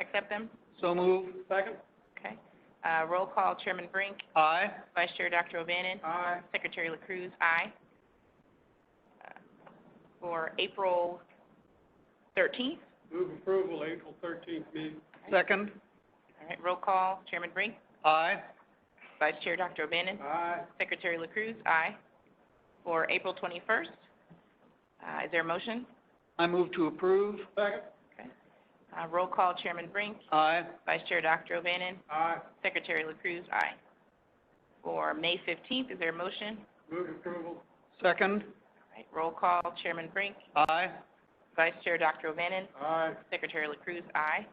accept them? So move. Second. Okay. Roll call, Chairman Brink. Aye. Vice Chair Dr. O'Bannon. Aye. Secretary LaCruz, aye. For April 13th. Move approval, April 13th meeting. Second. All right, roll call, Chairman Brink. Aye. Vice Chair Dr. O'Bannon. Aye. Secretary LaCruz, aye. For April 21st, is there a motion? I move to approve. Second. Okay. Roll call, Chairman Brink. Aye. Vice Chair Dr. O'Bannon. Aye. Secretary LaCruz, aye. For May 15th, is there a motion? Move approval. Second. All right, roll call, Chairman Brink. Aye. Vice Chair Dr. O'Bannon. Aye. Secretary LaCruz, aye.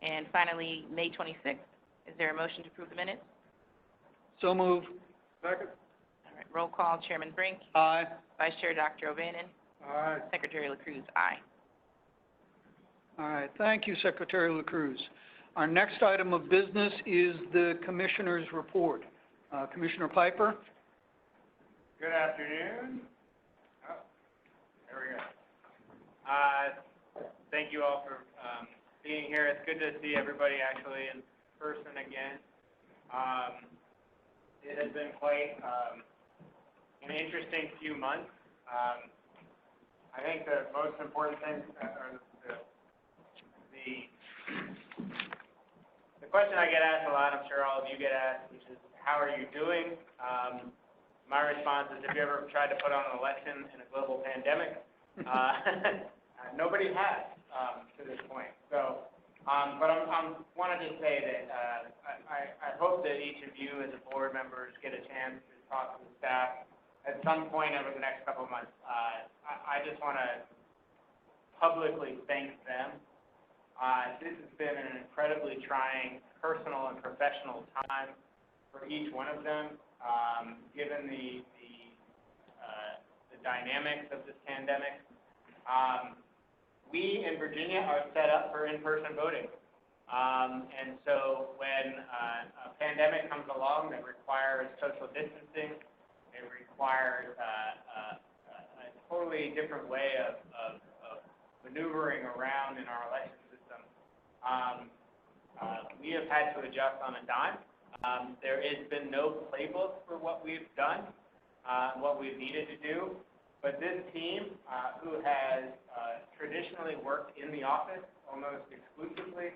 And finally, May 26th, is there a motion to approve the minutes? So move. Second. All right, roll call, Chairman Brink. Aye. Vice Chair Dr. O'Bannon. Aye. Secretary LaCruz, aye. All right, thank you, Secretary LaCruz. Our next item of business is the Commissioner's report. Commissioner Piper? Good afternoon. Oh, there we go. Thank you all for being here. It's good to see everybody actually in person again. It has been quite an interesting few months. I think the most important thing, or the question I get asked a lot, I'm sure all of you get asked, which is, how are you doing? My response is, have you ever tried to put on an election in a global pandemic? Nobody has to this point. So, but I want to just say that I hope that each of you as a board members get a chance to talk to the staff at some point over the next couple of months. I just want to publicly thank them. This has been an incredibly trying personal and professional time for each one of them, given the dynamics of this pandemic. We in Virginia are set up for in-person voting. And so when a pandemic comes along that requires social distancing, it requires a totally different way of maneuvering around in our election system. We have had to adjust on a dime. There has been no playbook for what we've done, what we've needed to do. But this team, who has traditionally worked in the office almost exclusively,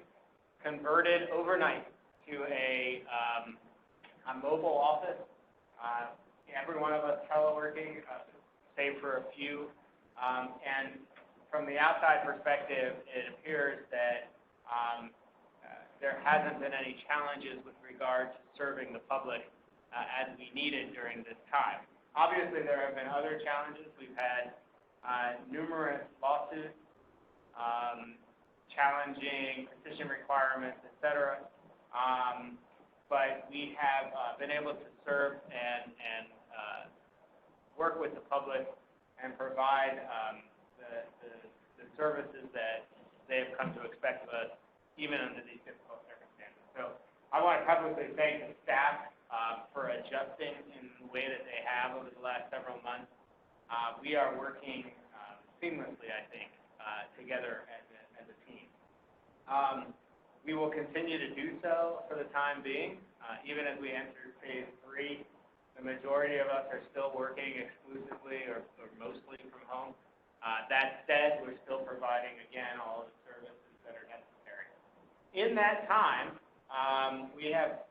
converted overnight to a mobile office. Every one of us teleworking, save for a few. And from the outside perspective, it appears that there hasn't been any challenges with regard to serving the public as we needed during this time. Obviously, there have been other challenges. We've had numerous lawsuits, challenging petition requirements, et cetera. But we have been able to serve and work with the public and provide the services that they have come to expect of us, even under these difficult circumstances. So I want to publicly thank the staff for adjusting in the way that they have over the last several months. We are working seamlessly, I think, together as a team. We will continue to do so for the time being. Even as we enter phase 3, the majority of us are still working exclusively or mostly from home. That said, we're still providing, again, all of the services that are necessary. In that time, we have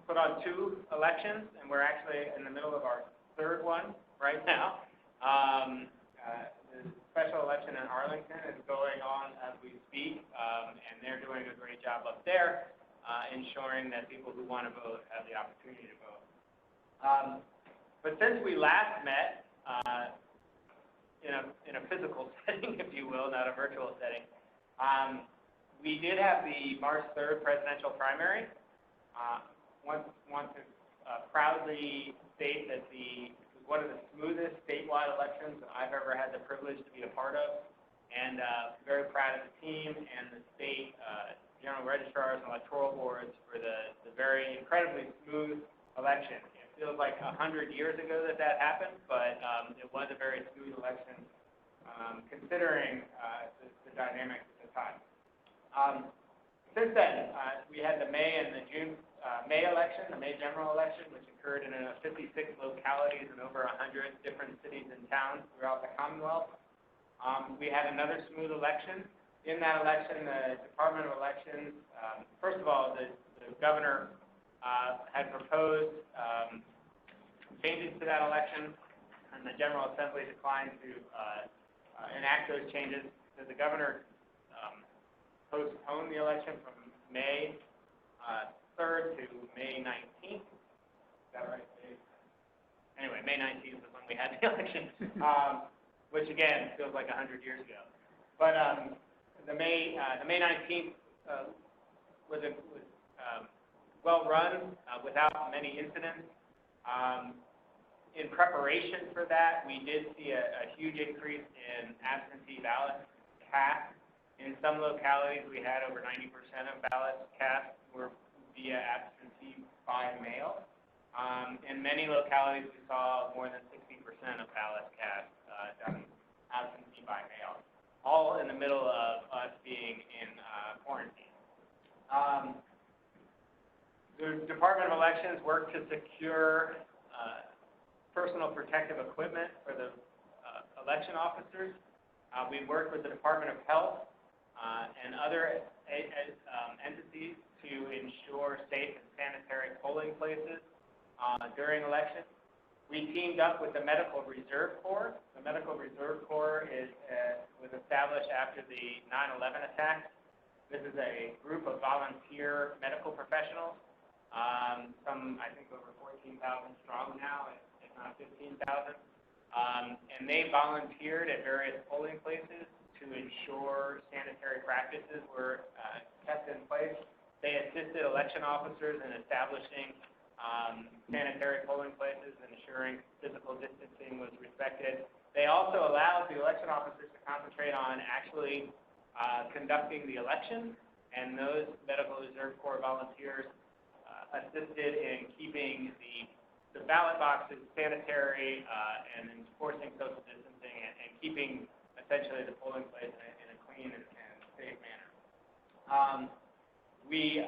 put on 2 elections, and we're actually in the middle of our 3rd one right now. The special election in Arlington is going on as we speak, and they're doing a great job up there, ensuring that people who want to vote have the opportunity to vote. But since we last met in a physical setting, if you will, not a virtual setting, we did have the March 3rd presidential primary. Want to proudly state that it was one of the smoothest statewide elections that I've ever had the privilege to be a part of, and very proud of the team and the state general registrars and electoral boards for the very incredibly smooth election. It feels like 100 years ago that happened, but it was a very smooth election considering the dynamics at the time. Since then, we had the May and the June, May election, the May general election, which occurred in 56 localities in over 100 different cities and towns throughout the Commonwealth. We had another smooth election. In that election, the Department of Elections, first of all, the governor had proposed changes to that election, and the General Assembly declined to enact those changes. So the governor postponed the election from May 3rd to May 19th. Is that right? Anyway, May 19th was when we had the election, which again feels like 100 years ago. But the May 19th was well run without many incidents. In preparation for that, we did see a huge increase in absentee ballots cast. In some localities, we had over 90% of ballots cast were via absentee by mail. In many localities, we saw more than 60% of ballots cast done absentee by mail, all in the middle of us being in quarantine. The Department of Elections worked to secure personal protective equipment for the election officers. We worked with the Department of Health and other entities to ensure safe and sanitary polling places during elections. We teamed up with the Medical Reserve Corps. The Medical Reserve Corps was established after the 9/11 attacks. This is a group of volunteer medical professionals, some I think over 14,000 strong now, if not 15,000. And they volunteered at various polling places to ensure sanitary practices were kept in place. They assisted election officers in establishing sanitary polling places and ensuring physical distancing was respected. They also allowed the election officers to concentrate on actually conducting the election, and those Medical Reserve Corps volunteers assisted in keeping the ballot boxes sanitary and enforcing social distancing and keeping essentially the polling place in a clean and safe manner. We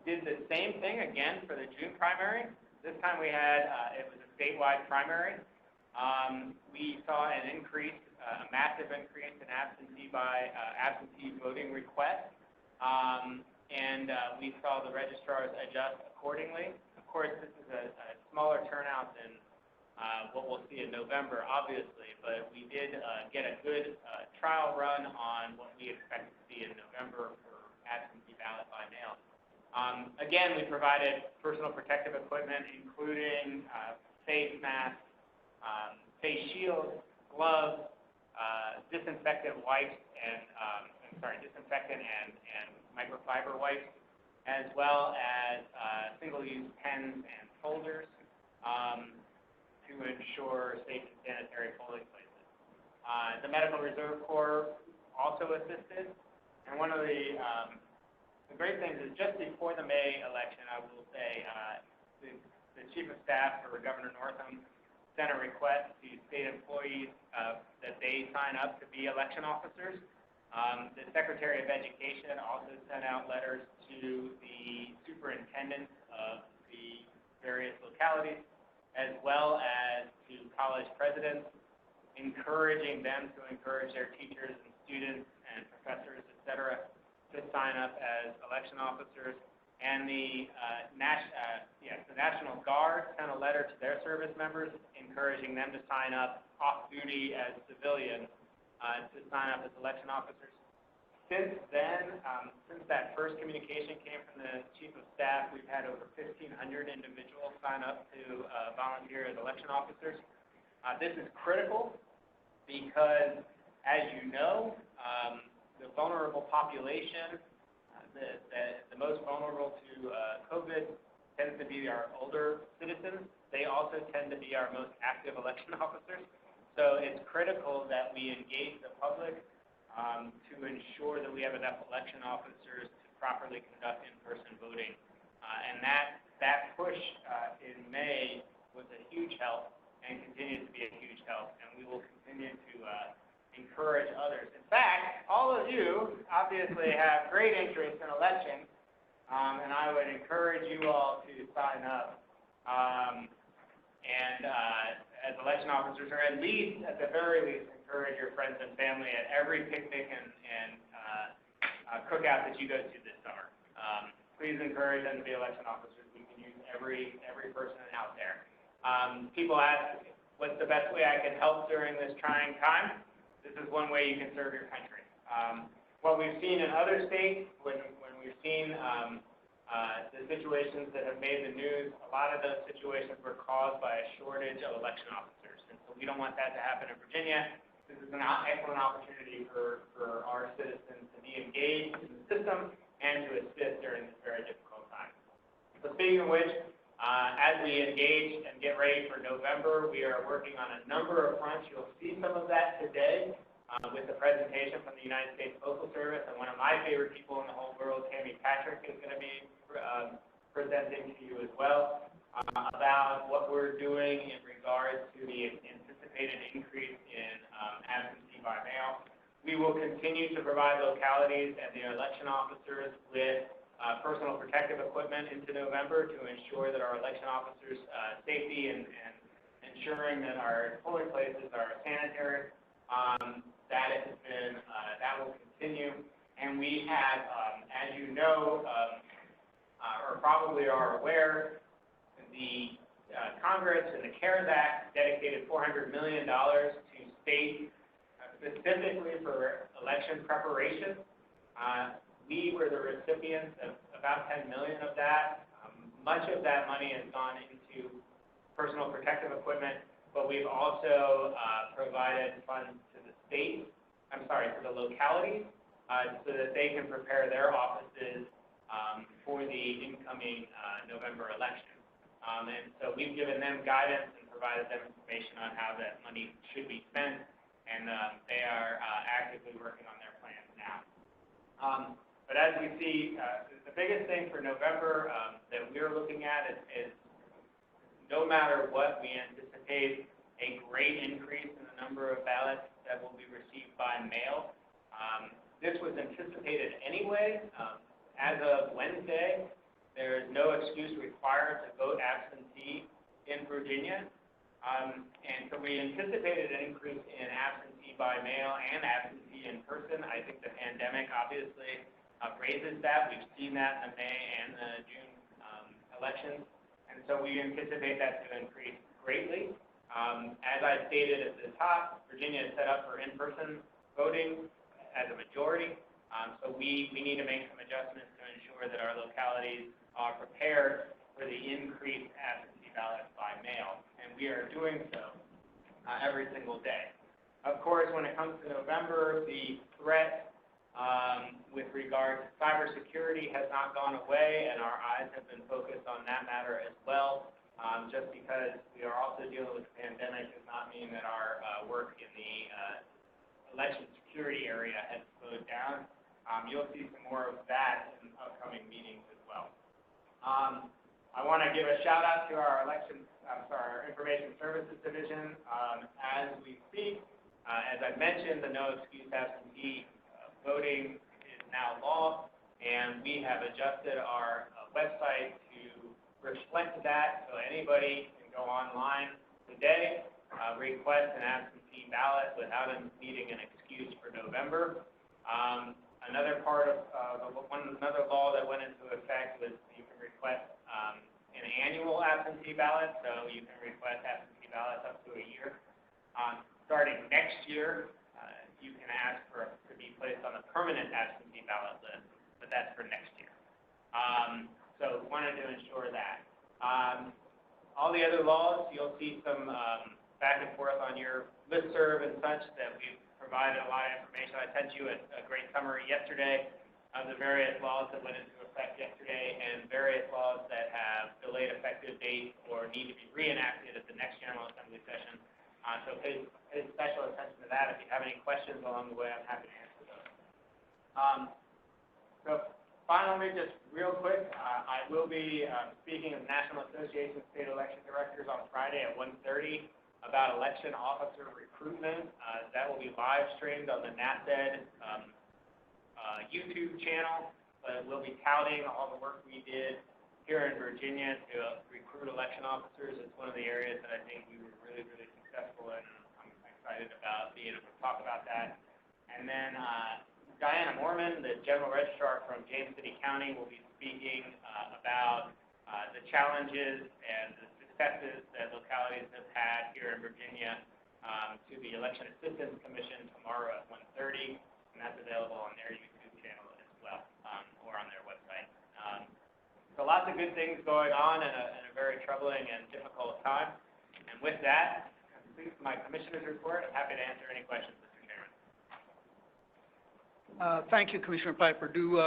did the same thing again for the June primary. This time we had, it was a statewide primary. We saw an increase, a massive increase in absentee voting requests, and we saw the registrars adjust accordingly. Of course, this is a smaller turnout than what we'll see in November, obviously, but we did get a good trial run on what we expect to see in November for absentee ballot by mail. Again, we provided personal protective equipment, including face masks, face shields, gloves, disinfectant wipes, and disinfectant and microfiber wipes, as well as single-use pens and folders to ensure safe and sanitary polling places. The Medical Reserve Corps also assisted, and one of the great things is just before the May election, I will say, the Chief of Staff for Governor Northam sent a request to state employees that they sign up to be election officers. The Secretary of Education also sent out letters to the superintendents of the various localities, as well as to college presidents, encouraging them to encourage their teachers and students and professors, et cetera, to sign up as election officers. And the National Guard sent a letter to their service members encouraging them to sign up off-duty as civilians to sign up as election officers. Since then, since that first communication came from the Chief of Staff, we've had over 1,500 individuals sign up to volunteer as election officers. This is critical because, as you know, the vulnerable population, the most vulnerable to COVID tends to be our older citizens. They also tend to be our most active election officers. So it's critical that we engage the public to ensure that we have enough election officers to properly conduct in-person voting. And that push in May was a huge help and continues to be a huge help. And we will continue to encourage others. In fact, all of you obviously have great interest in elections, and I would encourage you all to sign up as election officers, or at the very least, encourage your friends and family at every picnic and cookout that you go to this summer. Please encourage them to be election officers. We can use every person out there. People ask, what's the best way I can help during this trying time? This is one way you can serve your country. What we've seen in other states, when we've seen the situations that have made the news, a lot of those situations were caused by a shortage of election officers. And so we don't want that to happen in Virginia. This is an excellent opportunity for our citizens to be engaged in the system and to assist during this very difficult time. So speaking of which, as we engage and get ready for November, we are working on a number of fronts. You'll see some of that today with the presentation from the United States Postal Service, and one of my favorite people in the whole world, Tammy Patrick, is going to be presenting to you as well about what we're doing in regards to the anticipated increase in absentee by mail. We will continue to provide localities and the election officers with personal protective equipment into November to ensure that our election officers' safety and ensuring that our polling places are sanitary. That will continue. And we have, as you know, or probably are aware, the Congress and the CARES Act dedicated $400 million to states specifically for election preparation. We were the recipients of about $10 million of that. Much of that money has gone into personal protective equipment, but we've also provided funds to the to the localities, so that they can prepare their offices for the incoming November election. And so we've given them guidance and provided them information on how that money should be spent, and they are actively working on their plans now. But as we see, the biggest thing for November that we're looking at is no matter what, we anticipate a great increase in the number of ballots that will be received by mail. This was anticipated anyway. As of Wednesday, there is no excuse required to vote absentee in Virginia. And so we anticipated an increase in absentee by mail and absentee in person. I think the pandemic obviously raises that. We've seen that in the May and the June elections. And so we anticipate that to increase greatly. As I stated at the top, Virginia is set up for in-person voting as a majority. So we need to make some adjustments to ensure that our localities are prepared for the increased absentee ballots by mail. And we are doing so every single day. Of course, when it comes to November, the threat with regard to cybersecurity has not gone away, and our eyes have been focused on that matter as well. Just because we are also dealing with the pandemic does not mean that our work in the election security area has slowed down. You'll see some more of that in upcoming meetings as well. I want to give a shout out to our Information Services Division as we speak. As I mentioned, the no excuse absentee voting is now law, and we have adjusted our website to reflect that, so anybody can go online today, request an absentee ballot without needing an excuse for November. Another part of another law that went into effect was you can request an annual absentee ballot, so you can request absentee ballots up to a year. Starting next year, you can ask to be placed on a permanent absentee ballot list, but that's for next year. So wanted to ensure that. All the other laws, you'll see some back and forth on your listserv and such that we've provided a lot of information. I sent you a great summary yesterday of the various laws that went into effect yesterday and various laws that have delayed effective dates or need to be reenacted at the next General Assembly session. So pay special attention to that. If you have any questions along the way, I'm happy to answer those. So finally, just real quick, I will be speaking at the National Association of State Election Directors on Friday at 1:30. about election officer recruitment. That will be live streamed on the NASED YouTube channel, but we'll be touting all the work we did here in Virginia to recruit election officers. It's one of the areas that I think we were really, really successful in. I'm excited about being able to talk about that. And then Diana Mormon, the General Registrar from James City County, will be speaking about the challenges and the successes that localities have had here in Virginia to the Election Assistance Commission tomorrow at 1:30, and that's available on their YouTube channel as well, or on their website. So lots of good things going on in a very troubling and difficult time. And with that, completes my Commissioner's report. I'm happy to answer any questions, Mr. Chairman. Thank you, Commissioner Piper. Do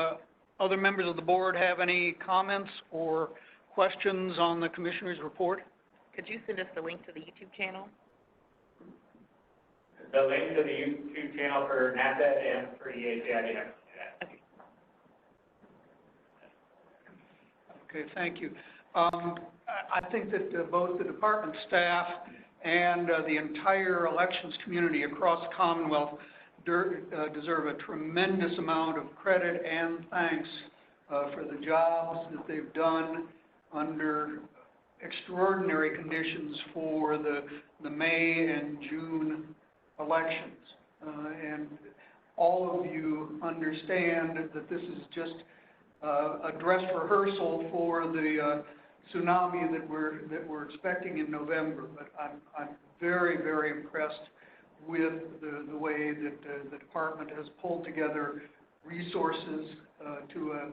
other members of the board have any comments or questions on the Commissioner's report? Could you send us the link to the YouTube channel? The link to the YouTube channel for NASED and for EAC, I'd be happy to do that. Okay, thank you. I think that both the department staff and the entire elections community across the Commonwealth deserve a tremendous amount of credit and thanks for the jobs that they've done under extraordinary conditions for the May and June elections. And all of you understand that this is just a dress rehearsal for the tsunami that we're expecting in November. But I'm very, very impressed with the way that the department has pulled together resources to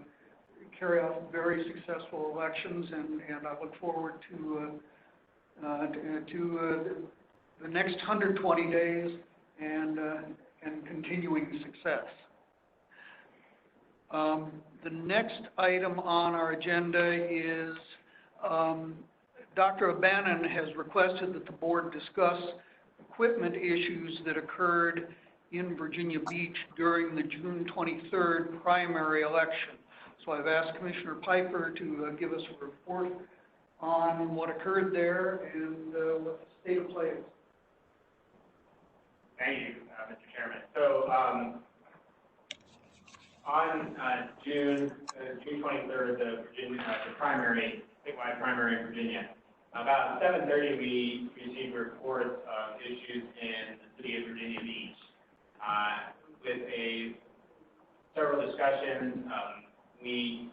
carry out very successful elections, and I look forward to the next 120 days and continuing success. The next item on our agenda is Dr. O'Bannon has requested that the board discuss equipment issues that occurred in Virginia Beach during the June 23rd primary election. So I've asked Commissioner Piper to give us a report on what occurred there and what the state of play is. Thank you, Mr. Chairman. So on June 23rd, the primary, statewide primary in Virginia, about 7:30 we received reports of issues in the city of Virginia Beach. With several discussions, we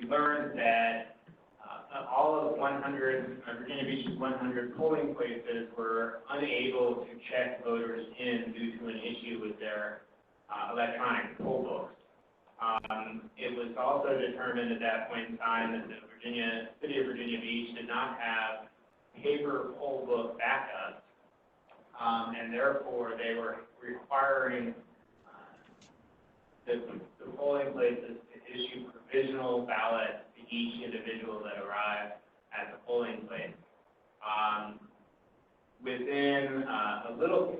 learned that all of 100, Virginia Beach's 100 polling places were unable to check voters in due to an issue with their electronic poll books. It was also determined at that point in time that the city of Virginia Beach did not have paper poll book backups, and therefore they were requiring the polling places to issue provisional ballots to each individual that arrived at the polling place. Within a little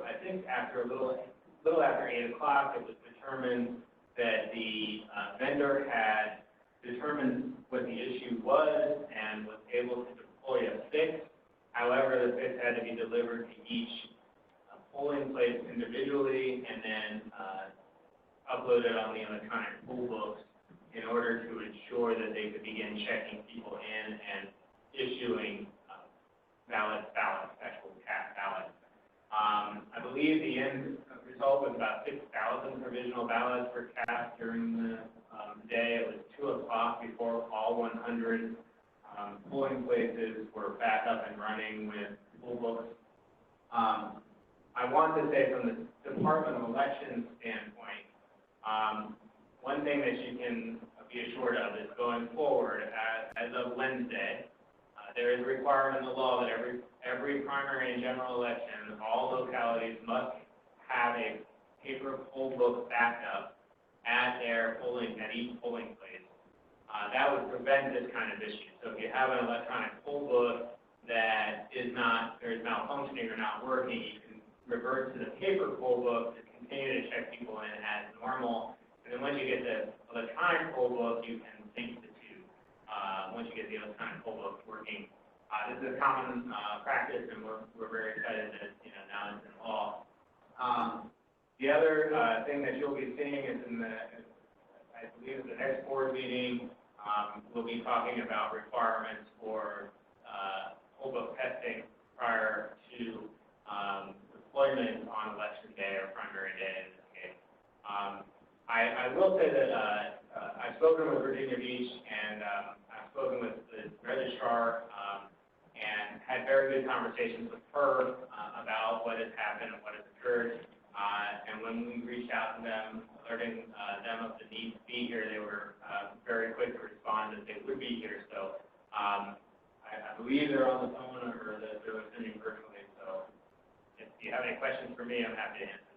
after 8 o'clock, it was determined that the vendor had determined what the issue was and was able to deploy a fix. However, the fix had to be delivered to each polling place individually and then uploaded on the electronic poll books in order to ensure that they could begin checking people in and issuing actual cast ballots. I believe the end result was about 6,000 provisional ballots were cast during the day. It was 2 o'clock before all 100 polling places were back up and running with poll books. I want to say from the Department of Elections standpoint, one thing that you can be assured of is going forward, as of Wednesday, there is a requirement in the law that every primary and general election, all localities must have a paper poll book backup at each polling place. That would prevent this kind of issue. So if you have an electronic poll book that is malfunctioning or not working, you can revert to the paper poll book to continue to check people in as normal. And then once you get the electronic poll book, you can sync the two. Once you get the electronic poll book working This is a common practice, and we're very excited that now it's in law. The other thing that you'll be seeing is I believe, the next board meeting. We'll be talking about requirements for whole book testing prior to deployment on election day or primary day in this case. I will say that I've spoken with Virginia Beach and I've spoken with the registrar and had very good conversations with her about what has happened and what has occurred. And when we reached out to them, alerting them of the need to be here, they were very quick to respond that they would be here. So I believe they're on the phone or that they're listening virtually. So if you have any questions for me, I'm happy to answer.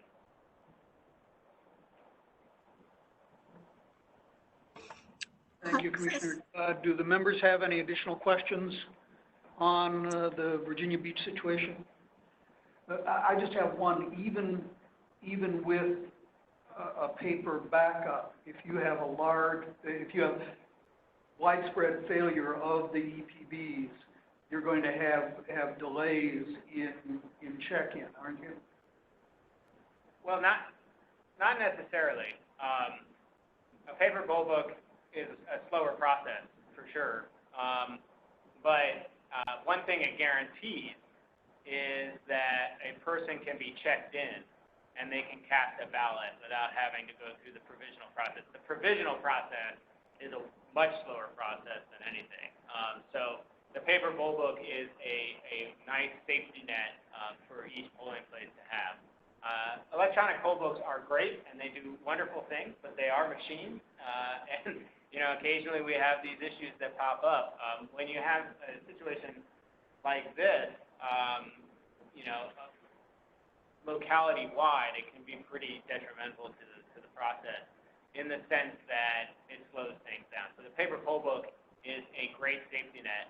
Thank you, Commissioner. Do the members have any additional questions on the Virginia Beach situation? I just have one. Even with a paper backup, if you have widespread failure of the EPBs, you're going to have delays in check-in, aren't you? Well, not necessarily. A paper poll book is a slower process, for sure. But one thing it guarantees is that a person can be checked in and they can cast a ballot without having to go through the provisional process. The provisional process is a much slower process than anything. So the paper poll book is a nice safety net for each polling place to have. Electronic poll books are great and they do wonderful things, but they are machines. And occasionally we have these issues that pop up. When you have a situation like this, locality-wide, it can be pretty detrimental to the process in the sense that it slows things down. So the paper poll book is a great safety net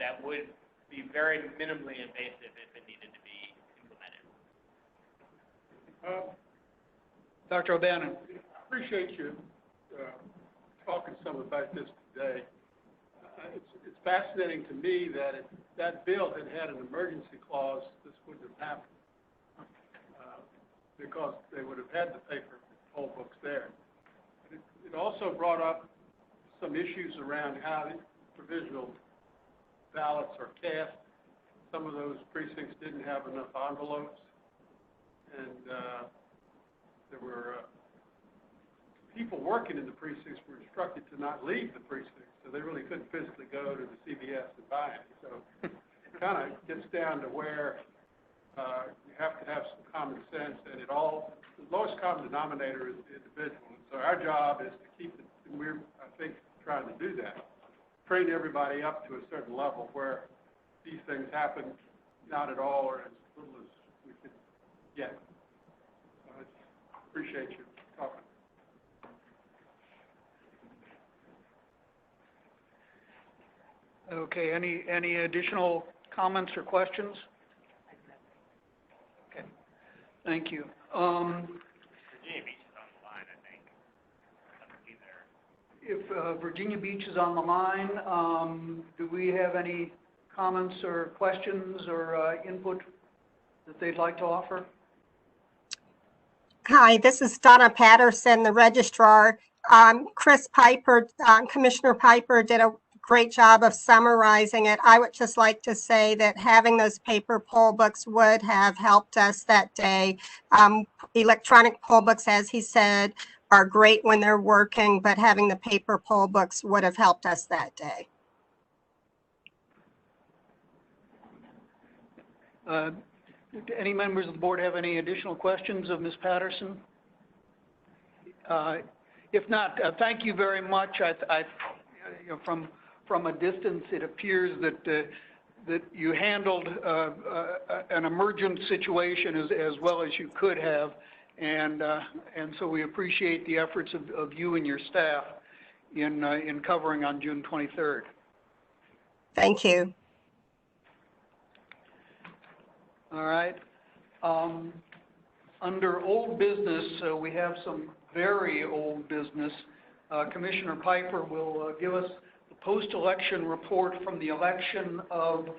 that would be very minimally invasive if it needed to be implemented. Dr. O'Bannon. I appreciate you talking some about this today. It's fascinating to me that if that bill had an emergency clause, this wouldn't have happened because they would have had the paper poll books there. It also brought up some issues around how the provisional ballots are cast. Some of those precincts didn't have enough envelopes, and there were people working in the precincts were instructed to not leave the precincts, so they really couldn't physically go to the CVS and buy it. So it kind of gets down to where you have to have some common sense, and the lowest common denominator is the individual. And so our job is to keep it, and we're, I think, trying to do that. Train everybody up to a certain level where these things happen not at all or as little as we could get. I appreciate you talking. Okay, any additional comments or questions? Okay, thank you. Virginia Beach is on the line, I think. If Virginia Beach is on the line, do we have any comments or questions or input that they'd like to offer? Hi, this is Donna Patterson, the registrar. Chris Piper, Commissioner Piper did a great job of summarizing it. I would just like to say that having those paper poll books would have helped us that day. Electronic poll books, as he said, are great when they're working, but having the paper poll books would have helped us that day. Do any members of the board have any additional questions of Ms. Patterson? If not, thank you very much. From a distance, it appears that you handled an emergent situation as well as you could have, and so we appreciate the efforts of you and your staff in covering on June 23rd. Thank you. All right. Under old business, we have some very old business. Commissioner Piper will give us the post-election report from the election of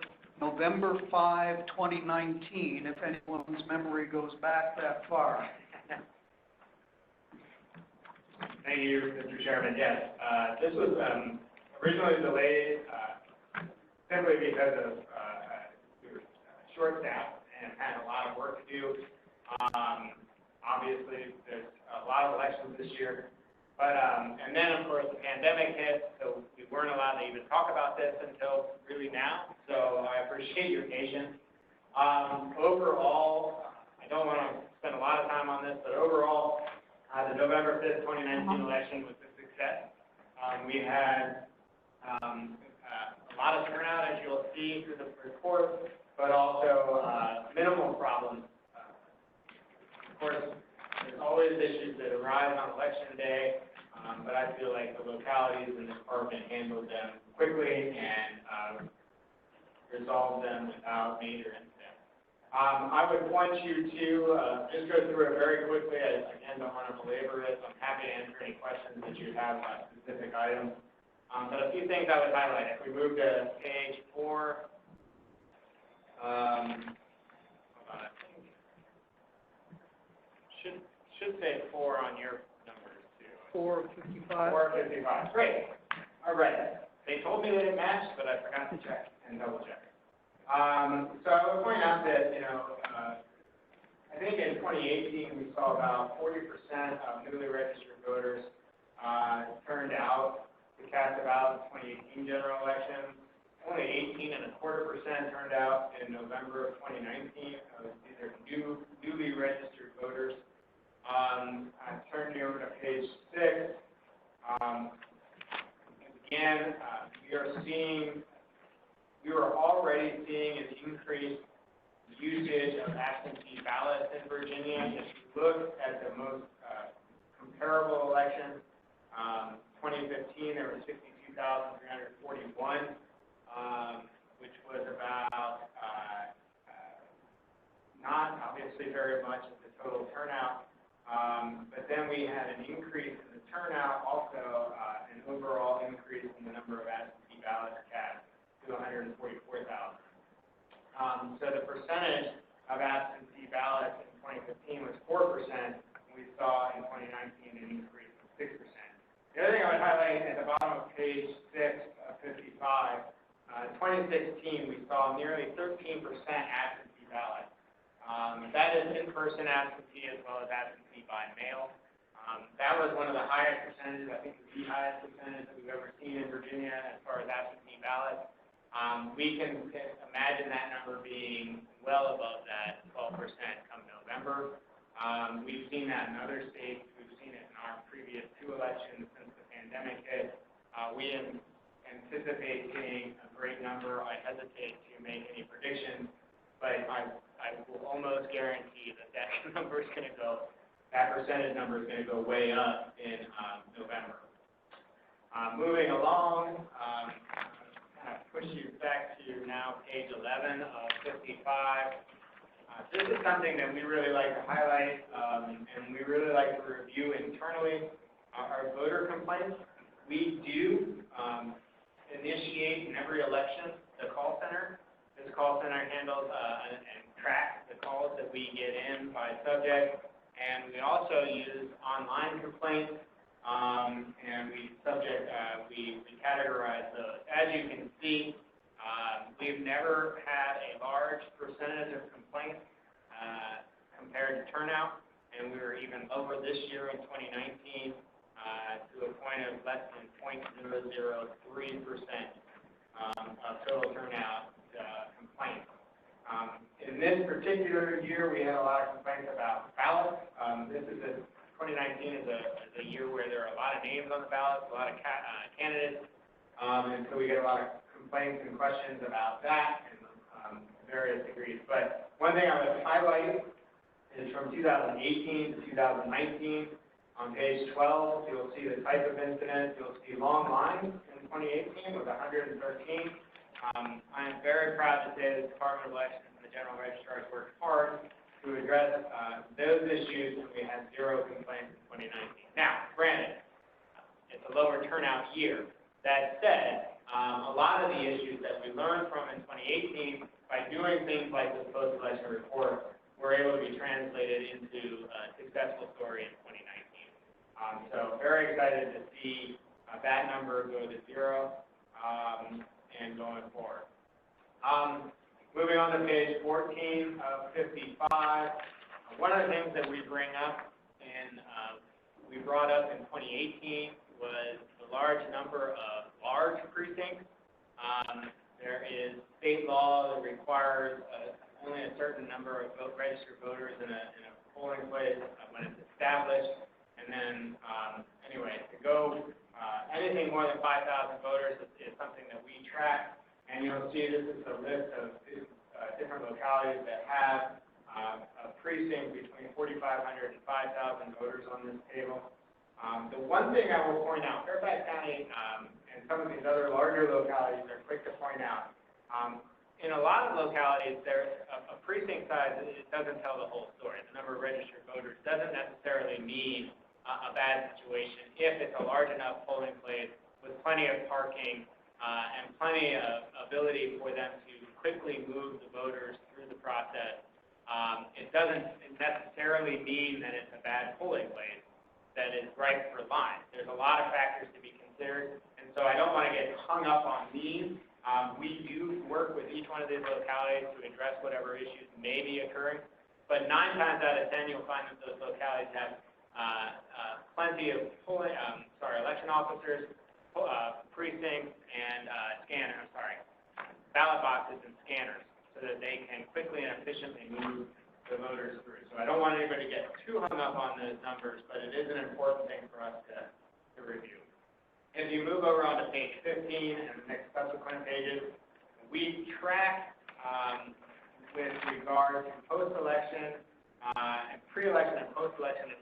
November 5, 2019, if anyone's memory goes back that far. Thank you, Mr. Chairman. Yes, this was originally delayed simply because of we were short-staffed and had a lot of work to do. Obviously, there's a lot of elections this year. But, and then, of course, the pandemic hit, so we weren't allowed to even talk about this until really now. So I appreciate your patience. Overall, I don't want to spend a lot of time on this, but overall, the November 5th, 2019 election was a success. We had a lot of turnout, as you'll see through the report, but also minimal problems. Of course, there's always issues that arise on election day, but I feel like the localities and the department handled them quickly and resolved them without major incidents. I would point you to just go through it very quickly. I again don't want to belabor it. I'm happy to answer any questions that you have about specific items. But a few things I would highlight. If we move to page 4, hold on, I think should say 4 on your numbers too. 455. 455. Great. All right. They told me they didn't match, but I forgot to check and double check. So I would point out that, I think in 2018 we saw about 40% of newly registered voters turned out to cast a ballot in 2018 general election. Only 18.25% turned out in November of 2019. These are newly registered voters. Turning over to page 6. Again, we are already seeing an increased usage of absentee ballots in Virginia. If you look at the most comparable election, 2015, there were 62,341, which was about not obviously very much of the total turnout. But then we had an increase in the turnout, also an overall increase in the number of absentee ballots cast to 144,000. So the percentage of absentee ballots in 2015 was 4%, and we saw in 2019 an increase of 6%. The other thing I would highlight at the bottom of page 6 of 55, in 2016 we saw nearly 13% absentee ballots. That is in-person absentee as well as absentee by mail. That was one of the highest percentages, I think the highest percentage that we've ever seen in Virginia as far as absentee ballots. We can imagine that number being well above that 12% come November. We've seen that in other states. We've seen it in our previous 2 elections since the pandemic hit. We anticipate seeing a great number. I hesitate to make any predictions, but I will almost guarantee that number is going to go, that percentage number is going to go way up in November. Moving along, kind of push you back to now page 11 of 55. This is something that we really like to highlight, and we really like to review internally. Our voter complaints, we do initiate in every election the call center. This call center handles and tracks the calls that we get in by subject, and we also use online complaints, and we categorize those. As you can see, we've never had a large percentage of complaints compared to turnout, and we were even lower this year in 2019 to a point of less than 0.003% of total turnout complaints. In this particular year, we had a lot of complaints about ballots. 2019 is a year where there are a lot of names on the ballots, a lot of candidates, and so we get a lot of complaints and questions about that in various degrees. But one thing I would highlight is from 2018 to 2019. On page 12, you'll see the type of incident. You'll see long lines in 2018 with 113. I am very proud to say the Department of Elections and the General Registrars worked hard to address those issues, and we had 0 complaints in 2019. Now, granted, it's a lower turnout year. That said, a lot of the issues that we learned from in 2018 by doing things like this post-election report were able to be translated into a successful story in 2019. So very excited to see that number go to 0 and going forward. Moving on to page 14 of 55, one of the things that we bring up and we brought up in 2018 was the large number of large precincts. There is state law that requires only a certain number of registered voters in a polling place when it's established. And then, anyway, to go anything more than 5,000 voters is something that we track. And you'll see this is a list of different localities that have a precinct between 4,500 and 5,000 voters on this table. The one thing I will point out, Fairfax County and some of these other larger localities are quick to point out. In a lot of localities, there's a precinct size, it doesn't tell the whole story. The number of registered voters doesn't necessarily mean a bad situation if it's a large enough polling place with plenty of parking and plenty of ability for them to quickly move the voters through the process. It doesn't necessarily mean that it's a bad polling place that is ripe for lines. There's a lot of factors to be considered, and so I don't want to get hung up on these. We do work with each one of these localities to address whatever issues may be occurring, but 9 times out of 10 you'll find that those localities have plenty of election officers, precincts, and ballot boxes and scanners so that they can quickly and efficiently move the voters through. So I don't want anybody to get too hung up on those numbers, but it is an important thing for us to review. If you move over onto page 15 and the next subsequent pages, we track with regard to post-election and pre-election and post-election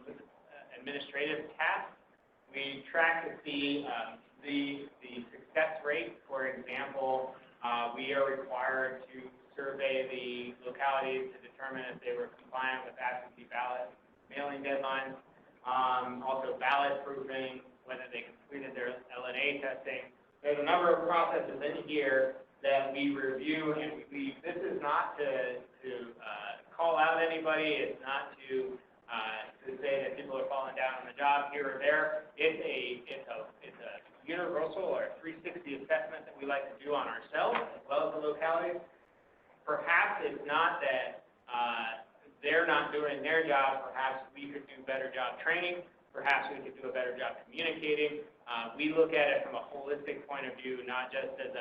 administrative tasks. We track to see the success rate. For example, we are required to survey the localities to determine if they were compliant with absentee ballot mailing deadlines. Also ballot proofing, whether they completed their LNA testing. There's a number of processes in here that we review, and this is not to call out anybody. It's not to say that people are falling down on the job here or there. It's a universal or 360 assessment that we like to do on ourselves as well as the localities. Perhaps it's not that they're not doing their job. Perhaps we could do a better job training. Perhaps we could do a better job communicating. We look at it from a holistic point of view, not just as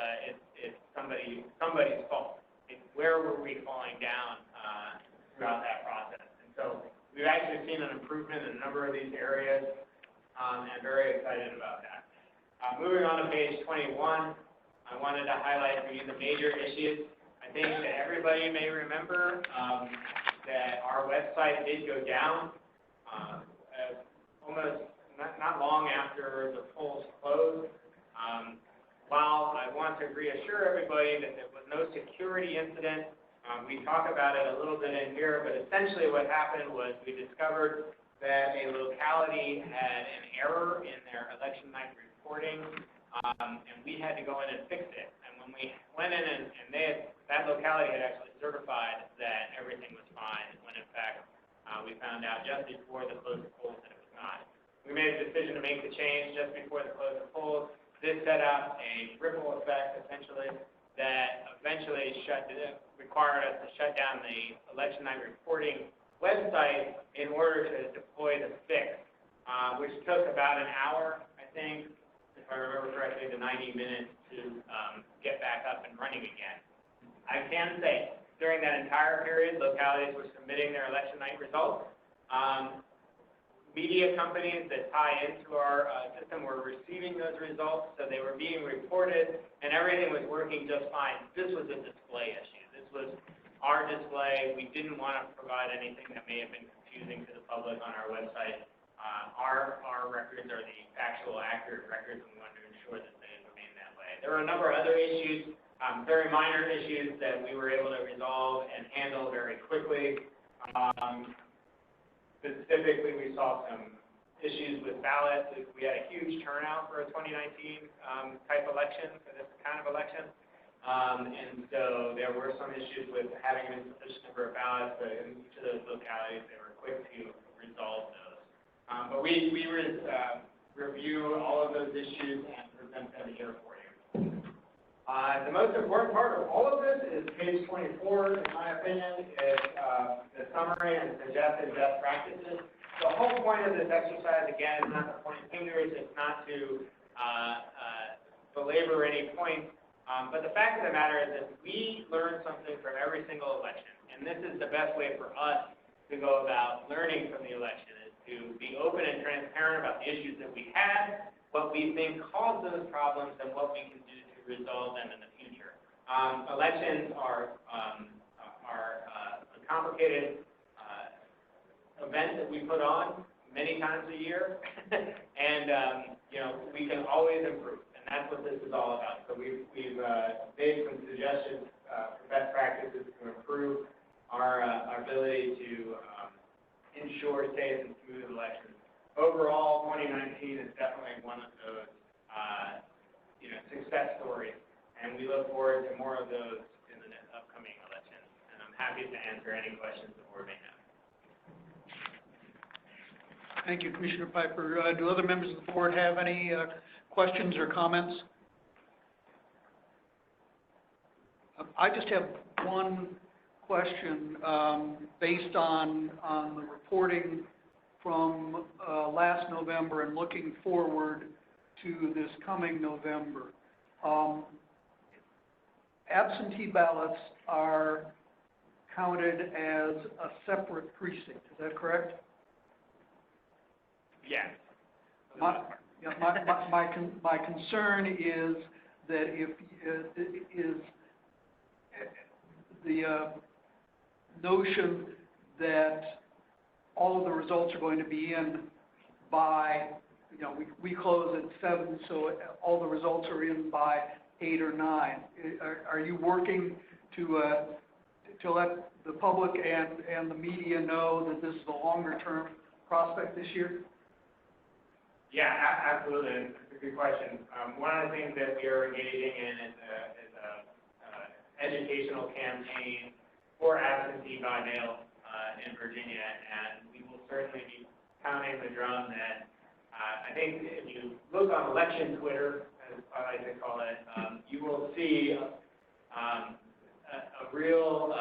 it's somebody's fault. It's where were we falling down throughout that process. And so we've actually seen an improvement in a number of these areas, and very excited about that. Moving on to page 21, I wanted to highlight for you the major issues. I think that everybody may remember that our website did go down almost not long after the polls closed. While I want to reassure everybody that there was no security incident, we talk about it a little bit in here, but essentially what happened was we discovered that a locality had an error in their election night reporting, and we had to go in and fix it. And when we went in and that locality had actually certified that everything was fine, when in fact we found out just before the close of polls that it was not. We made a decision to make the change just before the close of polls. This set up a ripple effect, essentially, that eventually required us to shut down the election night reporting website in order to deploy the fix, which took about an hour, I think, if I remember correctly, to 90 minutes to get back up and running again. I can say, during that entire period, localities were submitting their election night results. Media companies that tie into our system were receiving those results, so they were being reported, and everything was working just fine. This was a display issue. This was our display. We didn't want to provide anything that may have been confusing to the public on our website. Our records are the actual, accurate records, and we wanted to ensure that they remain that way. There were a number of other issues, very minor issues that we were able to resolve and handle very quickly. Specifically, we saw some issues with ballots. We had a huge turnout for a 2019 type election, for this kind of election. And so there were some issues with having an insufficient number of ballots, but in each of those localities, they were quick to resolve those. But we review all of those issues and present them here for you. The most important part of all of this is page 24, in my opinion, is the summary and suggested best practices. The whole point of this exercise, again, is not to point fingers, it's not to belabor any points, but the fact of the matter is that we learn something from every single election, and this is the best way for us to go about learning from the election, is to be open and transparent about the issues that we had, what we think caused those problems, and what we can do to resolve them in the future. Elections are a complicated event that we put on many times a year, and we can always improve, and that's what this is all about. So we've made some suggestions for best practices to improve our ability to ensure safe and smooth elections. Overall, 2019 is definitely one of those success stories, and we look forward to more of those in the upcoming elections. And I'm happy to answer any questions the board may have. Thank you, Commissioner Piper. Do other members of the board have any questions or comments? I just have one question based on the reporting from last November and looking forward to this coming November. Absentee ballots are counted as a separate precinct. Is that correct? Yes. My concern is that if the notion that all of the results are going to be in by, we close at 7, so all the results are in by 8 or 9. Are you working to let the public and the media know that this is a longer-term prospect this year? Yeah, absolutely. It's a good question. One of the things that we are engaging in is a educational campaign for absentee by mail in Virginia, and we will certainly be pounding the drum that I think if you look on election Twitter, as I like to call it, you will see a real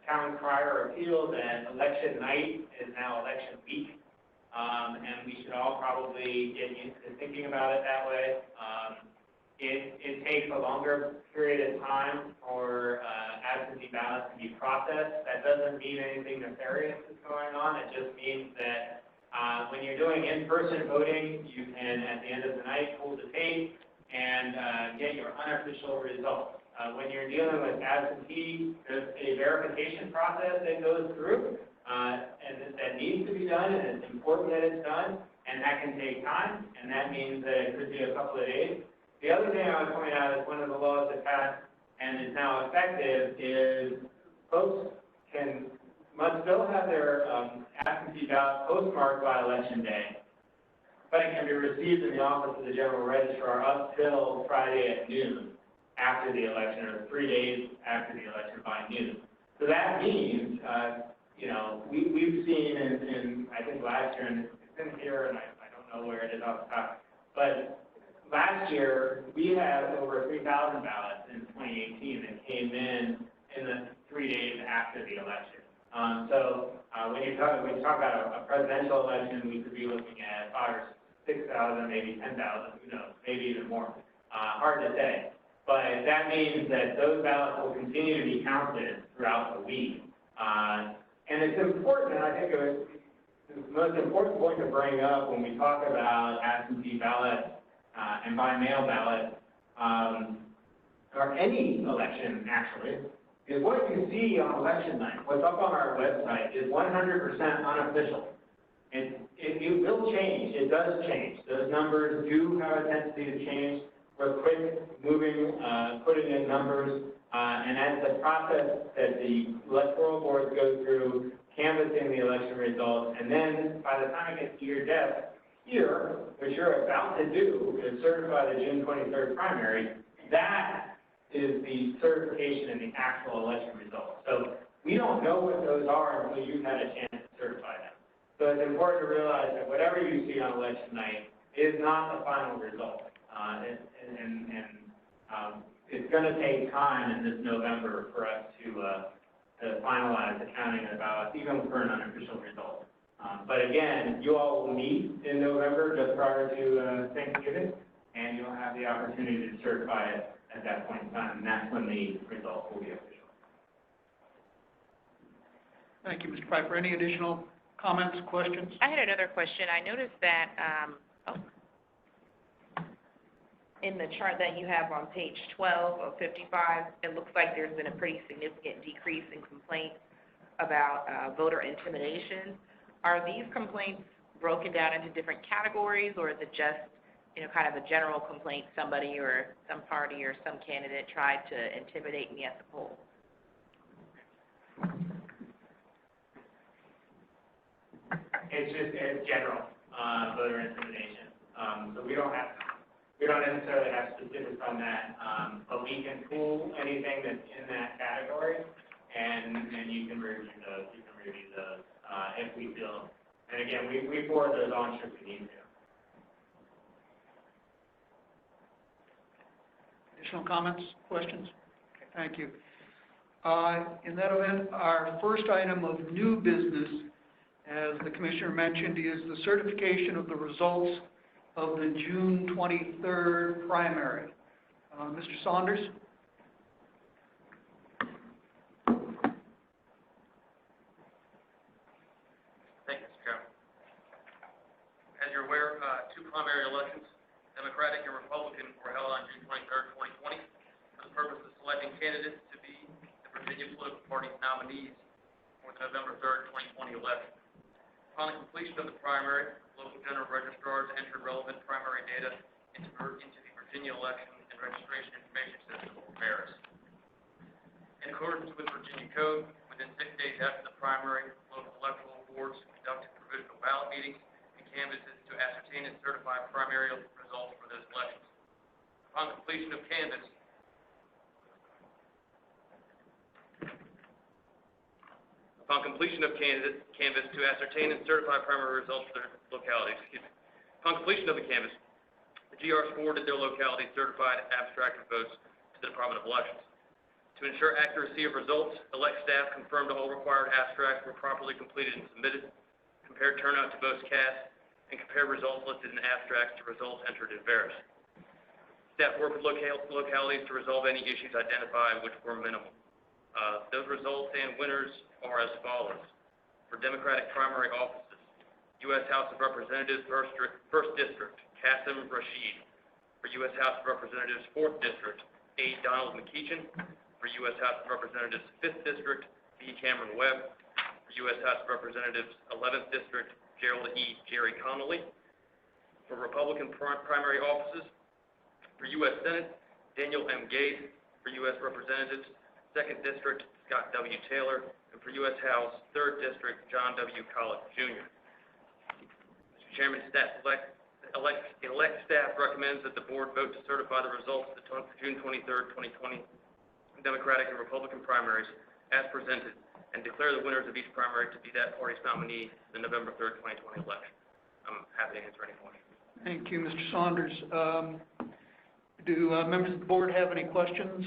town crier appeal that election night is now election week. And we should all probably get used to thinking about it that way. It takes a longer period of time for absentee ballots to be processed. That doesn't mean anything nefarious is going on. It just means that when you're doing in-person voting, you can, at the end of the night, pull the tape and get your unofficial results. When you're dealing with absentee, there's a verification process that goes through. And that needs to be done, and it's important that it's done, and that can take time, and that means that it could be a couple of days. The other thing I would point out is one of the laws that passed and is now effective is folks must still have their absentee ballot postmarked by election day, but it can be received in the office of the general registrar up till Friday at noon after the election, or 3 days after the election by noon. So that means, we've seen in I think last year, and it's in here, and I don't know where it is off the top, but last year we had over 3,000 ballots in 2018 that came in the 3 days after the election. So when you talk about a presidential election, we could be looking at 5,000 or 6,000, maybe 10,000, who knows, maybe even more. Hard to say. But that means that those ballots will continue to be counted throughout the week. And it's important, and I think the most important point to bring up when we talk about absentee ballots and by mail ballots, or any election actually, is what you see on election night. What's up on our website is 100% unofficial. It will change. It does change. Those numbers do have a tendency to change. We're quick moving, putting in numbers, and as the process that the electoral boards go through, canvassing the election results, and then by the time it gets to your desk, here, which you're about to do, is certify the June 23rd primary. That is the certification and the actual election results. So we don't know what those are until you've had a chance to certify them. So it's important to realize that whatever you see on election night is not the final result. It's going to take time in this November for us to finalize the counting of the ballots, even for an unofficial result. But again, you all will meet in November just prior to Thanksgiving, and you'll have the opportunity to certify it at that point in time, and that's when the results will be official. Thank you, Mr. Piper. Any additional comments, questions? I had another question. I noticed that, in the chart that you have on page 12 of 55, it looks like there's been a pretty significant decrease in complaints about voter intimidation. Are these complaints broken down into different categories, or is it just, kind of a general complaint, somebody or some party or some candidate tried to intimidate me at the poll? It's general voter intimidation. So we don't necessarily have specifics on that, but we can pool anything that's in that category, and you can review those. If we feel, and again, we forward those on should we need to. Additional comments, questions? Okay, thank you. In that event, our first item of new business, as the Commissioner mentioned, is the certification of the results of the June 23rd primary. Mr. Saunders? Thank you, Mr. Chairman. As you're aware, two primary elections, Democratic and Republican, were held on June 23rd, 2020, for the purpose of selecting candidates to be the Virginia political party's nominees for the November 3rd, 2020 election. Upon the completion of the primary, local general registrars entered relevant primary data into the Virginia Election and Registration Information System, or VERIS. In accordance with Virginia Code, within 6 days after the primary, local electoral boards conducted provisional ballot meetings and canvasses to ascertain and certify primary results for those elections. Upon completion of canvass to ascertain and certify primary results for their localities. Upon completion of the canvass, the GRs forwarded their localities certified abstract of votes to the Department of Elections. To ensure accuracy of results, elect staff confirmed all required abstracts were properly completed and submitted, compared turnout to votes cast, and compared results listed in abstracts to results entered in VERIS. Staff worked with localities to resolve any issues identified, which were minimal. Those results and winners are as follows. For Democratic primary offices, U.S. House of Representatives, 1st District, Qasim Rashid. For U.S. House of Representatives, 4th District, A. Donald McKeechin. For U.S. House of Representatives, 5th District, B. Cameron Webb. For U.S. House of Representatives, 11th District, Gerald E. Jerry Connolly. For Republican primary offices, for U.S. Senate, Daniel M. Gates. For U.S. Representatives, 2nd District, Scott W. Taylor. And for U.S. House, 3rd District, John W. Collett, Jr. Mr. Chairman, elect staff recommends that the board vote to certify the results of the June 23rd, 2020 Democratic and Republican primaries as presented, and declare the winners of each primary to be that party's nominee in the November 3rd, 2020 election. I'm happy to answer any questions. Thank you, Mr. Saunders. Do members of the board have any questions?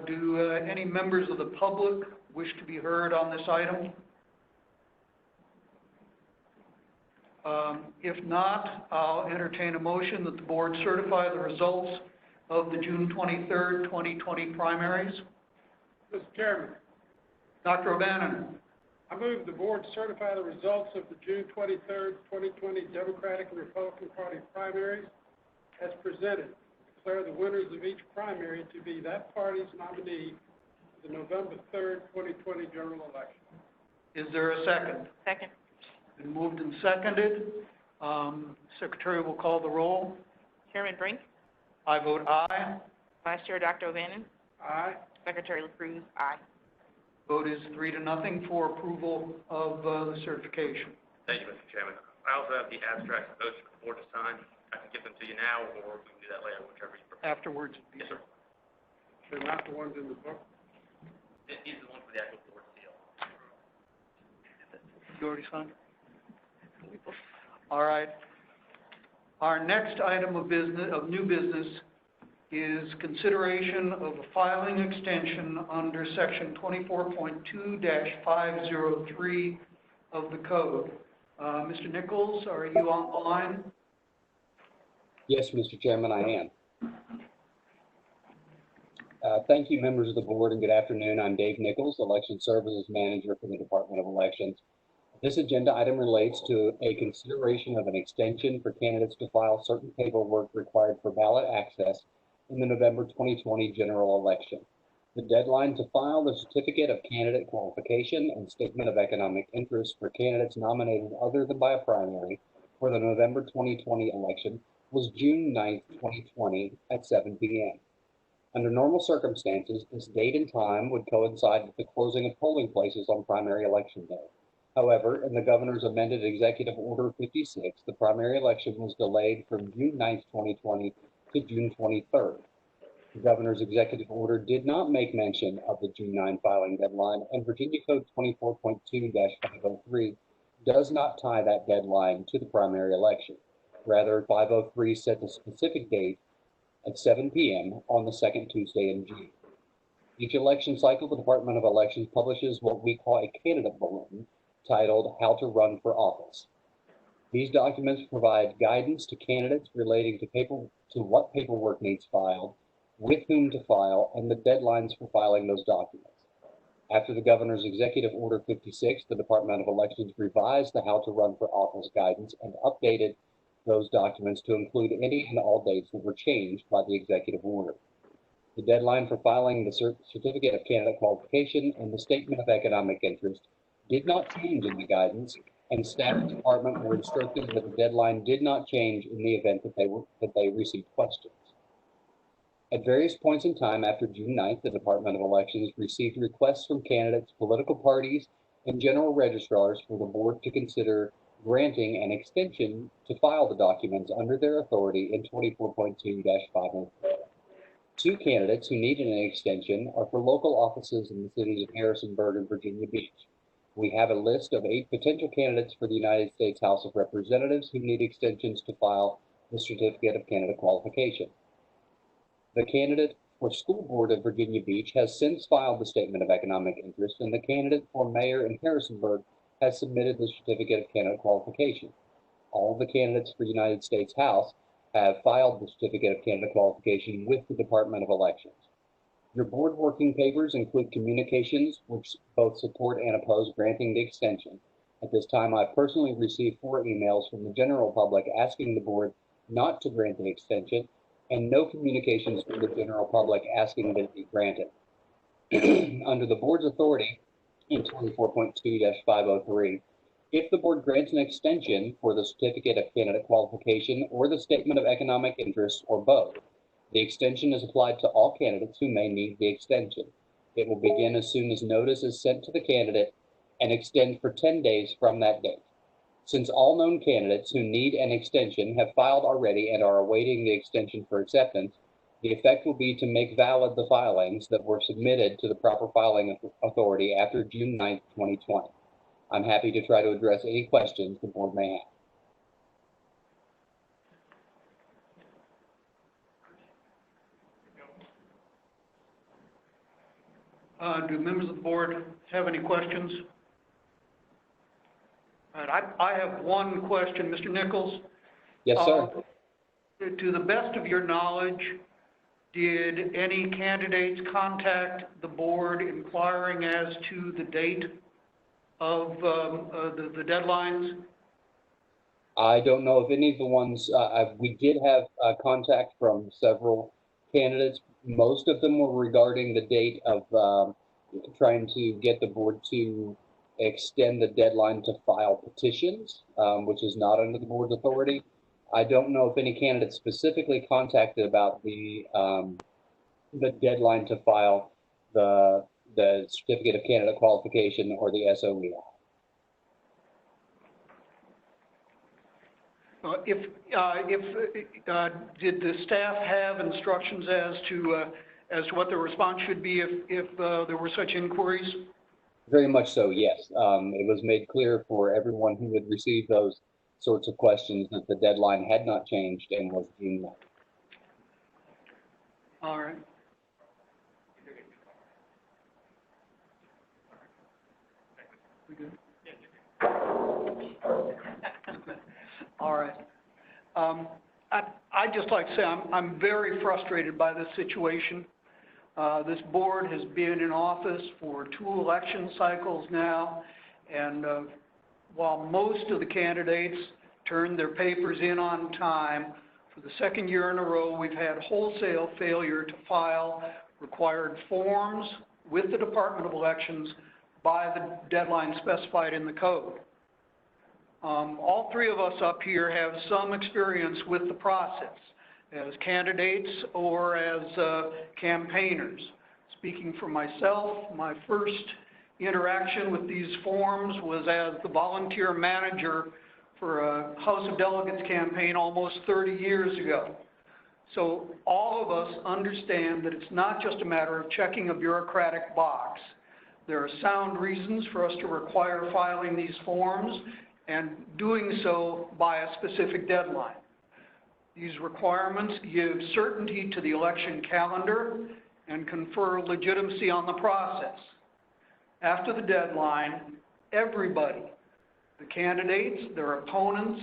Do any members of the public wish to be heard on this item? If not, I'll entertain a motion that the board certify the results of the June 23rd, 2020 primaries. Mr. Chairman, Dr. O'Bannon. I move the board certify the results of the June 23rd, 2020 Democratic and Republican Party primaries as presented. Declare the winners of each primary to be that party's nominee for the November 3rd, 2020 general election. Is there a second? Second. Been moved and seconded. Secretary will call the roll. Chairman Brink, I vote aye. Vice Chair Dr. O'Bannon, Aye. Secretary LaCruz, aye. Vote is 3-0 for approval of the certification. Thank you, Mr. Chairman. I also have the abstract of votes for the board to sign. I can give them to you now, or we can do that later, whichever you prefer. Afterwards. Yes, sir. They're not the ones in the book? These are the ones for the actual board seal. You already signed? All right. Our next item of business, of new business, is consideration of a filing extension under section 24.2-503 of the code. Mr. Nichols, are you on the line? Yes, Mr. Chairman, I am. Thank you, members of the board, and good afternoon. I'm Dave Nichols, Election Services Manager for the Department of Elections. This agenda item relates to a consideration of an extension for candidates to file certain paperwork required for ballot access in the November 2020 general election. The deadline to file the certificate of candidate qualification and statement of economic interest for candidates nominated other than by a primary for the November 2020 election was June 9th, 2020 at 7 p.m. Under normal circumstances, this date and time would coincide with the closing of polling places on primary election day. However, in the governor's amended Executive Order 56, the primary election was delayed from June 9th, 2020 to June 23rd. The governor's executive order did not make mention of the June 9 filing deadline, and Virginia Code 24.2-503 does not tie that deadline to the primary election. Rather, 503 set a specific date at 7 p.m. on the second Tuesday in June. Each election cycle, the Department of Elections publishes what we call a candidate bulletin titled How to Run for Office. These documents provide guidance to candidates relating to what paperwork needs filed, with whom to file, and the deadlines for filing those documents. After the governor's Executive Order 56, the Department of Elections revised the How to Run for Office guidance and updated those documents to include any and all dates that were changed by the executive order. The deadline for filing the certificate of candidate qualification and the statement of economic interest did not change in the guidance, and staff and department were instructed that the deadline did not change in the event that they received questions. At various points in time after June 9th, the Department of Elections received requests from candidates, political parties, and general registrars for the board to consider granting an extension to file the documents under their authority in 24.2-503. Two candidates who needed an extension are for local offices in the cities of Harrisonburg and Virginia Beach. We have a list of 8 potential candidates for the United States House of Representatives who need extensions to file the certificate of candidate qualification. The candidate for school board of Virginia Beach has since filed the statement of economic interest, and the candidate for mayor in Harrisonburg has submitted the certificate of candidate qualification. All of the candidates for United States House have filed the certificate of candidate qualification with the Department of Elections. Your board working papers include communications which both support and oppose granting the extension. At this time, I personally received 4 emails from the general public asking the board not to grant the extension, and no communications from the general public asking that it be granted. Under the board's authority in 24.2-503, if the board grants an extension for the certificate of candidate qualification or the statement of economic interest or both, the extension is applied to all candidates who may need the extension. It will begin as soon as notice is sent to the candidate and extend for 10 days from that date. Since all known candidates who need an extension have filed already and are awaiting the extension for acceptance, the effect will be to make valid the filings that were submitted to the proper filing authority after June 9th, 2020. I'm happy to try to address any questions the board may have. Do members of the board have any questions? All right, I have one question, Mr. Nichols. Yes, sir. To the best of your knowledge, did any candidates contact the board inquiring as to the date of the deadlines? I don't know if any of the ones, we did have contact from several candidates. Most of them were regarding the date of trying to get the board to extend the deadline to file petitions, which is not under the board's authority. I don't know if any candidates specifically contacted about the deadline to file the certificate of candidate qualification or the SOEI. Did the staff have instructions as to what the response should be if there were such inquiries? Very much so, yes. It was made clear for everyone who had received those sorts of questions that the deadline had not changed and was June 9th. All right. We good? All right. I'd just like to say I'm very frustrated by this situation. This board has been in office for 2 election cycles now, and while most of the candidates turned their papers in on time, for the 2nd year in a row, we've had wholesale failure to file required forms with the Department of Elections by the deadline specified in the code. All 3 of us up here have some experience with the process as candidates or as campaigners. Speaking for myself, my first interaction with these forms was as the volunteer manager for a House of Delegates campaign almost 30 years ago. So all of us understand that it's not just a matter of checking a bureaucratic box. There are sound reasons for us to require filing these forms and doing so by a specific deadline. These requirements give certainty to the election calendar and confer legitimacy on the process. After the deadline, everybody, the candidates, their opponents,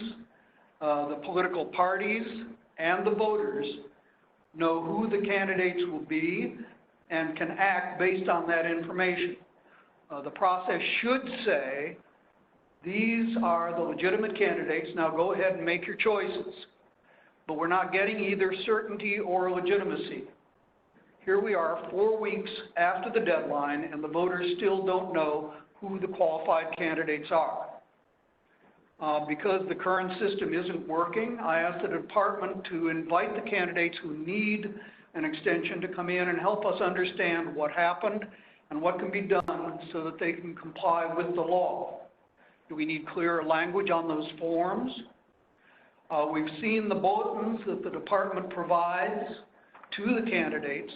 the political parties, and the voters know who the candidates will be and can act based on that information. The process should say, these are the legitimate candidates, now go ahead and make your choices. But we're not getting either certainty or legitimacy. Here we are 4 weeks after the deadline, and the voters still don't know who the qualified candidates are. Because the current system isn't working, I asked the department to invite the candidates who need an extension to come in and help us understand what happened and what can be done so that they can comply with the law. Do we need clearer language on those forms? We've seen the bulletins that the department provides to the candidates,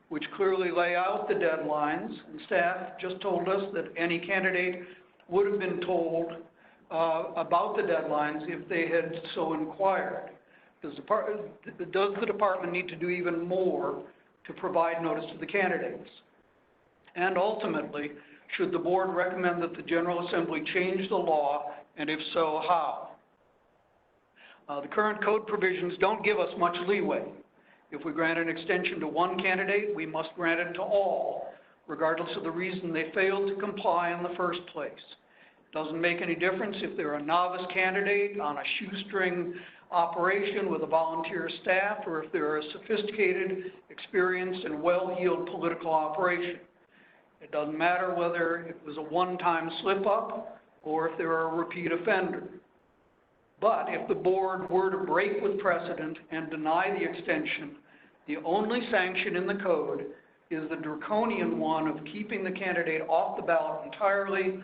which clearly lay out the deadlines, and staff just told us that any candidate would have been told about the deadlines if they had so inquired. Does the department need to do even more to provide notice to the candidates? And ultimately, should the board recommend that the General Assembly change the law, and if so, how? The current code provisions don't give us much leeway. If we grant an extension to one candidate, we must grant it to all, regardless of the reason they failed to comply in the first place. It doesn't make any difference if they're a novice candidate on a shoestring operation with a volunteer staff, or if they're a sophisticated, experienced, and well-heeled political operation. It doesn't matter whether it was a one-time slip-up or if they're a repeat offender. But if the board were to break with precedent and deny the extension, the only sanction in the code is the draconian one of keeping the candidate off the ballot entirely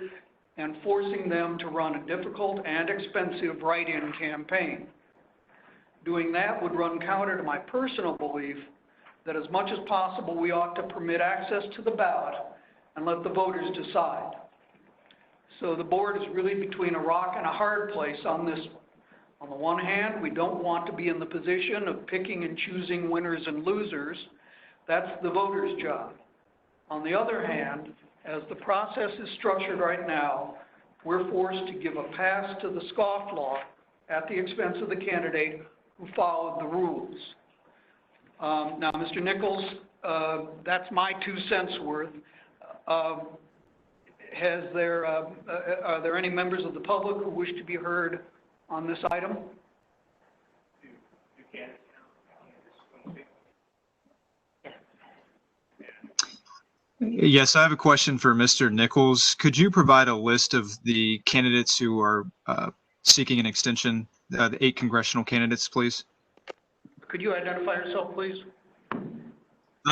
and forcing them to run a difficult and expensive write-in campaign. Doing that would run counter to my personal belief that as much as possible we ought to permit access to the ballot and let the voters decide. So the board is really between a rock and a hard place on this one. On the one hand, we don't want to be in the position of picking and choosing winners and losers. That's the voters' job. On the other hand, as the process is structured right now, we're forced to give a pass to the scofflaw at the expense of the candidate who followed the rules. Now, Mr. Nichols, that's my 2 cents worth. Are there any members of the public who wish to be heard on this item? Yes, I have a question for Mr. Nichols. Could you provide a list of the candidates who are seeking an extension, the 8 congressional candidates, please? Could you identify yourself, please?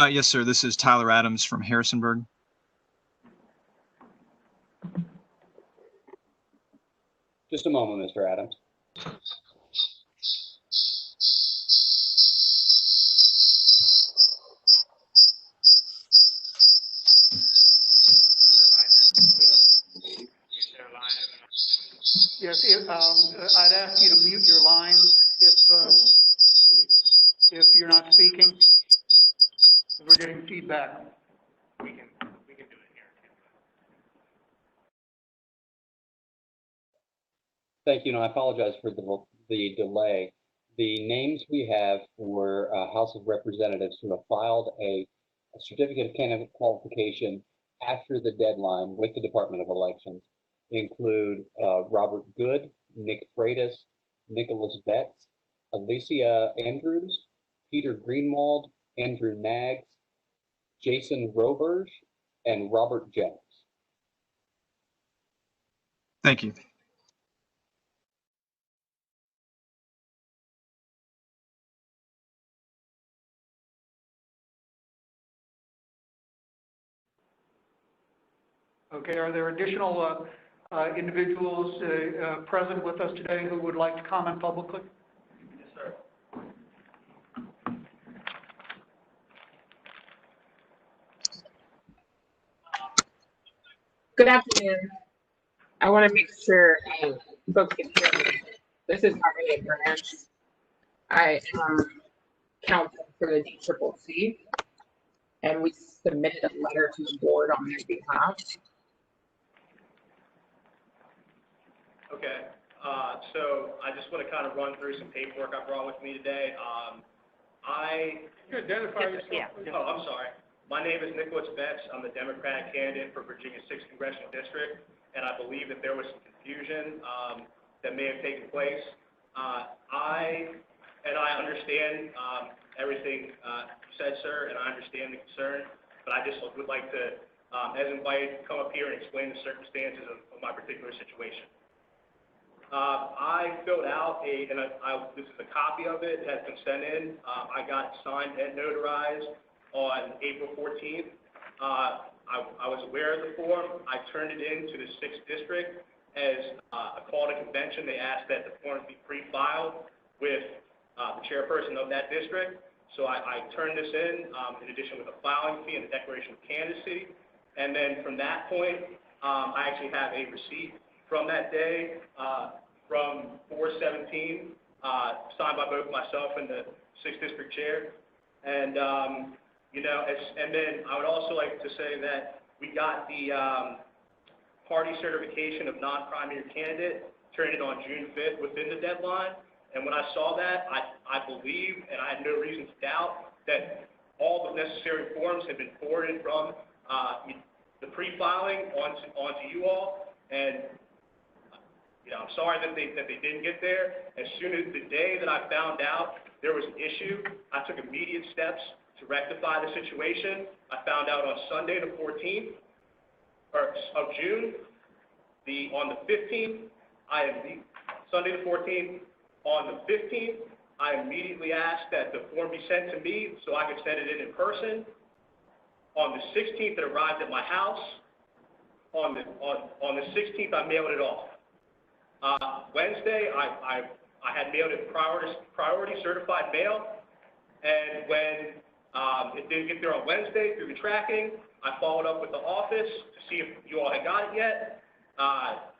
Yes, sir. This is Tyler Adams from Harrisonburg. Just a moment, Mr. Adams. Yes, I'd ask you to mute your lines if you're not speaking. We're getting feedback. We can do it here. Thank you, and I apologize for the delay. The names we have for House of Representatives who have filed a certificate of candidate qualification after the deadline with the Department of Elections include Robert Good, Nick Freitas, Nicholas Betts, Alicia Andrews, Peter Greenwald, Andrew Nags, Jason Roberge, and Robert Jones. Thank you. Okay, are there additional individuals present with us today who would like to comment publicly? Yes, sir. Good afternoon. I want to make sure folks can hear me. This is Maria Branch. I am counsel for the DCCC, and we submitted a letter to the board on their behalf. Okay, so I just want to kind of run through some paperwork I brought with me today. Can you identify yourself? Yeah. please? Oh, I'm sorry. My name is Nicholas Betts. I'm the Democratic candidate for Virginia's 6th Congressional District, and I believe that there was some confusion that may have taken place. I understand everything you said, sir, and I understand the concern, but I just would like to, as invited, come up here and explain the circumstances of my particular situation. I filled out this is a copy of it, it has been sent in. I got it signed and notarized on April 14th. I was aware of the form. I turned it in to the 6th District as a call to convention. They asked that the form be pre-filed with the chairperson of that district. So I turned this in addition with a filing fee and a declaration of candidacy. And then from that point, I actually have a receipt from that day from 4/17, signed by both myself and the 6th District Chair. And, and then I would also like to say that we got the party certification of non-primary candidate, turned it on June 5th within the deadline. And when I saw that, I believe, and I had no reason to doubt, that all the necessary forms had been forwarded from the pre-filing onto you all. And I'm sorry that they didn't get there. As soon as the day that I found out there was an issue, I took immediate steps to rectify the situation. I found out on Sunday the 14th of June. On the 15th, Sunday the 14th. On the 15th, I immediately asked that the form be sent to me so I could send it in person. On the 16th, it arrived at my house. On the 16th, I mailed it off. Wednesday, I had mailed it priority certified mail, and when it didn't get there on Wednesday through the tracking, I followed up with the office to see if you all had got it yet.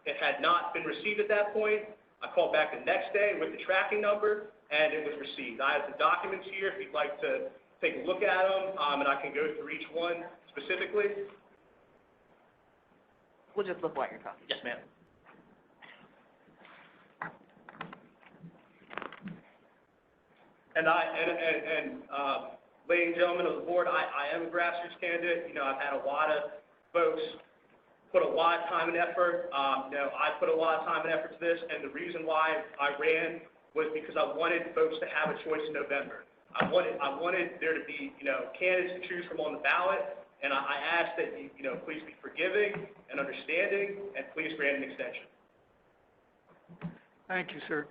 It had not been received at that point. I called back the next day with the tracking number, and it was received. I have the documents here if you'd like to take a look at them, and I can go through each one specifically. We'll just look while you're talking. Yes, ma'am. And ladies and gentlemen of the board, I am a grassroots candidate. I've had a lot of folks put a lot of time and effort. I put a lot of time and effort to this, and the reason why I ran was because I wanted folks to have a choice in November. I wanted there to be, candidates to choose from on the ballot, and I asked that you, please be forgiving and understanding, and please grant an extension. Thank you, sir.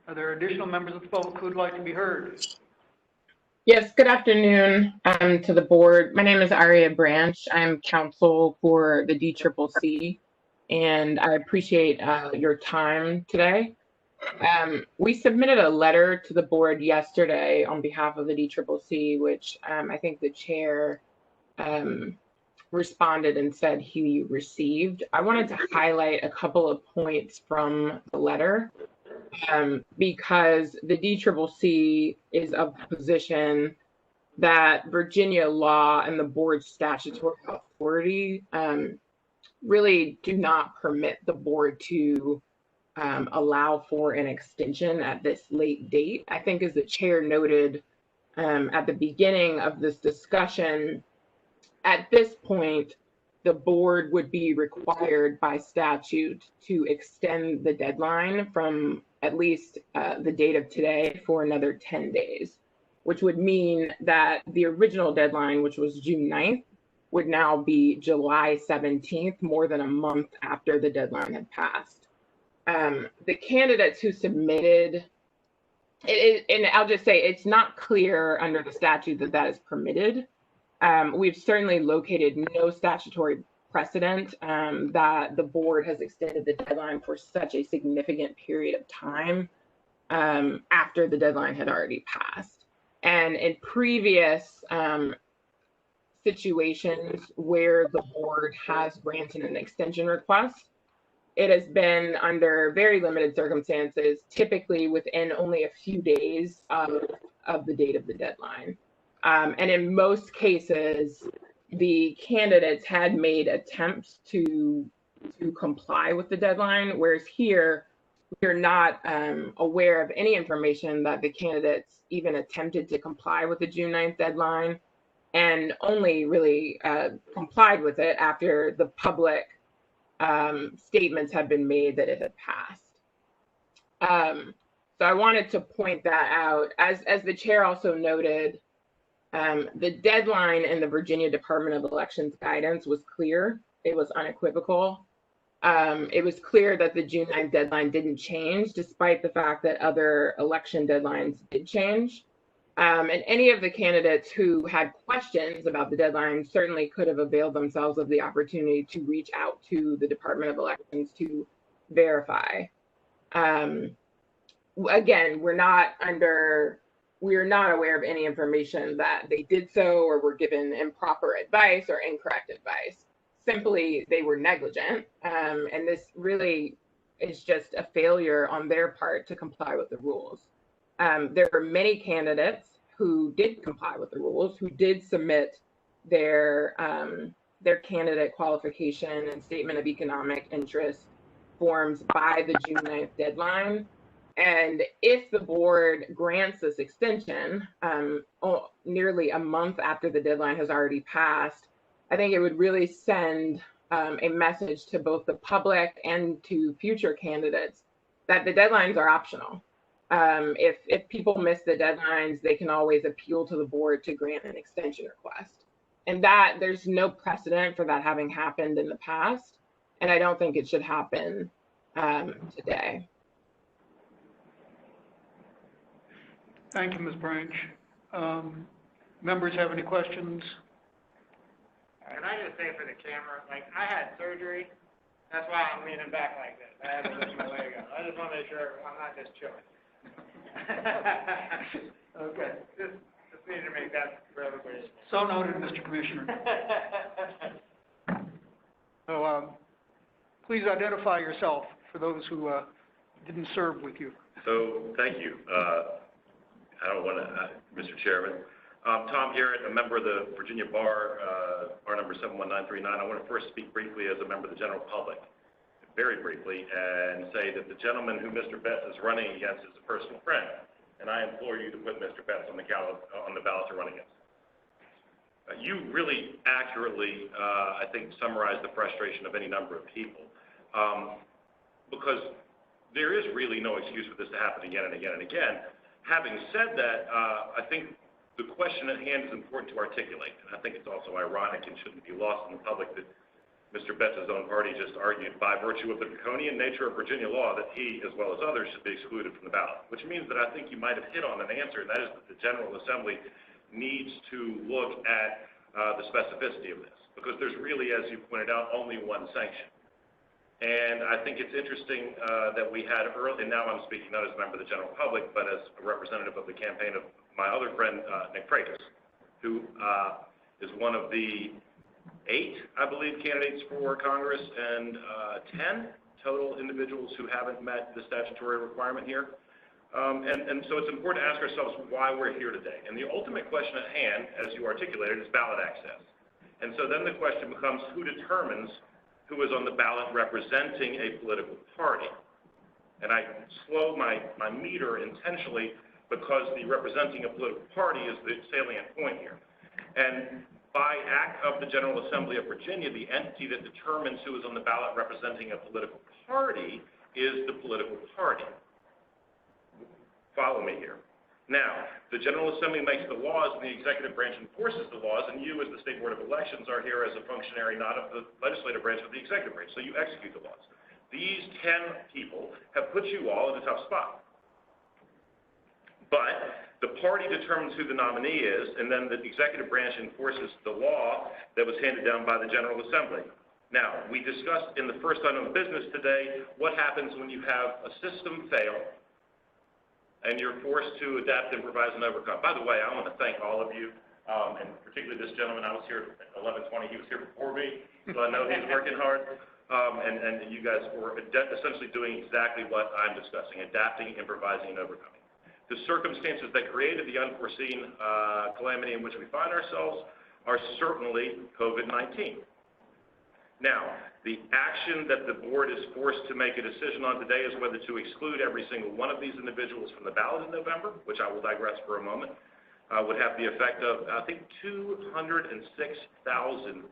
Are there additional members of the public who would like to be heard? Yes, good afternoon to the board. My name is Aria Branch. I'm counsel for the DCCC, and I appreciate your time today. We submitted a letter to the board yesterday on behalf of the DCCC, which I think the chair responded and said who you received. I wanted to highlight a couple of points from the letter because the DCCC is of the position that Virginia law and the board's statutory authority really do not permit the board to allow for an extension at this late date. I think, as the chair noted at the beginning of this discussion, at this point, the board would be required by statute to extend the deadline from at least the date of today for another 10 days, which would mean that the original deadline, which was June 9th, would now be July 17th, more than a month after the deadline had passed. The candidates who submitted, and I'll just say it's not clear under the statute that that is permitted. We've certainly located no statutory precedent that the board has extended the deadline for such a significant period of time after the deadline had already passed. And in previous situations where the board has granted an extension request, it has been under very limited circumstances, typically within only a few days of the date of the deadline. And in most cases, the candidates had made attempts to comply with the deadline, whereas here, we're not aware of any information that the candidates even attempted to comply with the June 9th deadline, and only really complied with it after the public statements have been made that it had passed. So I wanted to point that out. As the chair also noted, the deadline in the Virginia Department of Elections guidance was clear. It was unequivocal. It was clear that the June 9th deadline didn't change, despite the fact that other election deadlines did change. And any of the candidates who had questions about the deadline certainly could have availed themselves of the opportunity to reach out to the Department of Elections to verify. Again, we're not aware of any information that they did so or were given improper advice or incorrect advice. Simply, they were negligent. And this really is just a failure on their part to comply with the rules. There were many candidates who did comply with the rules, who did submit their candidate qualification and statement of economic interest forms by the June 9th deadline. And if the board grants this extension nearly a month after the deadline has already passed, I think it would really send a message to both the public and to future candidates that the deadlines are optional. If people miss the deadlines, they can always appeal to the board to grant an extension request. And that there's no precedent for that having happened in the past. And I don't think it should happen today. Thank you, Ms. Branch. Members have any questions? Can I just say for the camera, like, I had surgery, that's why I'm leaning back like this. I had to lift my leg up. I just want to make sure I'm not just chilling. Okay. Just needed to make that for everybody. So noted, Mr. Commissioner. So please identify yourself for those who didn't serve with you. So, thank you. I don't want to, Mr. Chairman. Tom Garrett, a member of the Virginia Bar, bar number 71939. I want to first speak briefly as a member of the general public, very briefly, and say that the gentleman who Mr. Betts is running against is a personal friend, and I implore you to put Mr. Betts on the ballot to run against. You really accurately, I think, summarized the frustration of any number of people, because there is really no excuse for this to happen again and again and again. Having said that, I think the question at hand is important to articulate, and I think it's also ironic and shouldn't be lost in the public that Mr. Betts' own party just argued by virtue of the draconian nature of Virginia law that he, as well as others, should be excluded from the ballot, which means that I think you might have hit on an answer, and that is that the General Assembly needs to look at the specificity of this, because there's really, as you pointed out, only one sanction. And I think it's interesting that we had early, and now I'm speaking not as a member of the general public, but as a representative of the campaign of my other friend, Nick Freitas, who is one of the 8, I believe, candidates for Congress and 10 total individuals who haven't met the statutory requirement here. And so it's important to ask ourselves why we're here today. And the ultimate question at hand, as you articulated, is ballot access. And so then the question becomes, who determines who is on the ballot representing a political party? And I slow my meter intentionally because the representing a political party is the salient point here. And by act of the General Assembly of Virginia, the entity that determines who is on the ballot representing a political party is the political party. Follow me here. Now, the General Assembly makes the laws and the executive branch enforces the laws, and you as the State Board of Elections are here as a functionary not of the legislative branch but the executive branch, so you execute the laws. These 10 people have put you all in a tough spot. But the party determines who the nominee is, and then the executive branch enforces the law that was handed down by the General Assembly. Now, we discussed in the first item of business today what happens when you have a system fail and you're forced to adapt, improvise, and overcome. By the way, I want to thank all of you, and particularly this gentleman. I was here at 11:20. He was here before me, so I know he's working hard. And you guys were essentially doing exactly what I'm discussing, adapting, improvising, and overcoming. The circumstances that created the unforeseen calamity in which we find ourselves are certainly COVID-19. Now, the action that the board is forced to make a decision on today is whether to exclude every single one of these individuals from the ballot in November, which I will digress for a moment, would have the effect of, I think, 206,000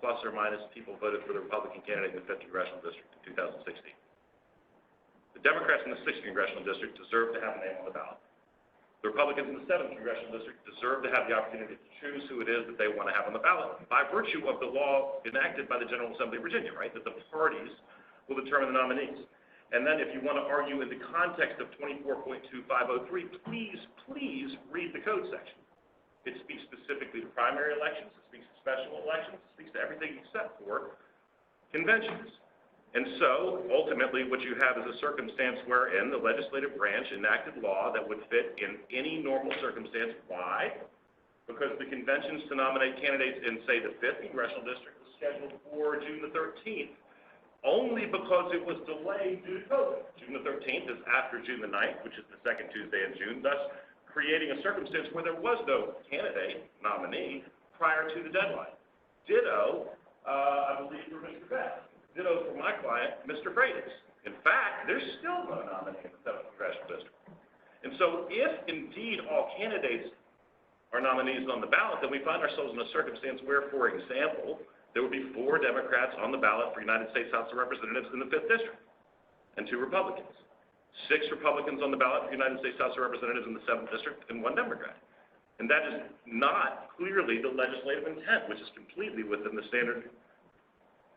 plus or minus people voted for the Republican candidate in the 5th Congressional District in 2016. The Democrats in the 6th Congressional District deserve to have a name on the ballot. The Republicans in the 7th Congressional District deserve to have the opportunity to choose who it is that they want to have on the ballot by virtue of the law enacted by the General Assembly of Virginia, right, that the parties will determine the nominees. And then if you want to argue in the context of 24.2503, please read the code section. It speaks specifically to primary elections, it speaks to special elections, it speaks to everything except for conventions. And so, ultimately, what you have is a circumstance wherein the legislative branch enacted law that would fit in any normal circumstance. Why? Because the conventions to nominate candidates in, say, the 5th Congressional District was scheduled for June the 13th, only because it was delayed due to COVID. June the 13th is after June the 9th, which is the second Tuesday in June, thus creating a circumstance where there was no candidate nominee prior to the deadline. Ditto, I believe, for Mr. Beth. Ditto for my client, Mr. Freitas. In fact, there's still no nominee in the 7th Congressional District. And so if indeed all candidates are nominees on the ballot, then we find ourselves in a circumstance where, for example, there would be 4 Democrats on the ballot for United States House of Representatives in the 5th District, and 2 Republicans. 6 Republicans on the ballot for United States House of Representatives in the 7th District, and 1 Democrat. And that is not clearly the legislative intent, which is completely within the standard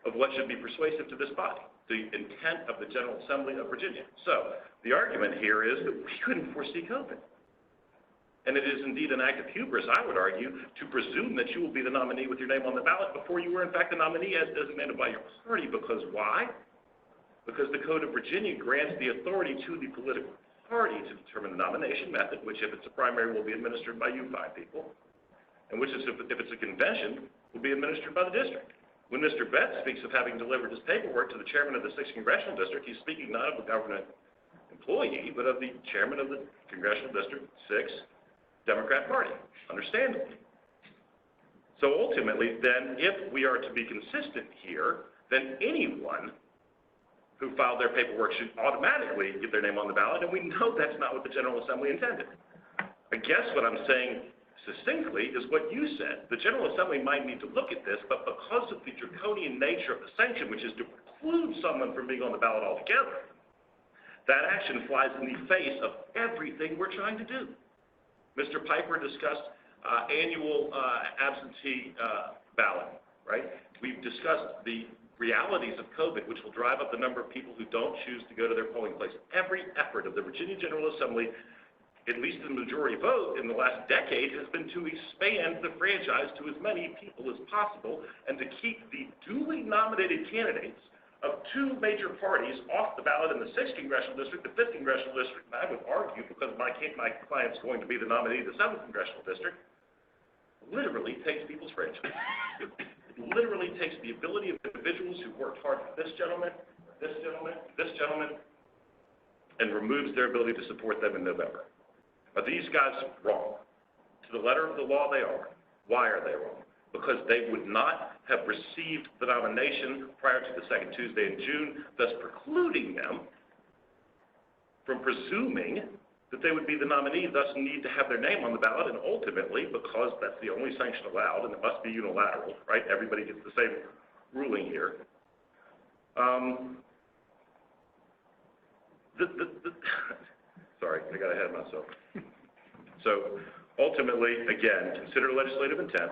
of what should be persuasive to this body, the intent of the General Assembly of Virginia. So the argument here is that we couldn't foresee COVID. And it is indeed an act of hubris, I would argue, to presume that you will be the nominee with your name on the ballot before you were in fact the nominee as designated by your party. Because why? Because the Code of Virginia grants the authority to the political party to determine the nomination method, which if it's a primary will be administered by you 5 people, and which is, if it's a convention, will be administered by the district. When Mr. Betts speaks of having delivered his paperwork to the chairman of the 6th Congressional District, he's speaking not of a government employee, but of the chairman of the Congressional District 6 Democrat Party, understandably. So ultimately, then, if we are to be consistent here, then anyone who filed their paperwork should automatically get their name on the ballot, and we know that's not what the General Assembly intended. I guess what I'm saying succinctly is what you said. The General Assembly might need to look at this, but because of the draconian nature of the sanction, which is to preclude someone from being on the ballot altogether, that action flies in the face of everything we're trying to do. Mr. Piper discussed annual absentee ballot, right? We've discussed the realities of COVID, which will drive up the number of people who don't choose to go to their polling place. Every effort of the Virginia General Assembly, at least in the majority vote in the last decade, has been to expand the franchise to as many people as possible and to keep the duly nominated candidates of 2 major parties off the ballot in the 6th Congressional District, the 5th Congressional District, and I would argue, because my client's going to be the nominee of the 7th Congressional District, literally takes people's franchise. literally takes the ability of individuals who worked hard for this gentleman, this gentleman, this gentleman, and removes their ability to support them in November. Are these guys wrong? To the letter of the law, they are. Why are they wrong? Because they would not have received the nomination prior to the second Tuesday in June, thus precluding them from presuming that they would be the nominee, thus need to have their name on the ballot, and ultimately, because that's the only sanction allowed, and it must be unilateral, right? Everybody gets the same ruling here. Sorry, I got ahead of myself. So ultimately, again, consider legislative intent,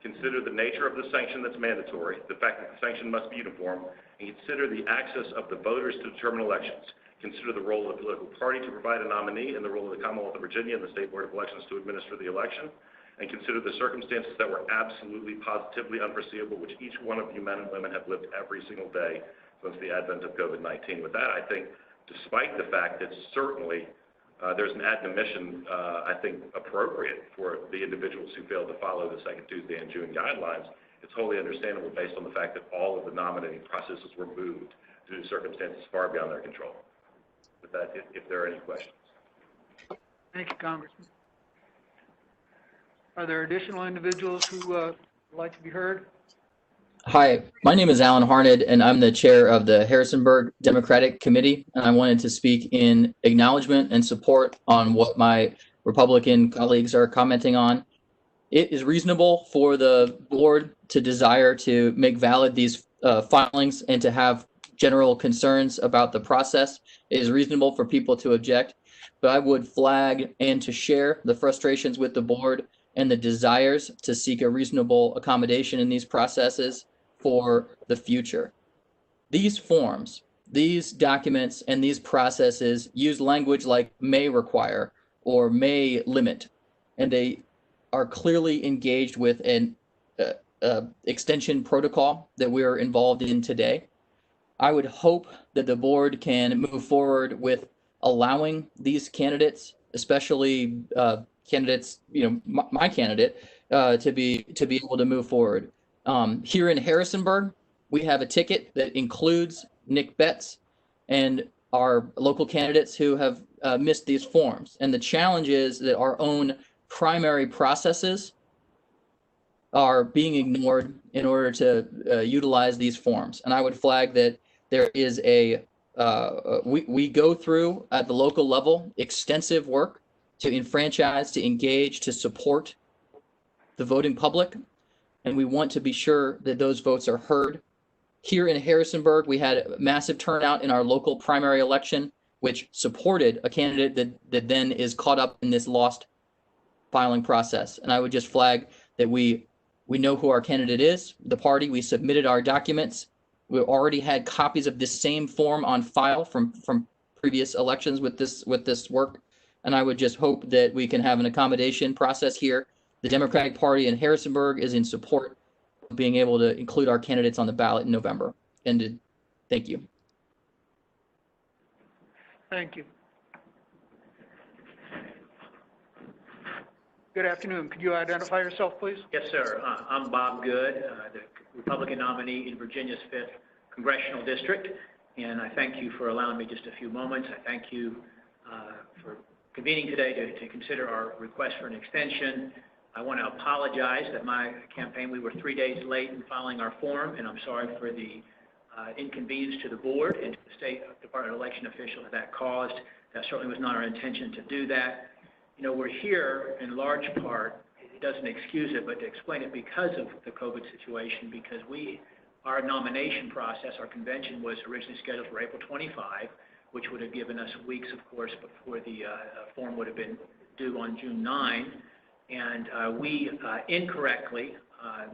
consider the nature of the sanction that's mandatory, the fact that the sanction must be uniform, and consider the access of the voters to determine elections. Consider the role of the political party to provide a nominee and the role of the Commonwealth of Virginia and the State Board of Elections to administer the election, and consider the circumstances that were absolutely, positively unforeseeable, which each one of you men and women have lived every single day since the advent of COVID-19. With that, I think, despite the fact that certainly there's an admonition, I think, appropriate for the individuals who failed to follow the second Tuesday in June guidelines, it's wholly understandable based on the fact that all of the nominating processes were moved due to circumstances far beyond their control. With that, if there are any questions. Thank you, Congressman. Are there additional individuals who would like to be heard? Hi, my name is Alan Harned, and I'm the chair of the Harrisonburg Democratic Committee, and I wanted to speak in acknowledgement and support on what my Republican colleagues are commenting on. It is reasonable for the board to desire to make valid these filings and to have general concerns about the process. It is reasonable for people to object, but I would flag and to share the frustrations with the board and the desires to seek a reasonable accommodation in these processes for the future. These forms, these documents, and these processes use language like may require or may limit, and they are clearly engaged with an extension protocol that we are involved in today. I would hope that the board can move forward with allowing these candidates, especially candidates, my candidate, to be able to move forward. Here in Harrisonburg, we have a ticket that includes Nick Betts and our local candidates who have missed these forms. And the challenge is that our own primary processes are being ignored in order to utilize these forms. And I would flag that there is we go through at the local level extensive work to enfranchise, to engage, to support the voting public. And we want to be sure that those votes are heard. Here in Harrisonburg, we had a massive turnout in our local primary election, which supported a candidate that then is caught up in this lost filing process. And I would just flag that we know who our candidate is, the party. We submitted our documents. We already had copies of this same form on file from previous elections with this work. And I would just hope that we can have an accommodation process here. The Democratic Party in Harrisonburg is in support of being able to include our candidates on the ballot in November. Ended. Thank you. Thank you. Good afternoon. Could you identify yourself, please? Yes, sir. I'm Bob Good, the Republican nominee in Virginia's 5th Congressional District, and I thank you for allowing me just a few moments. I thank you for convening today to consider our request for an extension. I want to apologize that my campaign, we were 3 days late in filing our form, and I'm sorry for the inconvenience to the board and to the State Department of Election officials that caused. That certainly was not our intention to do that. You know, we're here in large part, it doesn't excuse it, but to explain it because of the COVID situation, because our nomination process, our convention was originally scheduled for April 25, which would have given us weeks, of course, before the form would have been due on June 9. And we incorrectly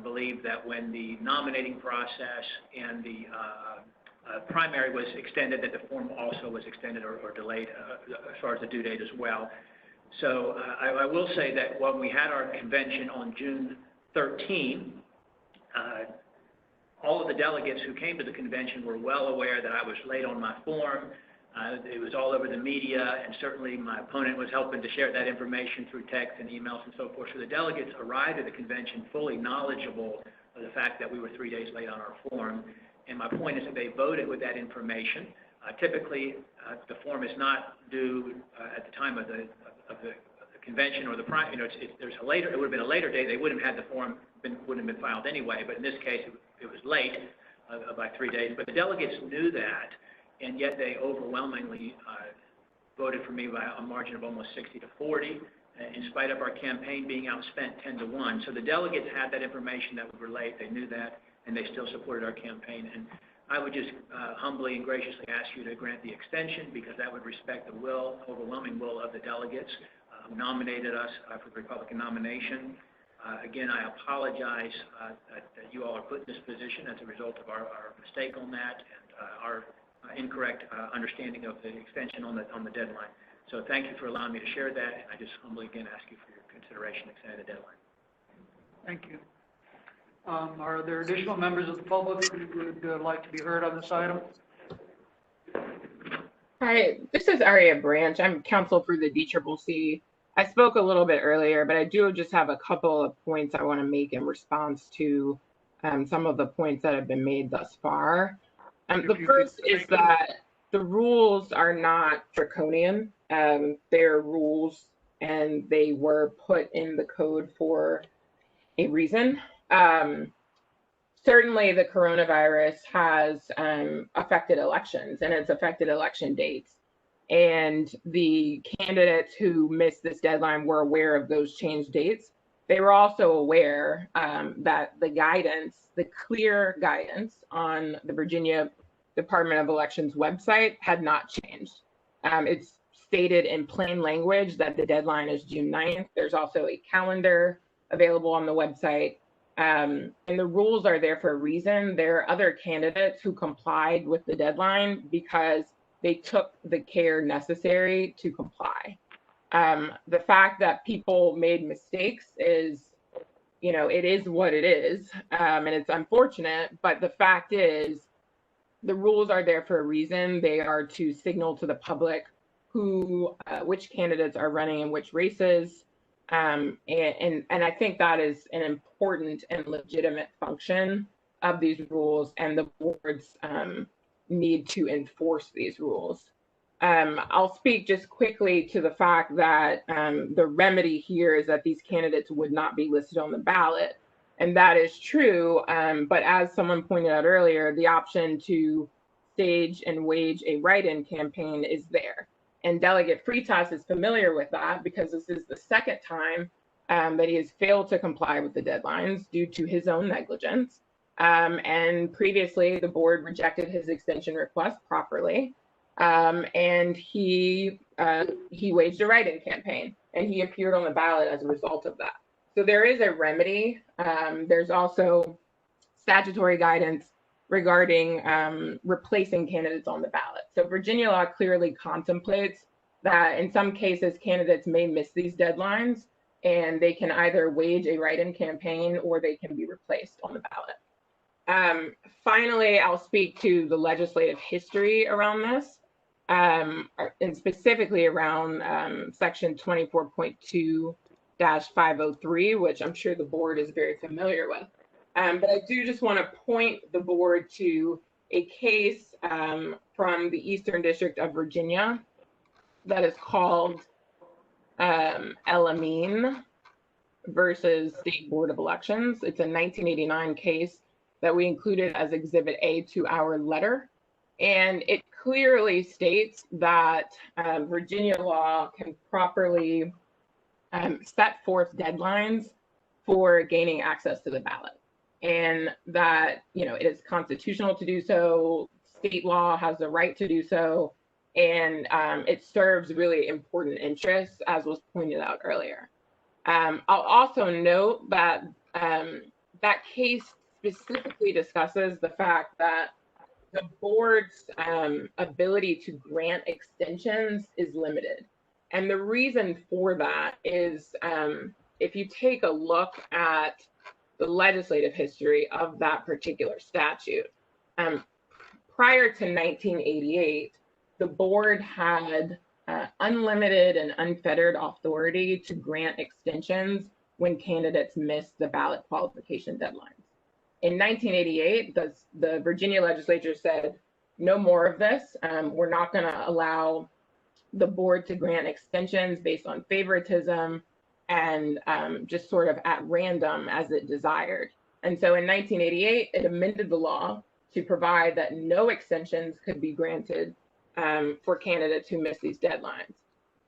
believe that when the nominating process and the primary was extended, that the form also was extended or delayed as far as the due date as well. So I will say that when we had our convention on June 13, all of the delegates who came to the convention were well aware that I was late on my form. It was all over the media, and certainly my opponent was helping to share that information through text and emails and so forth. So the delegates arrived at the convention fully knowledgeable of the fact that we were 3 days late on our form. And my point is that they voted with that information. Typically, the form is not due at the time of the convention or the prime. There's a later. It would have been a later date. They wouldn't have had the form wouldn't have been filed anyway. But in this case, it was late by 3 days. But the delegates knew that, and yet they overwhelmingly voted for me by a margin of almost 60 to 40, in spite of our campaign being outspent 10 to 1. So the delegates had that information that we were late. They knew that, and they still supported our campaign. And I would just humbly and graciously ask you to grant the extension, because that would respect the overwhelming will of the delegates who nominated us for the Republican nomination. Again, I apologize that you all are put in this position as a result of our mistake on that and our incorrect understanding of the extension on the deadline. So thank you for allowing me to share that, and I just humbly again ask you for your consideration of extending the deadline. Thank you. Are there additional members of the public who would like to be heard on this item? Hi, this is Aria Branch. I'm counsel for the DCCC. I spoke a little bit earlier, but I do just have a couple of points I want to make in response to some of the points that have been made thus far. The first is that the rules are not draconian. They're rules, and they were put in the code for a reason. Certainly, the coronavirus has affected elections, and it's affected election dates. And the candidates who missed this deadline were aware of those changed dates. They were also aware that the clear guidance on the Virginia Department of Elections website had not changed. It's stated in plain language that the deadline is June 9th. There's also a calendar available on the website. And the rules are there for a reason. There are other candidates who complied with the deadline because they took the care necessary to comply. The fact that people made mistakes is, it is what it is, and it's unfortunate, but the fact is the rules are there for a reason. They are to signal to the public which candidates are running in which races. And I think that is an important and legitimate function of these rules, and the boards need to enforce these rules. I'll speak just quickly to the fact that the remedy here is that these candidates would not be listed on the ballot. And that is true, but as someone pointed out earlier, the option to stage and wage a write-in campaign is there. And Delegate Freitas is familiar with that because this is the second time that he has failed to comply with the deadlines due to his own negligence. And previously, the board rejected his extension request properly, and he waged a write-in campaign, and he appeared on the ballot as a result of that. So there is a remedy. There's also statutory guidance regarding replacing candidates on the ballot. So Virginia law clearly contemplates that in some cases, candidates may miss these deadlines, and they can either wage a write-in campaign or they can be replaced on the ballot. Finally, I'll speak to the legislative history around this, and specifically around Section 24.2-503, which I'm sure the board is very familiar with. But I do just want to point the board to a case from the Eastern District of Virginia that is called El-Amin versus State Board of Elections. It's a 1989 case that we included as Exhibit A to our letter. And it clearly states that Virginia law can properly set forth deadlines for gaining access to the ballot. And that, it is constitutional to do so, state law has the right to do so, and it serves really important interests, as was pointed out earlier. I'll also note that that case specifically discusses the fact that the board's ability to grant extensions is limited. And the reason for that is if you take a look at the legislative history of that particular statute, prior to 1988, the board had unlimited and unfettered authority to grant extensions when candidates missed the ballot qualification deadlines. In 1988, the Virginia legislature said, no more of this. We're not going to allow the board to grant extensions based on favoritism and just sort of at random as it desired. And so in 1988, it amended the law to provide that no extensions could be granted for candidates who miss these deadlines.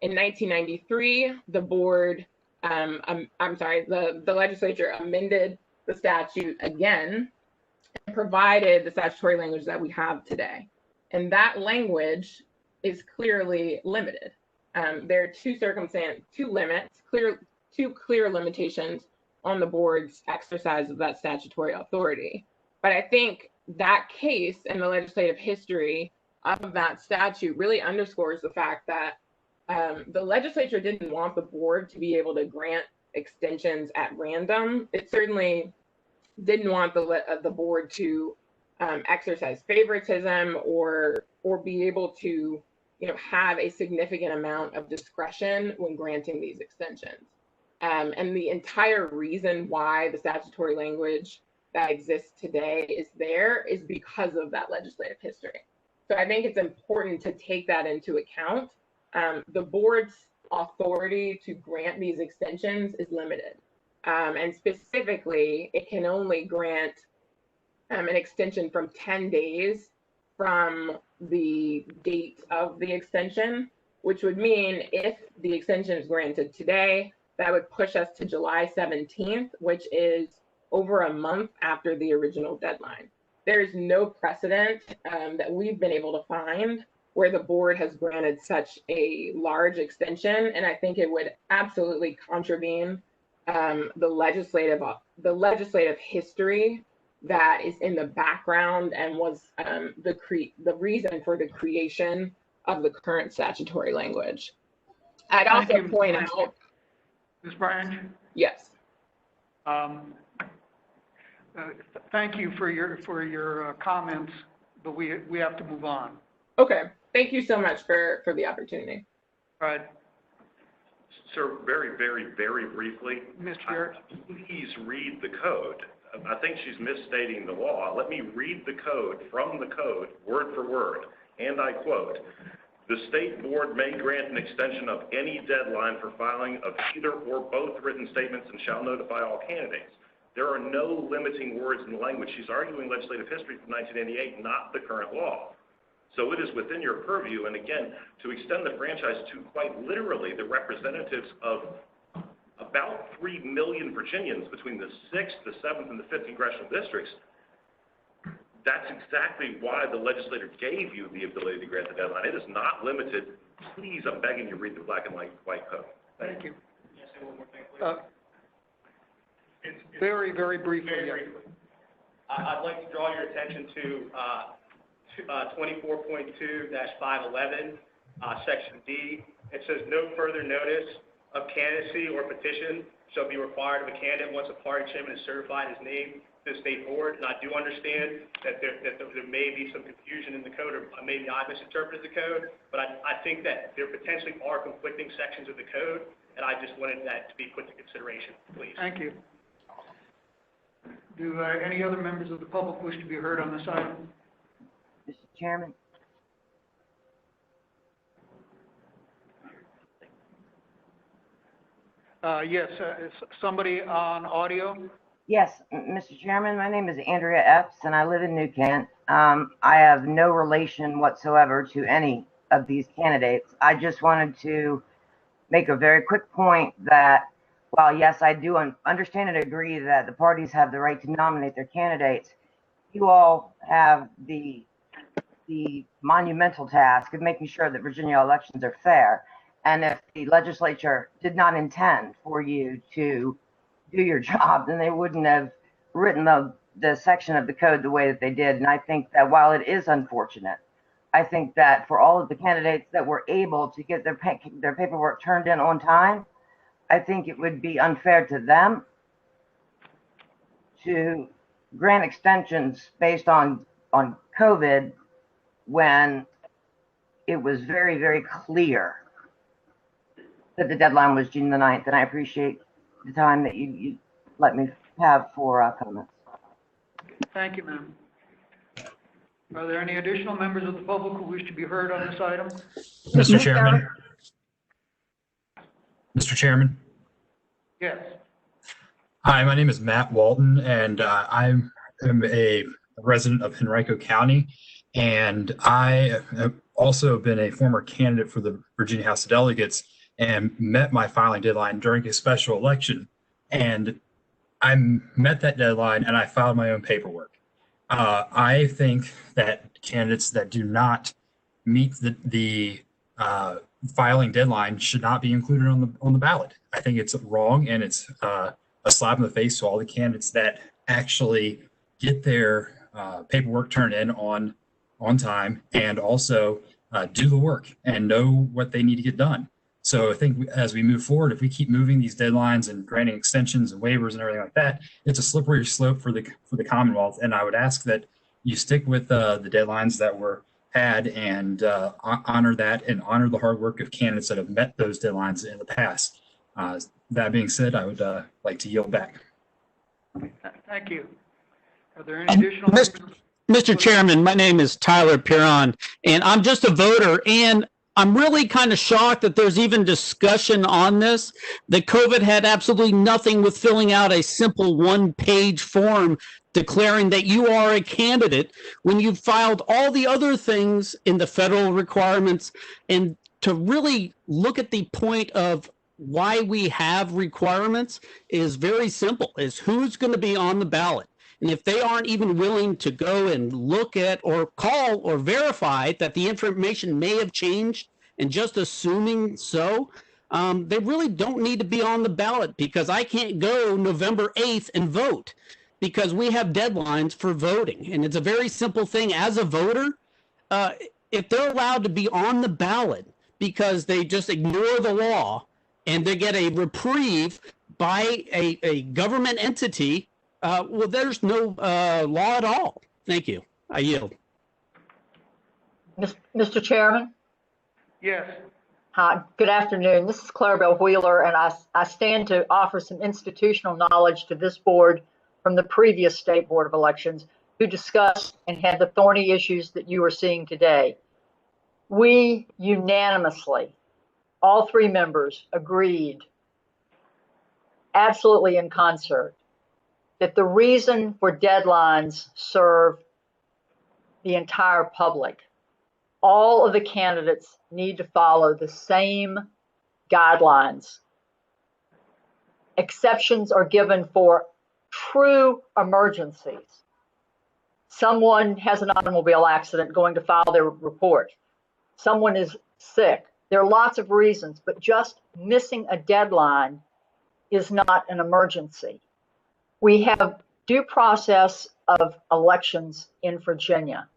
In 1993, the legislature amended the statute again and provided the statutory language that we have today. And that language is clearly limited. There are two clear limitations on the board's exercise of that statutory authority. But I think that case and the legislative history of that statute really underscores the fact that the legislature didn't want the board to be able to grant extensions at random. It certainly didn't want the board to exercise favoritism or be able to have a significant amount of discretion when granting these extensions. And the entire reason why the statutory language that exists today is because of that legislative history. So I think it's important to take that into account. The board's authority to grant these extensions is limited. And specifically, it can only grant an extension from 10 days from the date of the extension, which would mean if the extension is granted today, that would push us to July 17th, which is over a month after the original deadline. There is no precedent that we've been able to find where the board has granted such a large extension, and I think it would absolutely contravene the legislative history that is in the background and was the reason for the creation of the current statutory language. I'd also point out. Ms. Bryant? Yes. Thank you for your comments, but we have to move on. Okay. Thank you so much for the opportunity. All right. Sir, very, very, very briefly. Mr. Garrett? Please read the code. I think she's misstating the law. Let me read the code from the code, word for word, and I quote, "The state board may grant an extension of any deadline for filing of either or both written statements and shall notify all candidates." There are no limiting words in the language. She's arguing legislative history from 1988, not the current law. So it is within your purview, and again, to extend the franchise to quite literally the representatives of about 3 million Virginians between the 6th, the 7th, and the 5th congressional districts, that's exactly why the legislator gave you the ability to grant the deadline. It is not limited. Please, I'm begging you, read the black and white code. Thank you. Can I say one more thing, please? Very, very briefly. Very briefly. I'd like to draw your attention to 24.2-511, Section D. It says, "No further notice of candidacy or petition shall be required of a candidate once a party chairman is certified his name to the state board." And I do understand that there may be some confusion in the code, or maybe I misinterpreted the code, but I think that there potentially are conflicting sections of the code, and I just wanted that to be put to consideration, please. Thank you. Do any other members of the public wish to be heard on this item? Mr. Chairman? Yes, is somebody on audio? Yes, Mr. Chairman, my name is Andrea Epps, and I live in New Kent. I have no relation whatsoever to any of these candidates. I just wanted to make a very quick point that while, yes, I do understand and agree that the parties have the right to nominate their candidates, you all have the monumental task of making sure that Virginia elections are fair. And if the legislature did not intend for you to do your job, then they wouldn't have written the section of the code the way that they did. And I think that while it is unfortunate, I think that for all of the candidates that were able to get their paperwork turned in on time, I think it would be unfair to them to grant extensions based on COVID when it was very, very clear that the deadline was June the 9th. And I appreciate the time that you let me have for comments. Thank you, ma'am. Are there any additional members of the public who wish to be heard on this item? Mr. Chairman. Mr. Chairman. Yes. Hi, my name is Matt Walton, and I am a resident of Henrico County, and I have also been a former candidate for the Virginia House of Delegates and met my filing deadline during a special election. And I met that deadline and I filed my own paperwork. I think that candidates that do not meet the filing deadline should not be included on the ballot. I think it's wrong, and it's a slap in the face to all the candidates that actually get their paperwork turned in on time, and also do the work and know what they need to get done. So I think as we move forward, if we keep moving these deadlines and granting extensions and waivers and everything like that, it's a slippery slope for the Commonwealth. And I would ask that you stick with the deadlines that were had and honor that and honor the hard work of candidates that have met those deadlines in the past. That being said, I would like to yield back. Thank you. Are there any additional? Mr. Chairman, my name is Tyler Piron, and I'm just a voter, and I'm really kind of shocked that there's even discussion on this, that COVID had absolutely nothing with filling out a simple one-page form declaring that you are a candidate when you've filed all the other things in the federal requirements. And to really look at the point of why we have requirements is very simple, is who's going to be on the ballot. And if they aren't even willing to go and look at or call or verify that the information may have changed and just assuming so, they really don't need to be on the ballot, because I can't go November 8th and vote because we have deadlines for voting. And it's a very simple thing as a voter. If they're allowed to be on the ballot because they just ignore the law and they get a reprieve by a government entity, well, there's no law at all. Thank you. I yield. Mr. Chairman? Yes. Hi, good afternoon. This is Clarabelle Wheeler, and I stand to offer some institutional knowledge to this board from the previous State Board of Elections, who discussed and had the thorny issues that you are seeing today. We unanimously, all three members, agreed, absolutely in concert, that the reason for deadlines serve the entire public. All of the candidates need to follow the same guidelines. Exceptions are given for true emergencies. Someone has an automobile accident going to file their report. Someone is sick. There are lots of reasons, but just missing a deadline is not an emergency. We have due process of elections in Virginia.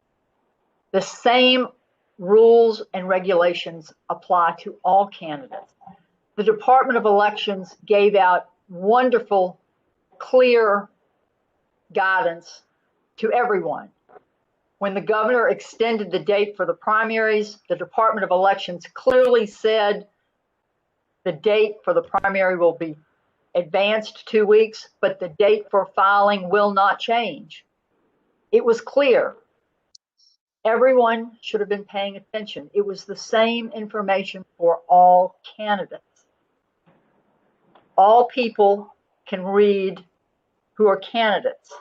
The same rules and regulations apply to all candidates. The Department of Elections gave out wonderful, clear guidance to everyone. When the governor extended the date for the primaries, the Department of Elections clearly said the date for the primary will be advanced 2 weeks, but the date for filing will not change. It was clear. Everyone should have been paying attention. It was the same information for all candidates. All people can read who are candidates.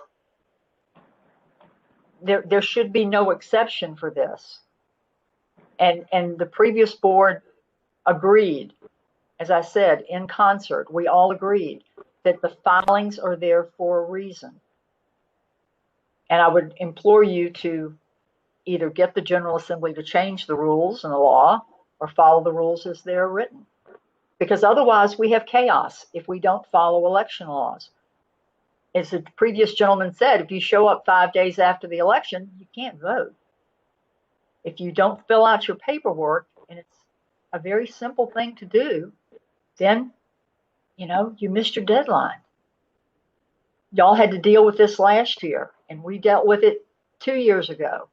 There should be no exception for this. And the previous board agreed, as I said, in concert, we all agreed that the filings are there for a reason. And I would implore you to either get the General Assembly to change the rules and the law or follow the rules as they're written. Because otherwise we have chaos if we don't follow election laws. As the previous gentleman said, if you show up 5 days after the election, you can't vote. If you don't fill out your paperwork, and it's a very simple thing to do, then, you missed your deadline. Y'all had to deal with this last year, and we dealt with it 2 years ago.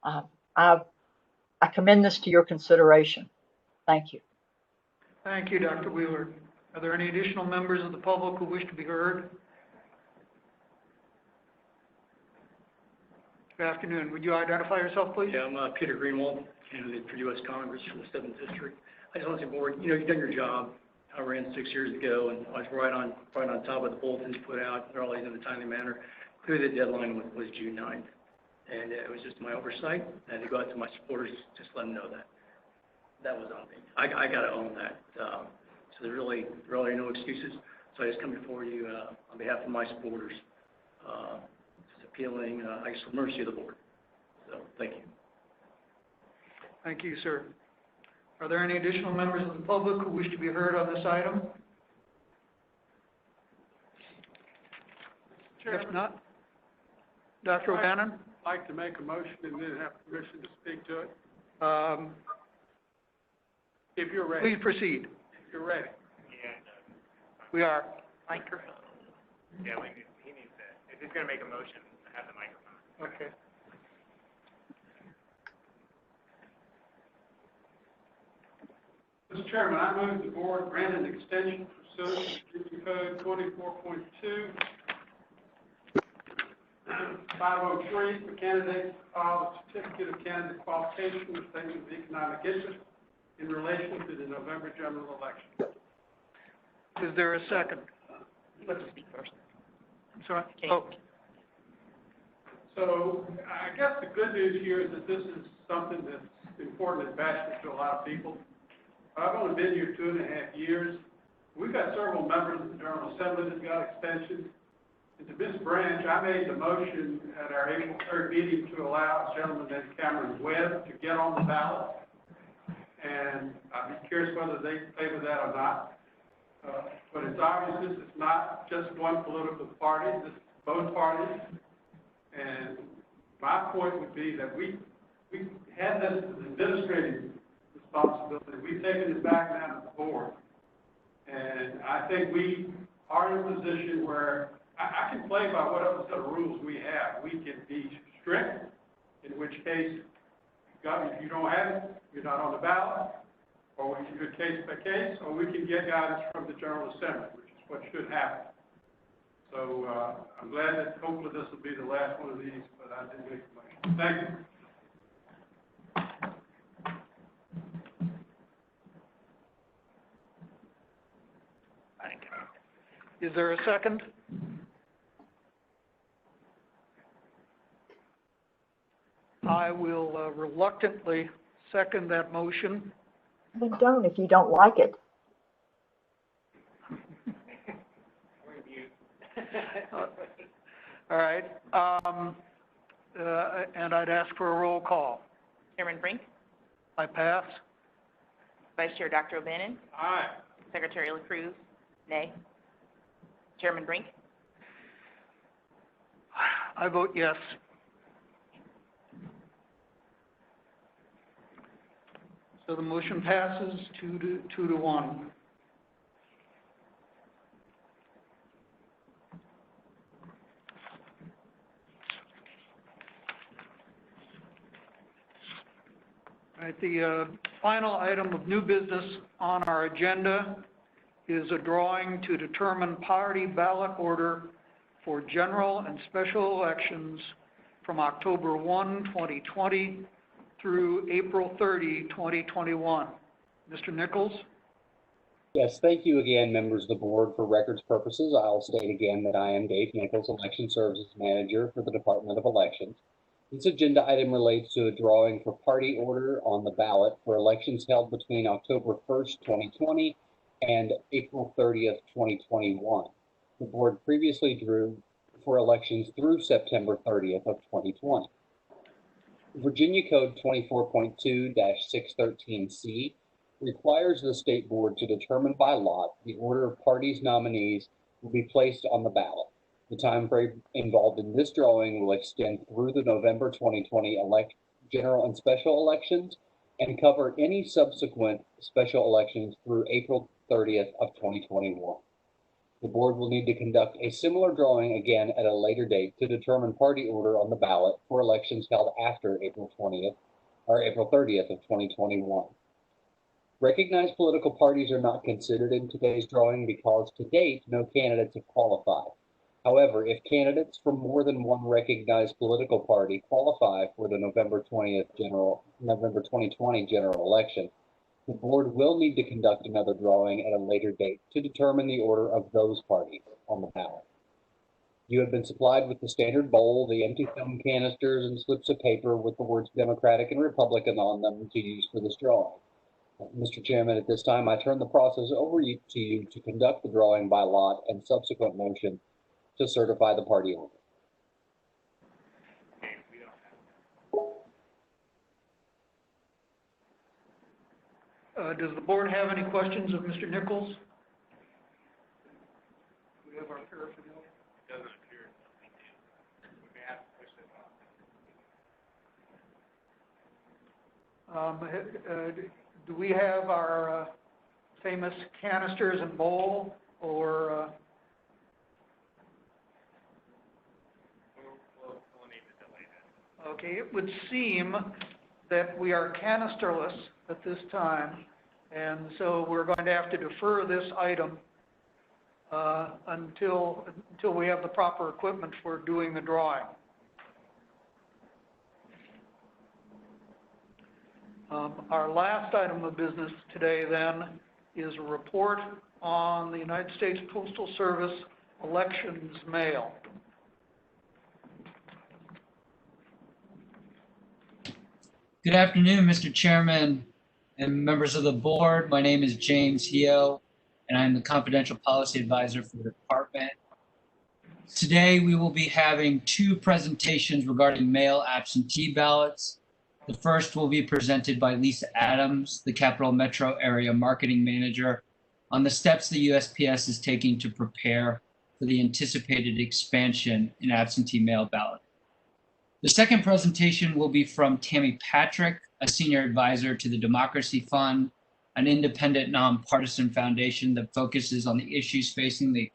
I commend this to your consideration. Thank you. Thank you, Dr. Wheeler. Are there any additional members of the public who wish to be heard? Good afternoon. Would you identify yourself, please? Yeah, I'm Peter Greenwald, candidate for U.S. Congress from the 7th District. I just want to say, board, you've done your job. I ran 6 years ago, and I was right on top of the bulletins put out. They're all in a timely manner. Clearly, the deadline was June 9th, and it was just my oversight. I had to go out to my supporters, just let them know that was on me. I got to own that. So there really are no excuses. So I just come before you on behalf of my supporters, just appealing, I guess, for mercy of the board. So thank you. Thank you, sir. Are there any additional members of the public who wish to be heard on this item? If not, Dr. O'Bannon? I'd like to make a motion and then have permission to speak to it. If you're ready. Please proceed. If you're ready. We are. Microphone. Yeah, he needs that. If he's going to make a motion, have the microphone. Okay. Mr. Chairman, I move the board grant an extension pursuant to Virginia Code 24.2, 503 for candidates to file a certificate of candidate qualification with statement of economic interest in relation to the November general election. Is there a second? Let's speak first. I'm sorry? Okay. Oh, So I guess the good news here is that this is something that's important and passionate to a lot of people. I've only been here 2.5 years. We've got several members of the General Assembly that got extensions. And to Ms. Branch, I made the motion at our April 3rd meeting to allow a gentleman named Cameron Webb to get on the ballot. And I'd be curious whether they favor that or not. But it's obvious this is not just one political party, this is both parties. And my point would be that we had this as an administrative responsibility. We've taken it back now to the board. And I think we are in a position where I can play by whatever set of rules we have. We can be strict, in which case, if you don't have it, you're not on the ballot, or we can do it case by case, or we can get guidance from the General Assembly, which is what should happen. So I'm glad that hopefully this will be the last one of these, but I did make the motion. Thank you. is there a second? I will reluctantly second that motion. Then don't if you don't like it. All right. And I'd ask for a roll call. Chairman Brink, I pass. Vice Chair Dr. O'Bannon, Aye. Secretary LaCruz, nay. Chairman Brink, I vote yes. So the motion passes 2 to 1. All right, the final item of new business on our agenda is a drawing to determine party ballot order for general and special elections from October 1, 2020 through April 30, 2021. Mr. Nichols? Yes, thank you again, members of the board. For records purposes, I'll state again that I am Dave Nichols, Election Services Manager for the Department of Elections. This agenda item relates to a drawing for party order on the ballot for elections held between October 1st, 2020 and April 30th, 2021. The board previously drew for elections through September 30th of 2020. Virginia Code 24.2-613C requires the state board to determine by lot the order of parties' nominees will be placed on the ballot. The time frame involved in this drawing will extend through the November 2020 general and special elections and cover any subsequent special elections through April 30th of 2021. The board will need to conduct a similar drawing again at a later date to determine party order on the ballot for elections held after April 20th or April 30th of 2021. Recognized political parties are not considered in today's drawing because to date, no candidates have qualified. However, if candidates from more than one recognized political party qualify for the November 2020 general election, the board will need to conduct another drawing at a later date to determine the order of those parties on the ballot. You have been supplied with the standard bowl, the empty film canisters, and slips of paper with the words Democratic and Republican on them to use for this drawing. Mr. Chairman, at this time, I turn the process over to you to conduct the drawing by lot and subsequent motion to certify the party order. Does the board have any questions of Mr. Nichols? We have our paraphernalia. Doesn't appear. We may have to push it off. Do we have our famous canisters and bowl, or? We'll need to delay that. Okay, it would seem that we are canisterless at this time, and so we're going to have to defer this item until we have the proper equipment for doing the drawing. Our last item of business today, then, is a report on the United States Postal Service elections mail. Good afternoon, Mr. Chairman and members of the board. My name is James Heo, and I'm the confidential policy advisor for the department. Today, we will be having two presentations regarding mail absentee ballots. The first will be presented by Lisa Adams, the Capital Metro Area Marketing Manager, on the steps the USPS is taking to prepare for the anticipated expansion in absentee mail balloting. The second presentation will be from Tammy Patrick, a senior advisor to the Democracy Fund, an independent nonpartisan foundation that focuses on the issues facing the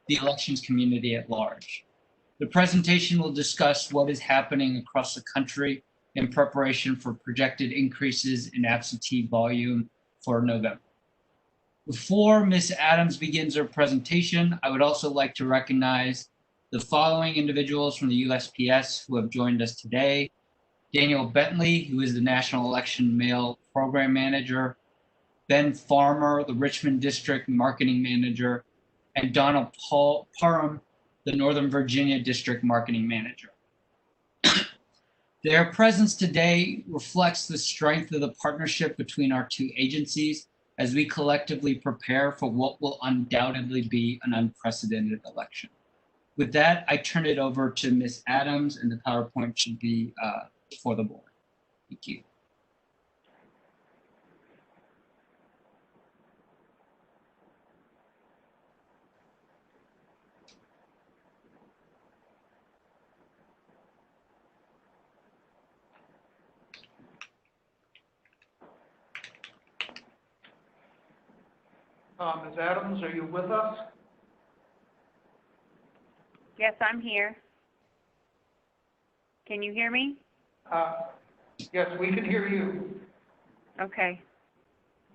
elections community at large. The presentation will discuss what is happening across the country in preparation for projected increases in absentee volume for November. Before Ms. Adams begins her presentation, I would also like to recognize the following individuals from the USPS who have joined us today: Daniel Bentley, who is the National Election Mail Program Manager, Ben Farmer, the Richmond District Marketing Manager, and Donald Parham, the Northern Virginia District Marketing Manager. Their presence today reflects the strength of the partnership between our two agencies as we collectively prepare for what will undoubtedly be an unprecedented election. With that, I turn it over to Ms. Adams, and the PowerPoint should be for the board. Thank you. Ms. Adams, are you with us? Yes, I'm here. Can you hear me? Yes, we can hear you. Okay.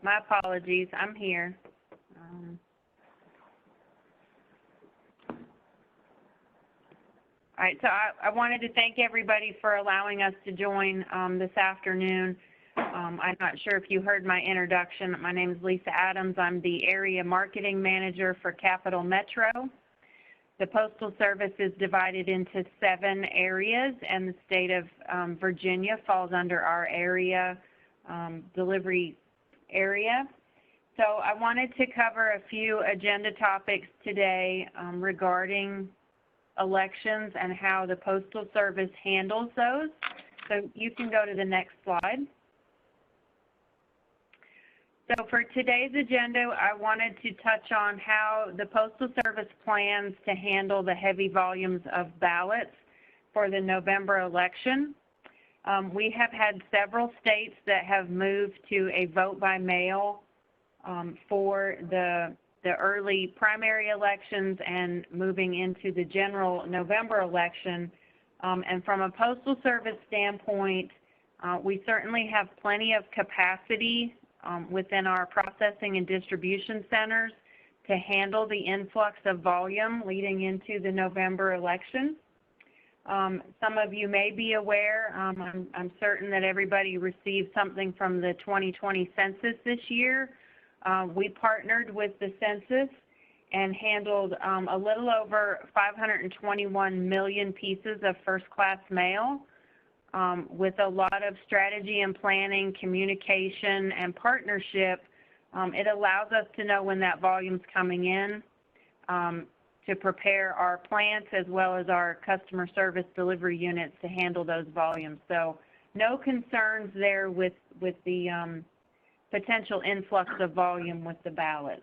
My apologies. I'm here. All right, so I wanted to thank everybody for allowing us to join this afternoon. I'm not sure if you heard my introduction. My name is Lisa Adams. I'm the Area Marketing Manager for Capital Metro. The Postal Service is divided into 7 areas, and the state of Virginia falls under our area delivery area. So I wanted to cover a few agenda topics today regarding elections and how the Postal Service handles those. So you can go to the next slide. So for today's agenda, I wanted to touch on how the Postal Service plans to handle the heavy volumes of ballots for the November election. We have had several states that have moved to a vote by mail for the early primary elections and moving into the general November election. And from a Postal Service standpoint, we certainly have plenty of capacity within our processing and distribution centers to handle the influx of volume leading into the November election. Some of you may be aware, I'm certain that everybody received something from the 2020 census this year. We partnered with the census and handled a little over 521 million pieces of first-class mail with a lot of strategy and planning, communication, and partnership. It allows us to know when that volume's coming in, to prepare our plants as well as our customer service delivery units to handle those volumes. So no concerns there with the potential influx of volume with the ballots.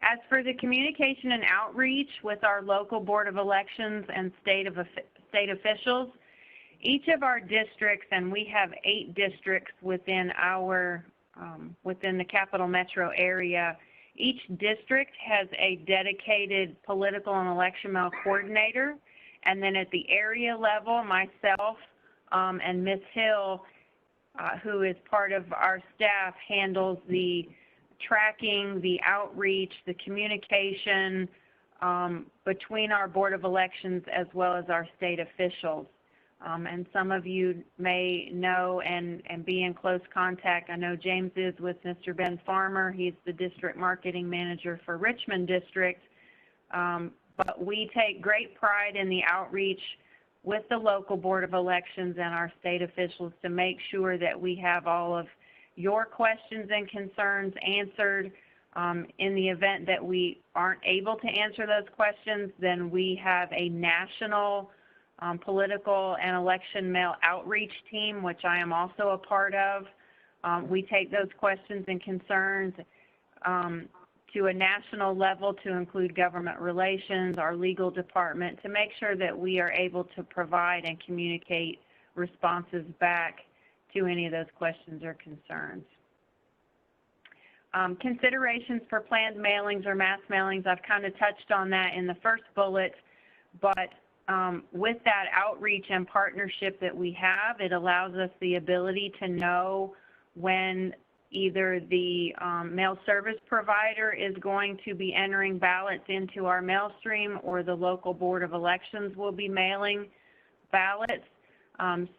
As for the communication and outreach with our local Board of Elections and state officials, each of our districts, and we have 8 districts within our within the Capital Metro area, each district has a dedicated political and election mail coordinator, and then at the area level, myself and Ms. Hill, who is part of our staff, handles the tracking, the outreach, the communication between our Board of Elections as well as our state officials. And some of you may know and be in close contact. I know James is with Mr. Ben Farmer. He's the district marketing manager for Richmond District. But we take great pride in the outreach with the local Board of Elections and our state officials to make sure that we have all of your questions and concerns answered. In the event that we aren't able to answer those questions, then we have a national political and election mail outreach team, which I am also a part of. We take those questions and concerns to a national level to include government relations, our legal department, to make sure that we are able to provide and communicate responses back to any of those questions or concerns. Considerations for planned mailings or mass mailings, I've kind of touched on that in the first bullet, but with that outreach and partnership that we have, it allows us the ability to know when either the mail service provider is going to be entering ballots into our mail stream, or the local Board of Elections will be mailing ballots.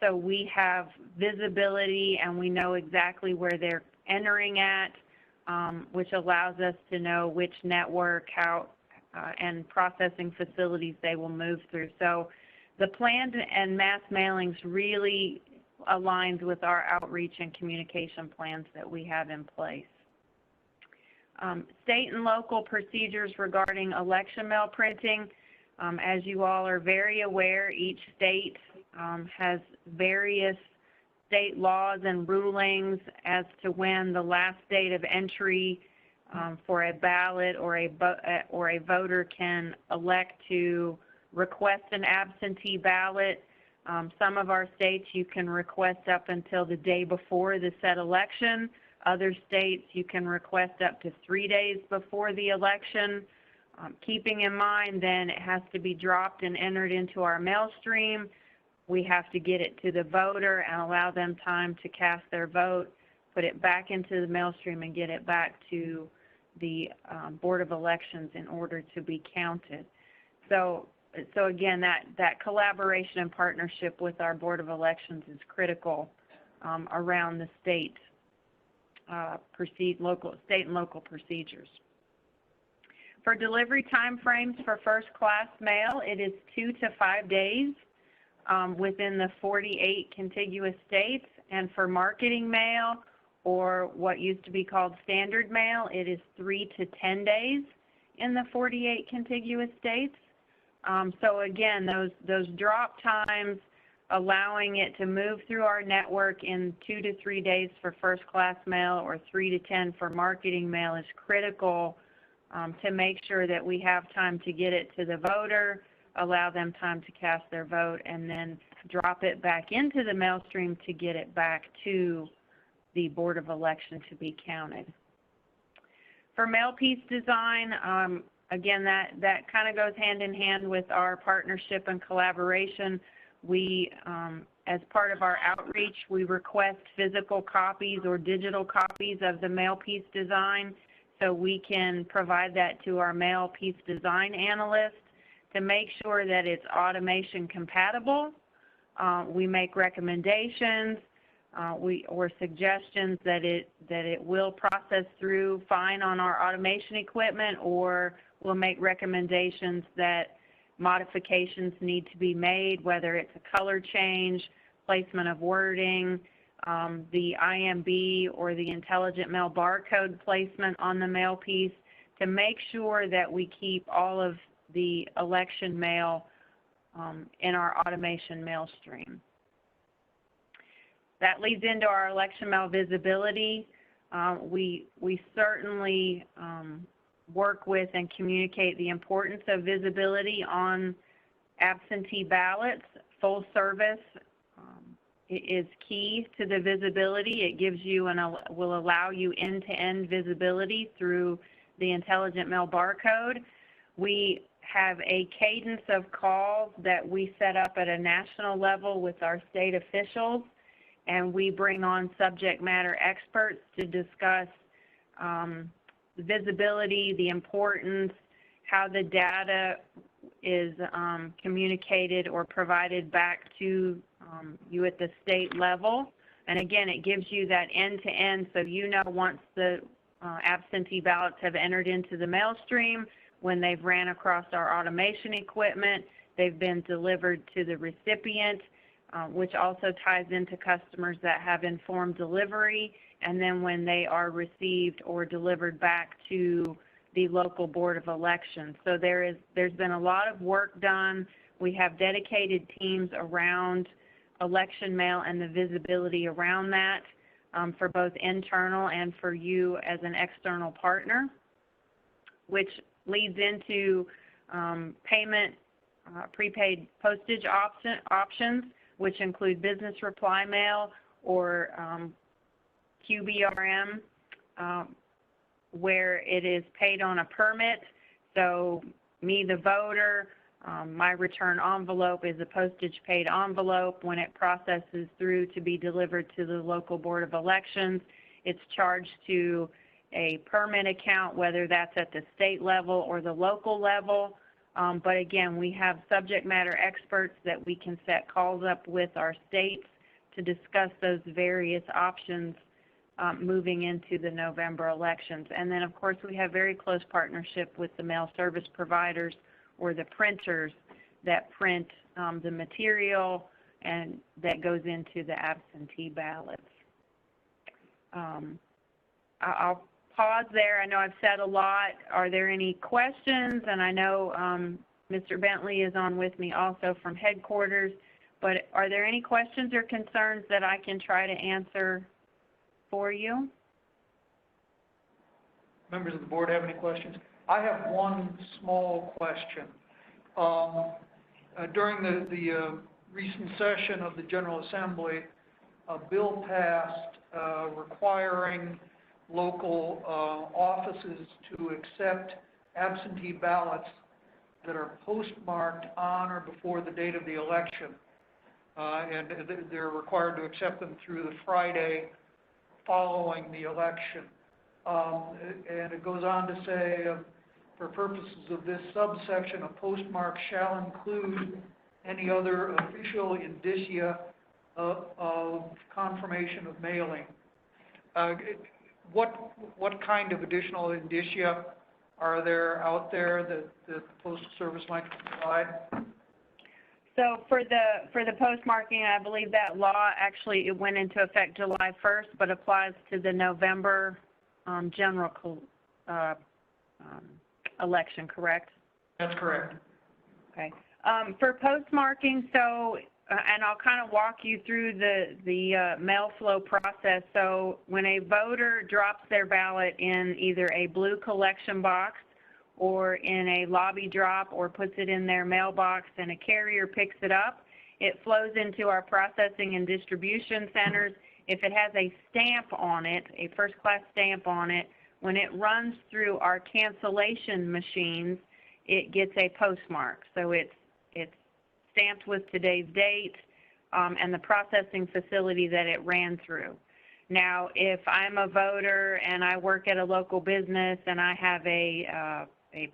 So we have visibility and we know exactly where they're entering at, which allows us to know which network, how, and processing facilities they will move through. So the planned and mass mailings really aligns with our outreach and communication plans that we have in place. State and local procedures regarding election mail printing. As you all are very aware, each state has various state laws and rulings as to when the last date of entry for a ballot or a voter can elect to request an absentee ballot. Some of our states you can request up until the day before the said election. Other states you can request up to 3 days before the election. Keeping in mind then it has to be dropped and entered into our mail stream. We have to get it to the voter and allow them time to cast their vote, put it back into the mail stream, and get it back to the Board of Elections in order to be counted. So again, that collaboration and partnership with our Board of Elections is critical around the state and local procedures. For delivery time frames for first-class mail, it is 2 to 5 days within the 48 contiguous states, and for marketing mail, or what used to be called standard mail, it is 3 to 10 days in the 48 contiguous states. So again, those drop times, allowing it to move through our network in 2 to 3 days for first class mail or 3 to 10 for marketing mail is critical to make sure that we have time to get it to the voter, allow them time to cast their vote, and then drop it back into the mail stream to get it back to the Board of Election to be counted. For mail piece design, again, that kind of goes hand in hand with our partnership and collaboration. We, as part of our outreach, we request physical copies or digital copies of the mail piece design so we can provide that to our mail piece design analyst to make sure that it's automation compatible. We make recommendations or suggestions that it will process through fine on our automation equipment, or we'll make recommendations that modifications need to be made, whether it's a color change, placement of wording, the IMB or the intelligent mail barcode placement on the mail piece, to make sure that we keep all of the election mail in our automation mail stream. That leads into our election mail visibility. We certainly work with and communicate the importance of visibility on absentee ballots. Full service is key to the visibility. It gives you and will allow you end-to-end visibility through the intelligent mail barcode. We have a cadence of calls that we set up at a national level with our state officials, and we bring on subject matter experts to discuss visibility, the importance, how the data is communicated or provided back to you at the state level. And again, it gives you that end-to-end, so you know once the absentee ballots have entered into the mail stream, when they've ran across our automation equipment, they've been delivered to the recipient, which also ties into customers that have informed delivery, and then when they are received or delivered back to the local Board of Elections. So there's been a lot of work done. We have dedicated teams around election mail and the visibility around that for both internal and for you as an external partner, which leads into payment, prepaid postage options, which include business reply mail or QBRM, where it is paid on a permit. So me, the voter, my return envelope is a postage paid envelope. When it processes through to be delivered to the local Board of Elections, it's charged to a permit account, whether that's at the state level or the local level. But again, we have subject matter experts that we can set calls up with our states to discuss those various options moving into the November elections. And then, of course, we have very close partnership with the mail service providers or the printers that print the material and that goes into the absentee ballots. I'll pause there. I know I've said a lot. Are there any questions? And I know Mr. Bentley is on with me also from headquarters, but are there any questions or concerns that I can try to answer for you? Members of the board have any questions? I have one small question. During the recent session of the General Assembly, a bill passed requiring local offices to accept absentee ballots that are postmarked on or before the date of the election. And they're required to accept them through the Friday following the election. And it goes on to say, for purposes of this subsection, a postmark shall include any other official indicia of confirmation of mailing. What kind of additional indicia are there out there that the Postal Service might provide? So for the postmarking, I believe that law actually it went into effect July 1st, but applies to the November general election, correct? That's correct. Okay. For postmarking, so and I'll kind of walk you through the mail flow process. So when a voter drops their ballot in either a blue collection box or in a lobby drop or puts it in their mailbox and a carrier picks it up, it flows into our processing and distribution centers. If it has a stamp on it, a first-class stamp on it, when it runs through our cancellation machines, it gets a postmark. So it's stamped with today's date and the processing facility that it ran through. Now, if I'm a voter and I work at a local business and I have a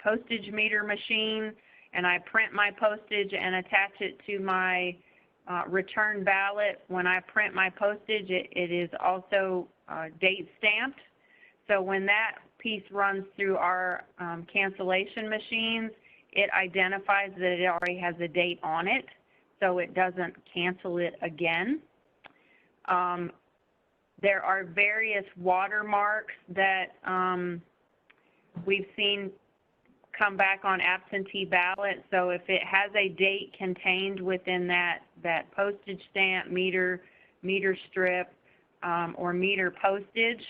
postage meter machine and I print my postage and attach it to my return ballot, when I print my postage, it is also date stamped. So when that piece runs through our cancellation machines, it identifies that it already has a date on it, so it doesn't cancel it again. There are various watermarks that we've seen come back on absentee ballots. So if it has a date contained within that postage stamp, meter strip, or meter postage,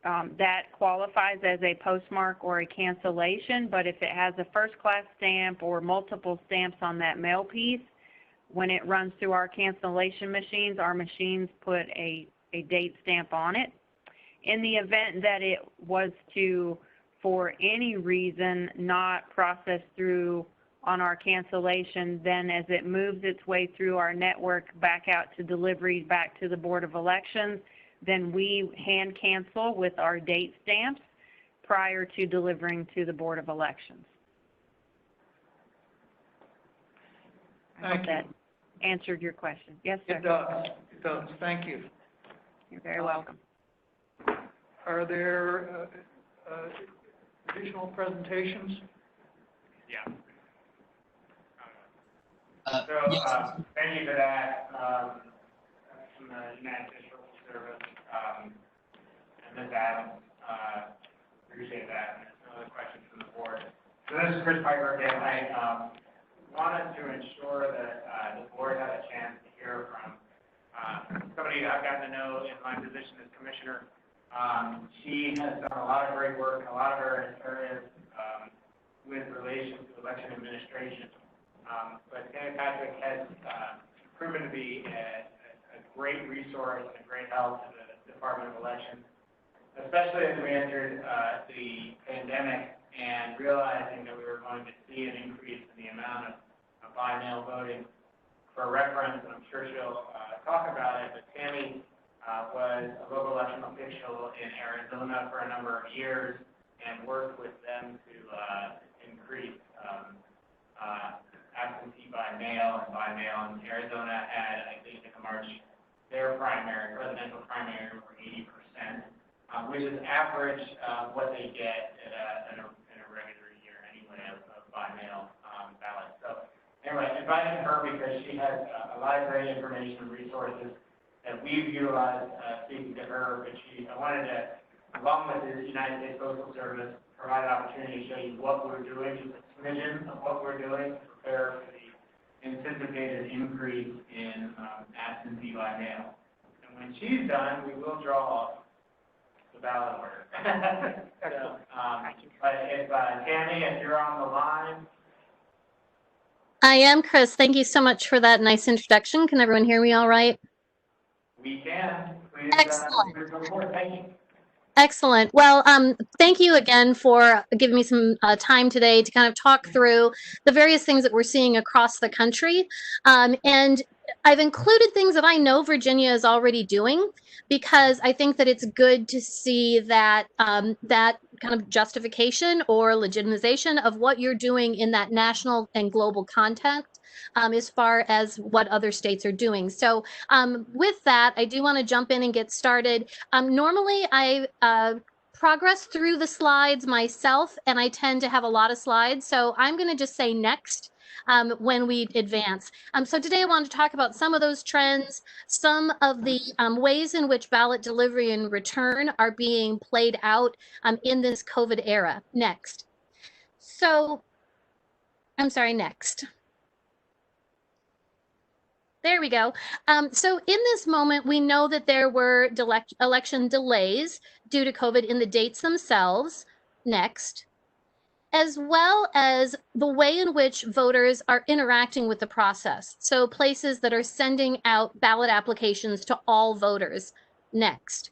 that qualifies as a postmark or a cancellation. But if it has a first-class stamp or multiple stamps on that mail piece, when it runs through our cancellation machines, our machines put a date stamp on it. In the event that it was to, for any reason, not process through on our cancellation, then as it moves its way through our network back out to delivery back to the Board of Elections, then we hand cancel with our date stamps prior to delivering to the Board of Elections. I hope that answered your question. Yes, sir. It does. It does. Thank you. You're very welcome. Are there additional presentations? Yeah. Yes. Thank you for that, from the United States Postal Service, and Ms. Adams, appreciate that. And some other questions from the board. So this is Chris Piper again. I wanted to ensure that the board had a chance to hear from somebody I've gotten to know in my position as commissioner. She has done a lot of great work in a lot of areas with relation to election administration. But Tammy Patrick has proven to be a great resource and a great help to the Department of Elections, especially as we entered the pandemic and realizing that we were going to see an increase in the amount of by-mail voting. For reference, and I'm sure she'll talk about it, but Tammy was a local election official in Arizona for a number of years and worked with them to increase absentee by mail and by mail. And Arizona had, I think, in March, their presidential primary, over 80%, which is average what they get in a regular year anyway of by mail ballots. So anyway, inviting her because she has a lot of great information and resources that we've utilized speaking to her. But I wanted to, along with the United States Postal Service, provide an opportunity to show you what we're doing, just a smidgen of what we're doing to prepare for the anticipated increase in absentee by mail. And when she's done, we will draw the ballot order. So, but if Tammy, if you're on the line. I am, Chris. Thank you so much for that nice introduction. Can everyone hear me all right? We can. Please, Excellent. please go forward. Thank you. Excellent. Well, thank you again for giving me some time today to kind of talk through the various things that we're seeing across the country. And I've included things that I know Virginia is already doing because I think that it's good to see that that kind of justification or legitimization of what you're doing in that national and global context as far as what other states are doing. So with that, I do want to jump in and get started. Normally, I progress through the slides myself, and I tend to have a lot of slides. So I'm going to just say next when we advance. So today I want to talk about some of those trends, some of the ways in which ballot delivery and return are being played out in this COVID era. Next. So, I'm sorry, next. There we go. So in this moment, we know that there were election delays due to COVID in the dates themselves. Next. As well as the way in which voters are interacting with the process. So places that are sending out ballot applications to all voters. Next.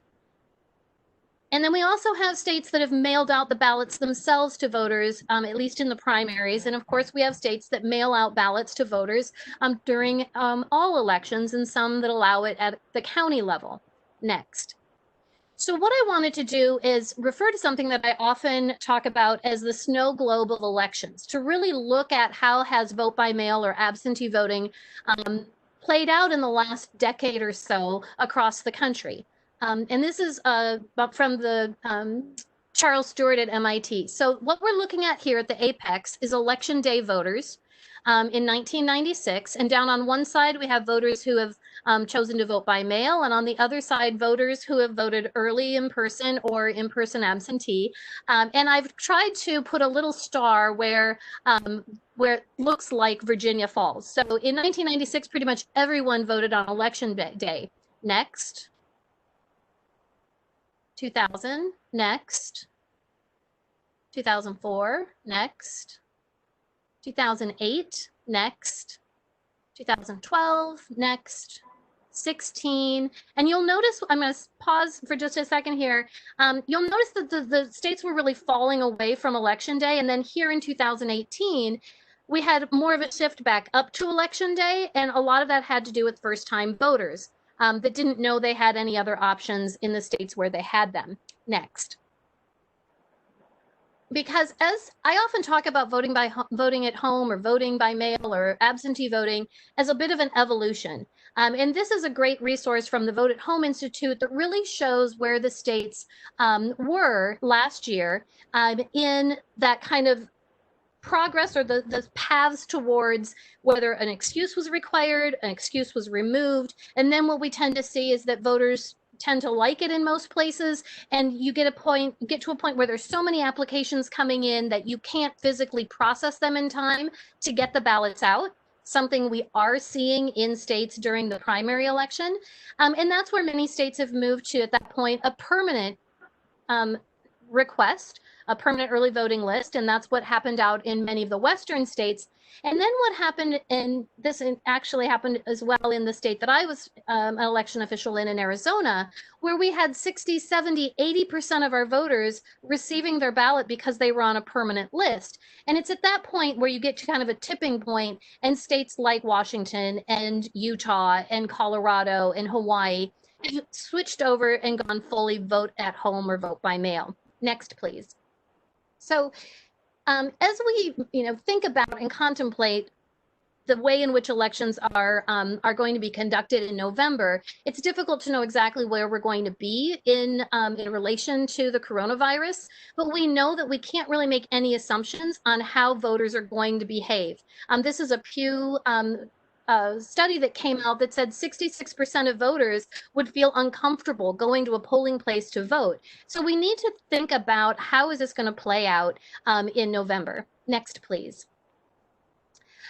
And then we also have states that have mailed out the ballots themselves to voters, at least in the primaries. And of course, we have states that mail out ballots to voters during all elections, and some that allow it at the county level. Next. So what I wanted to do is refer to something that I often talk about as the snow globe of elections, to really look at how has vote by mail or absentee voting played out in the last decade or so across the country. And this is from the Charles Stewart at MIT. So what we're looking at here at the apex is election day voters in 1996. And down on one side, we have voters who have chosen to vote by mail. And on the other side, voters who have voted early in person or in-person absentee. And I've tried to put a little star where it looks like Virginia falls. So in 1996, pretty much everyone voted on election day. Next. 2000, next. 2004, next. 2008, next. 2012, next. 16, and you'll notice, I'm going to pause for just a second here. You'll notice that the states were really falling away from election day, and then here in 2018, we had more of a shift back up to election day, and a lot of that had to do with first-time voters that didn't know they had any other options in the states where they had them. Next. Because as I often talk about voting at home or voting by mail or absentee voting as a bit of an evolution. And this is a great resource from the Vote at Home Institute that really shows where the states were last year in that kind of progress or the paths towards whether an excuse was required, an excuse was removed. And then what we tend to see is that voters tend to like it in most places, and you get to a point where there's so many applications coming in that you can't physically process them in time to get the ballots out, something we are seeing in states during the primary election. And that's where many states have moved to, at that point, a permanent request, a permanent early voting list, and that's what happened out in many of the Western states. And then what happened, and this actually happened as well in the state that I was an election official in Arizona, where we had 60, 70, 80% of our voters receiving their ballot because they were on a permanent list. And it's at that point where you get to kind of a tipping point, and states like Washington and Utah and Colorado and Hawaii have switched over and gone fully vote at home or vote by mail. Next, please. So as we think about and contemplate the way in which elections are going to be conducted in November, it's difficult to know exactly where we're going to be in relation to the coronavirus, but we know that we can't really make any assumptions on how voters are going to behave. This is a Pew study that came out that said 66% of voters would feel uncomfortable going to a polling place to vote. So we need to think about how is this going to play out in November. Next, please.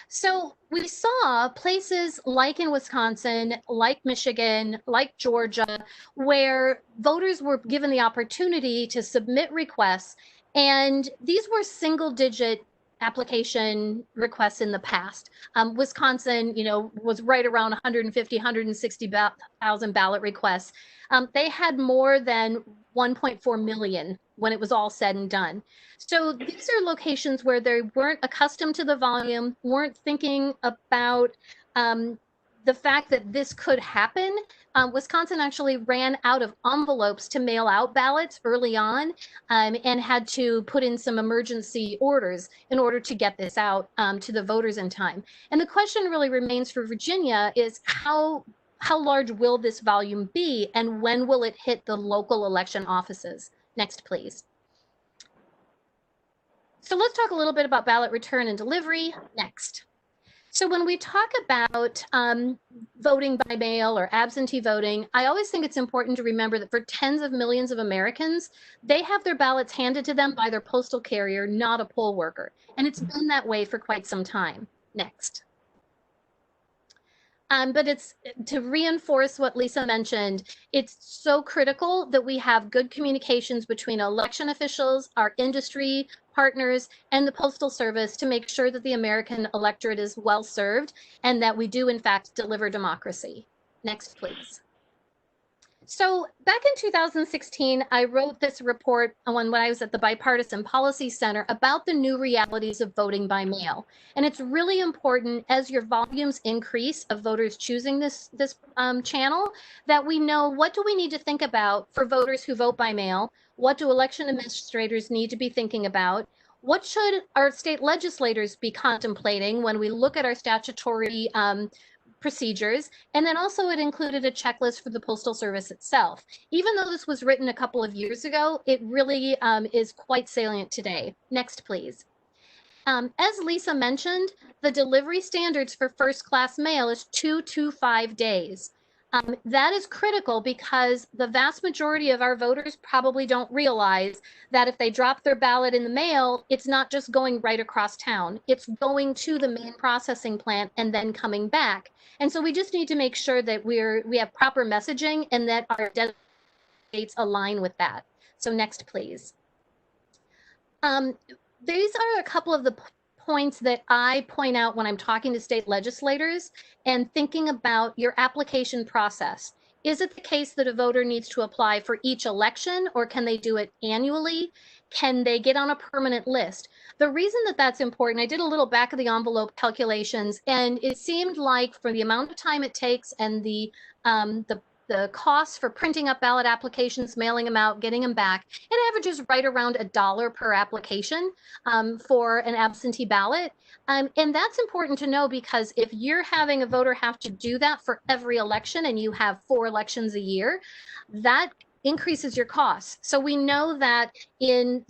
So we saw places like in Wisconsin, like Michigan, like Georgia, where voters were given the opportunity to submit requests, and these were single-digit application requests in the past. Wisconsin, was right around 150, 160,000 ballot requests. They had more than 1.4 million when it was all said and done. So these are locations where they weren't accustomed to the volume, weren't thinking about the fact that this could happen. Wisconsin actually ran out of envelopes to mail out ballots early on and had to put in some emergency orders in order to get this out to the voters in time. And the question really remains for Virginia is how large will this volume be, and when will it hit the local election offices? Next, please. So let's talk a little bit about ballot return and delivery. Next. So when we talk about voting by mail or absentee voting, I always think it's important to remember that for tens of millions of Americans, they have their ballots handed to them by their postal carrier, not a poll worker. And it's been that way for quite some time. Next. But it's to reinforce what Lisa mentioned, it's so critical that we have good communications between election officials, our industry partners, and the Postal Service to make sure that the American electorate is well served and that we do in fact deliver democracy. Next, please. So back in 2016, I wrote this report when I was at the Bipartisan Policy Center about the new realities of voting by mail. And it's really important as your volumes increase of voters choosing this channel, that we know what do we need to think about for voters who vote by mail? What do election administrators need to be thinking about? What should our state legislators be contemplating when we look at our statutory procedures? And then also it included a checklist for the Postal Service itself. Even though this was written a couple of years ago, it really is quite salient today. Next, please. As Lisa mentioned, the delivery standards for first-class mail is 2 to 5 days. That is critical because the vast majority of our voters probably don't realize that if they drop their ballot in the mail, it's not just going right across town. It's going to the main processing plant and then coming back. And so we just need to make sure that we have proper messaging and that our dates align with that. So next, please. These are a couple of the points that I point out when I'm talking to state legislators and thinking about your application process. Is it the case that a voter needs to apply for each election, or can they do it annually? Can they get on a permanent list? The reason that that's important, I did a little back of the envelope calculations, and it seemed like for the amount of time it takes and the cost for printing up ballot applications, mailing them out, getting them back, it averages right around $1 per application for an absentee ballot. And that's important to know because if you're having a voter have to do that for every election and you have 4 elections a year, that increases your costs. So we know that in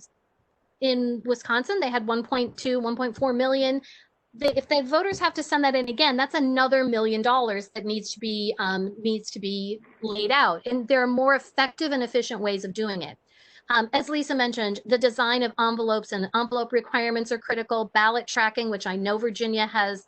Wisconsin, they had 1.4 million. If the voters have to send that in again, that's another $1 million that needs to be laid out. And there are more effective and efficient ways of doing it. As Lisa mentioned, the design of envelopes and envelope requirements are critical. Ballot tracking, which I know Virginia has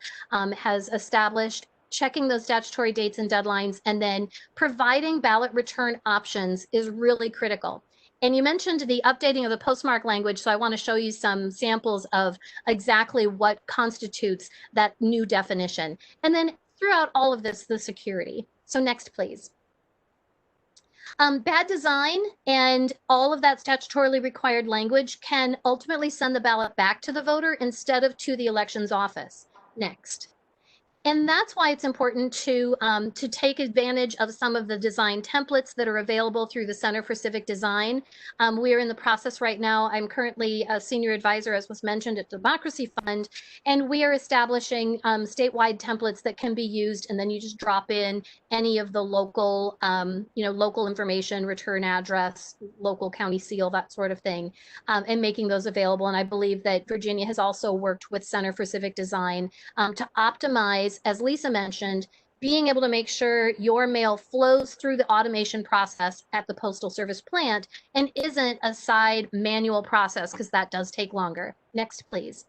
established, checking those statutory dates and deadlines, and then providing ballot return options is really critical. And you mentioned the updating of the postmark language, so I want to show you some samples of exactly what constitutes that new definition. And then throughout all of this, the security. So next, please. Bad design and all of that statutorily required language can ultimately send the ballot back to the voter instead of to the elections office. Next. And that's why it's important to take advantage of some of the design templates that are available through the Center for Civic Design. We are in the process right now. I'm currently a senior advisor, as was mentioned, at Democracy Fund, and we are establishing statewide templates that can be used, and then you just drop in any of the local, local information, return address, local county seal, that sort of thing, and making those available. And I believe that Virginia has also worked with Center for Civic Design to optimize, as Lisa mentioned, being able to make sure your mail flows through the automation process at the Postal Service plant and isn't a side manual process, because that does take longer. Next, please.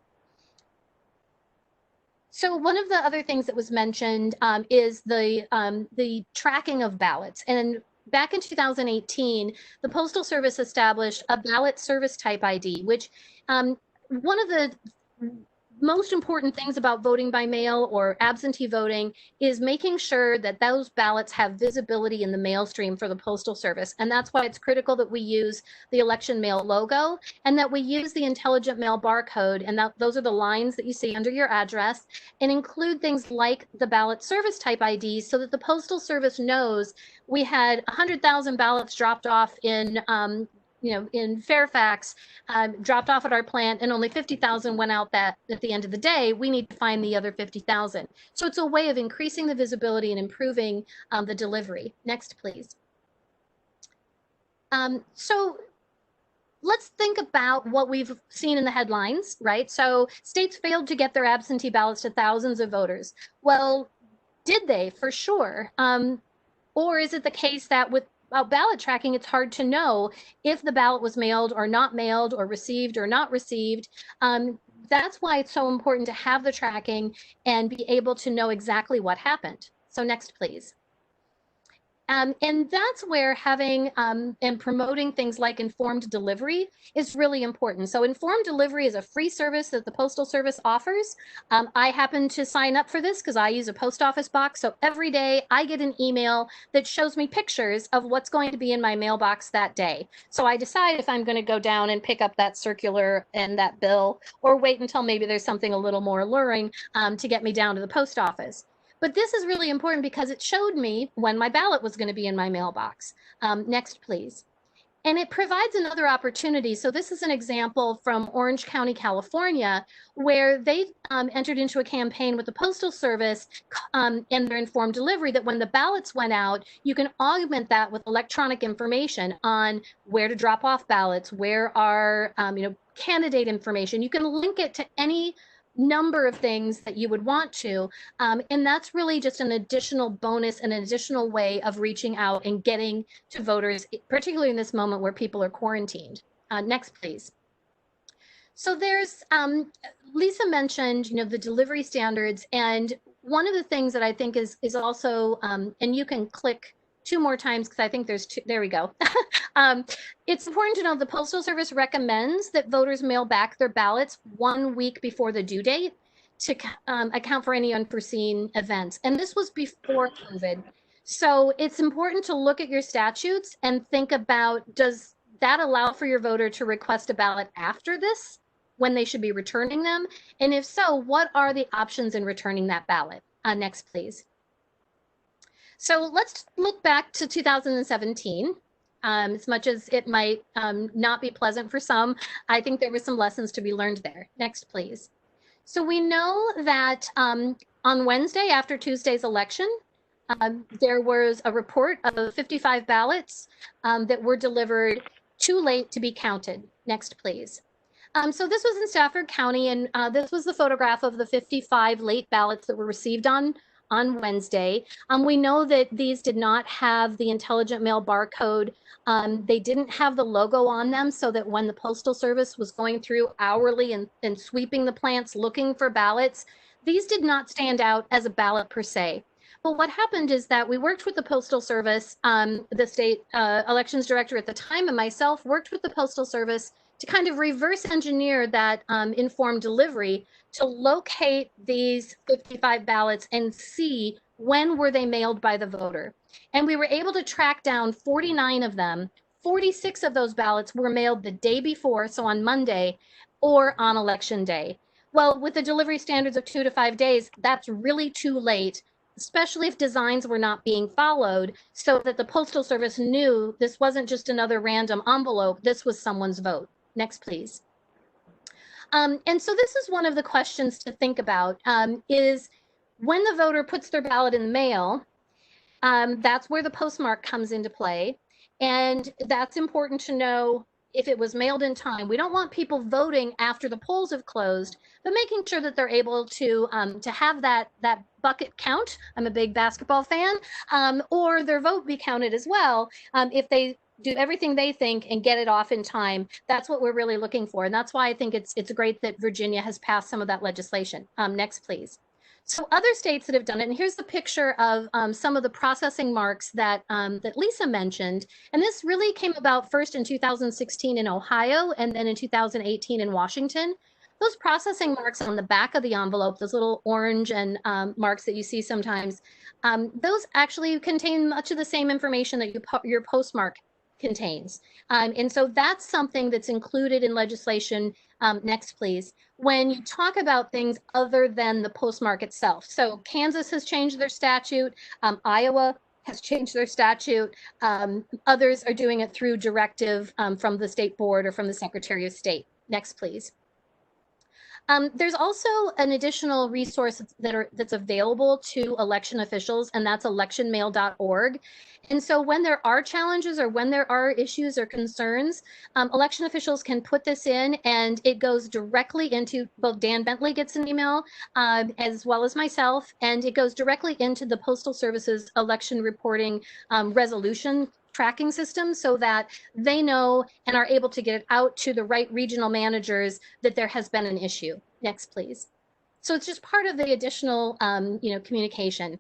So one of the other things that was mentioned is the tracking of ballots. And back in 2018, the Postal Service established a ballot service type ID, which one of the most important things about voting by mail or absentee voting is making sure that those ballots have visibility in the mail stream for the Postal Service. And that's why it's critical that we use the election mail logo and that we use the intelligent mail barcode. And those are the lines that you see under your address, and include things like the ballot service type ID so that the Postal Service knows we had 100,000 ballots dropped off in Fairfax, dropped off at our plant, and only 50,000 went out that at the end of the day. We need to find the other 50,000. So it's a way of increasing the visibility and improving the delivery. Next, please. So let's think about what we've seen in the headlines, right? So states failed to get their absentee ballots to thousands of voters. Well, did they? For sure. Or is it the case that with ballot tracking, it's hard to know if the ballot was mailed or not mailed, or received or not received? That's why it's so important to have the tracking and be able to know exactly what happened. So next, please. And that's where having and promoting things like informed delivery is really important. So informed delivery is a free service that the Postal Service offers. I happen to sign up for this because I use a post office box. So every day I get an email that shows me pictures of what's going to be in my mailbox that day. So I decide if I'm going to go down and pick up that circular and that bill, or wait until maybe there's something a little more alluring to get me down to the post office. But this is really important because it showed me when my ballot was going to be in my mailbox. Next, please. And it provides another opportunity. So this is an example from Orange County, California, where they entered into a campaign with the Postal Service and their informed delivery that when the ballots went out, you can augment that with electronic information on where to drop off ballots, where are candidate information. You can link it to any number of things that you would want to. And that's really just an additional bonus and an additional way of reaching out and getting to voters, particularly in this moment where people are quarantined. Next, please. So there's, Lisa mentioned, the delivery standards. And one of the things that I think is also, and you can click 2 more times because I think there's 2, there we go. It's important to know the Postal Service recommends that voters mail back their ballots 1 week before the due date to account for any unforeseen events. And this was before COVID. So it's important to look at your statutes and think about, does that allow for your voter to request a ballot after this, when they should be returning them? And if so, what are the options in returning that ballot? Next, please. So let's look back to 2017. As much as it might not be pleasant for some, I think there were some lessons to be learned there. Next, please. So we know that on Wednesday after Tuesday's election, there was a report of 55 ballots that were delivered too late to be counted. Next, please. So this was in Stafford County, and this was the photograph of the 55 late ballots that were received on Wednesday. We know that these did not have the intelligent mail barcode. They didn't have the logo on them, so that when the Postal Service was going through hourly and sweeping the plants looking for ballots, these did not stand out as a ballot per se. But what happened is that we worked with the Postal Service, the state elections director at the time and myself worked with the Postal Service to kind of reverse engineer that informed delivery to locate these 55 ballots and see when were they mailed by the voter. And we were able to track down 49 of them. 46 of those ballots were mailed the day before, so on Monday, or on election day. Well, with the delivery standards of 2 to 5 days, that's really too late, especially if designs were not being followed, so that the Postal Service knew this wasn't just another random envelope, this was someone's vote. Next, please. And so this is one of the questions to think about, is when the voter puts their ballot in the mail, that's where the postmark comes into play. And that's important to know if it was mailed in time. We don't want people voting after the polls have closed, but making sure that they're able to have that bucket count. I'm a big basketball fan, or their vote be counted as well. If they do everything they think and get it off in time, that's what we're really looking for. And that's why I think it's great that Virginia has passed some of that legislation. Next, please. So other states that have done it, and here's the picture of some of the processing marks that Lisa mentioned. And this really came about first in 2016 in Ohio and then in 2018 in Washington. Those processing marks on the back of the envelope, those little orange and marks that you see sometimes, those actually contain much of the same information that your postmark contains. And so that's something that's included in legislation. Next, please. When you talk about things other than the postmark itself. So Kansas has changed their statute. Iowa has changed their statute. Others are doing it through directive from the state board or from the Secretary of State. Next, please. There's also an additional resource that's available to election officials, and that's electionmail.org. And so when there are challenges or when there are issues or concerns, election officials can put this in, and it goes directly into, both Dan Bentley gets an email as well as myself, and it goes directly into the Postal Service's election reporting resolution tracking system, so that they know and are able to get it out to the right regional managers that there has been an issue. Next, please. So it's just part of the additional, communication.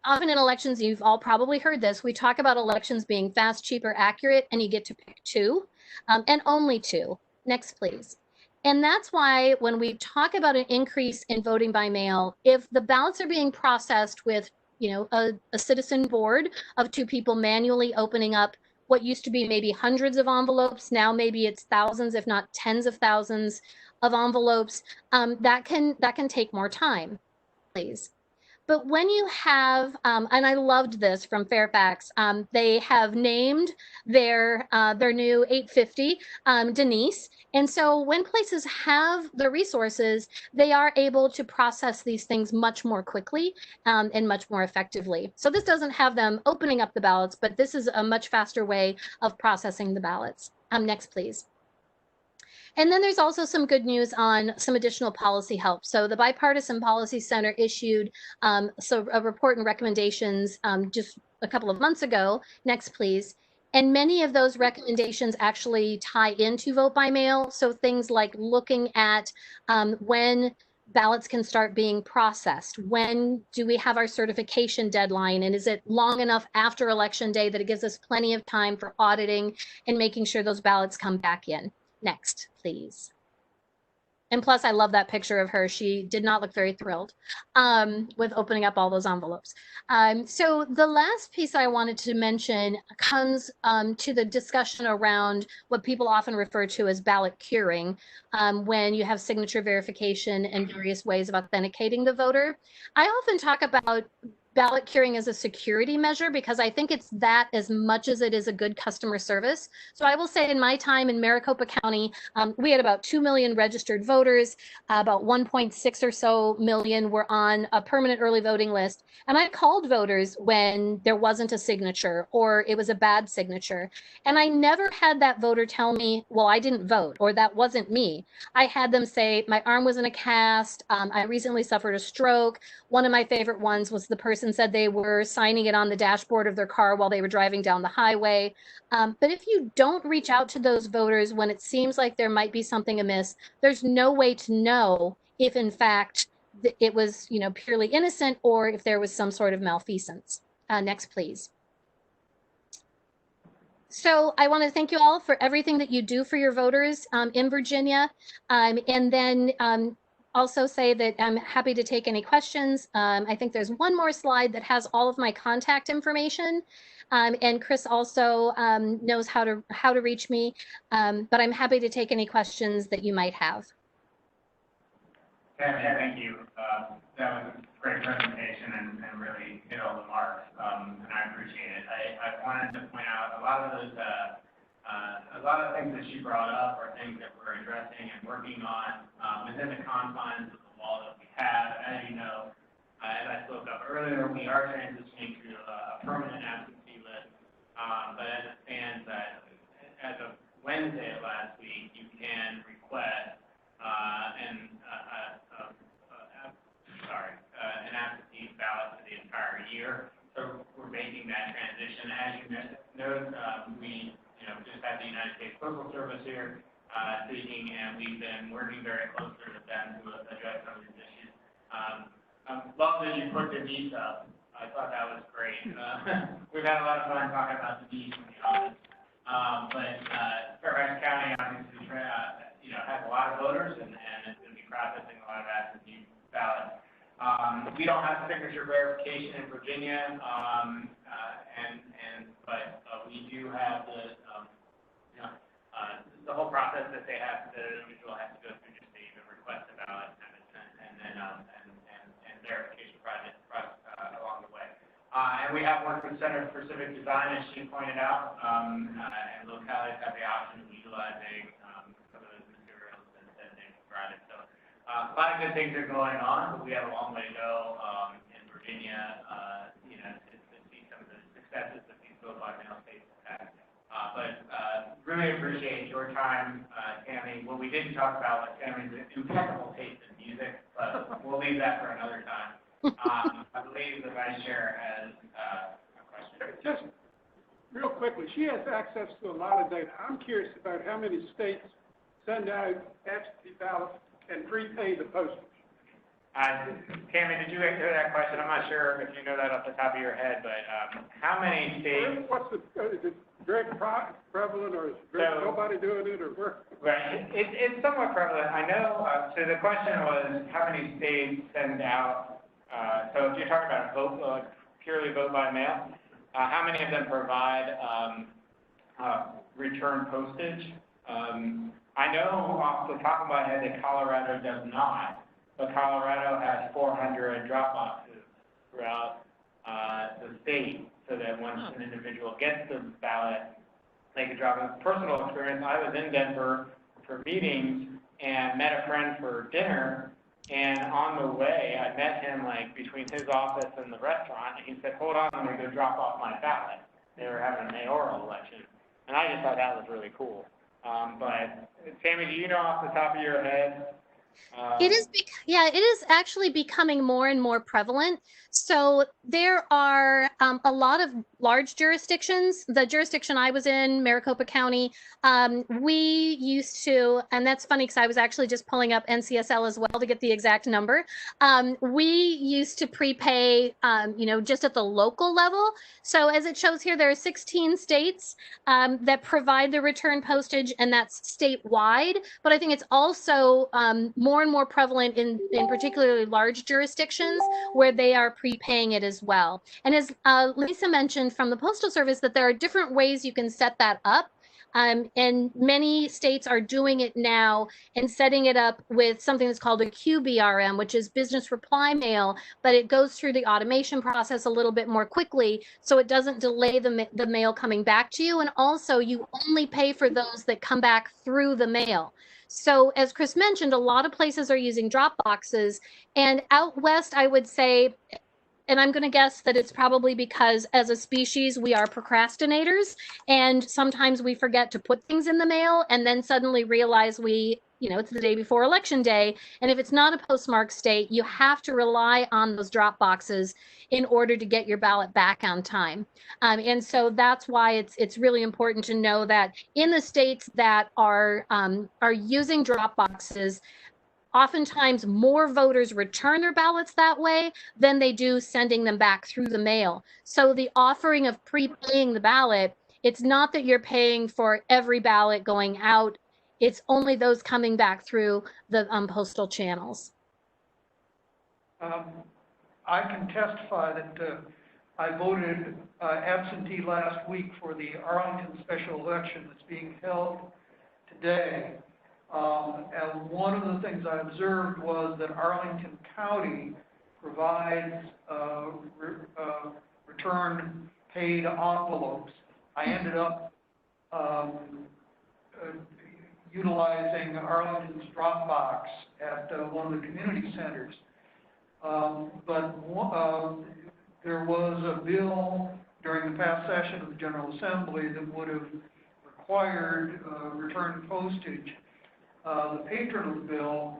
often in elections, you've all probably heard this, we talk about elections being fast, cheaper, accurate, and you get to pick two, and only two. Next, please. And that's why when we talk about an increase in voting by mail, if the ballots are being processed with, a citizen board of two people manually opening up what used to be maybe hundreds of envelopes, now maybe it's thousands, if not tens of thousands of envelopes, that can take more time, please. But when you have, and I loved this from Fairfax, they have named their new 850 Denise. And so when places have the resources, they are able to process these things much more quickly and much more effectively. So this doesn't have them opening up the ballots, but this is a much faster way of processing the ballots. Next, please. And then there's also some good news on some additional policy help. So the Bipartisan Policy Center issued a report and recommendations just a couple of months ago. Next, please. And many of those recommendations actually tie into vote by mail. So things like looking at when ballots can start being processed. When do we have our certification deadline? And is it long enough after Election Day that it gives us plenty of time for auditing and making sure those ballots come back in? Next, please. And plus, I love that picture of her. She did not look very thrilled with opening up all those envelopes. So the last piece I wanted to mention comes to the discussion around what people often refer to as ballot curing, when you have signature verification and various ways of authenticating the voter. I often talk about ballot curing as a security measure because I think it's that as much as it is a good customer service. So I will say in my time in Maricopa County, we had about 2 million registered voters, about 1.6 or so million were on a permanent early voting list. And I called voters when there wasn't a signature or it was a bad signature. And I never had that voter tell me, well, I didn't vote or that wasn't me. I had them say, my arm was in a cast, I recently suffered a stroke. One of my favorite ones was the person said they were signing it on the dashboard of their car while they were driving down the highway. But if you don't reach out to those voters when it seems like there might be something amiss, there's no way to know if in fact it was, purely innocent or if there was some sort of malfeasance. Next, please. So I want to thank you all for everything that you do for your voters in Virginia. And then also say that I'm happy to take any questions. I think there's one more slide that has all of my contact information. And Chris also knows how to reach me, but I'm happy to take any questions that you might have. Yeah, thank you. That was a great presentation and really hit all the marks, and I appreciate it. I wanted to point out a lot of those, a lot of things that she brought up are things that we're addressing and working on within the confines of the law that we have. As you know, as I spoke up earlier, we are transitioning to a permanent absentee list, but as it stands, as of Wednesday of last week, you can request an absentee ballot for the entire year. So we're making that transition. As you know, we just had the United States Postal Service here speaking, and we've been working very closely with them to address some of these issues. Love that you put the needs up. I thought that was great. We've had a lot of fun talking about the needs, to be honest. But Fairfax County obviously has a lot of voters, and it's going to be processing a lot of absentee ballots. We don't have signature verification in Virginia, but we do have the whole process that they have, that an individual has to go through just to even request a ballot, and then verification process along the way. And we have worked with Center for Civic Design, as she pointed out, and localities have the option of utilizing some of those materials that they provided. So a lot of good things are going on, but we have a long way to go in Virginia, to see some of the successes that these vote by mail states have had. But really appreciate your time, Tammy. What we didn't talk about was Tammy's impeccable taste in music, but we'll leave that for another time. I believe the Vice Chair has a question. Just real quickly, she has access to a lot of data. I'm curious about how many states send out absentee ballots and prepay the postage. Tammy, did you hear that question? I'm not sure if you know that off the top of your head, but how many states? Is it very prevalent, or is nobody doing it, or where? Right, it's somewhat prevalent. I know, so the question was how many states send out, so if you're talking about purely vote by mail, how many of them provide return postage? I know off the top of my head that Colorado does not, but Colorado has 400 drop boxes throughout the state, so that once an individual gets the ballot, they can drop it. Personal experience, I was in Denver for meetings and met a friend for dinner, and on the way, I met him like between his office and the restaurant, and he said, hold on, I'm going to go drop off my ballot. They were having a mayoral election, and I just thought that was really cool. But Tammy, do you know off the top of your head? It is actually becoming more and more prevalent. So there are a lot of large jurisdictions. The jurisdiction I was in, Maricopa County, we used to, and that's funny because I was actually just pulling up NCSL as well to get the exact number. We used to prepay, just at the local level. So as it shows here, there are 16 states that provide the return postage, and that's statewide. But I think it's also more and more prevalent in particularly large jurisdictions where they are prepaying it as well. And as Lisa mentioned from the Postal Service, that there are different ways you can set that up. And many states are doing it now and setting it up with something that's called a QBRM, which is business reply mail, but it goes through the automation process a little bit more quickly, so it doesn't delay the mail coming back to you. And also, you only pay for those that come back through the mail. So as Chris mentioned, a lot of places are using drop boxes, and out west, I would say, and I'm going to guess that it's probably because as a species, we are procrastinators, and sometimes we forget to put things in the mail and then suddenly realize it's the day before election day. And if it's not a postmark state, you have to rely on those drop boxes in order to get your ballot back on time. And so that's why it's really important to know that in the states that are using drop boxes, oftentimes more voters return their ballots that way than they do sending them back through the mail. So the offering of prepaying the ballot, it's not that you're paying for every ballot going out. It's only those coming back through the postal channels. I can testify that I voted absentee last week for the Arlington special election that's being held today. And one of the things I observed was that Arlington County provides return paid envelopes. I ended up utilizing Arlington's Dropbox at one of the community centers. But there was a bill during the past session of the General Assembly that would have required return postage. The patron of the bill,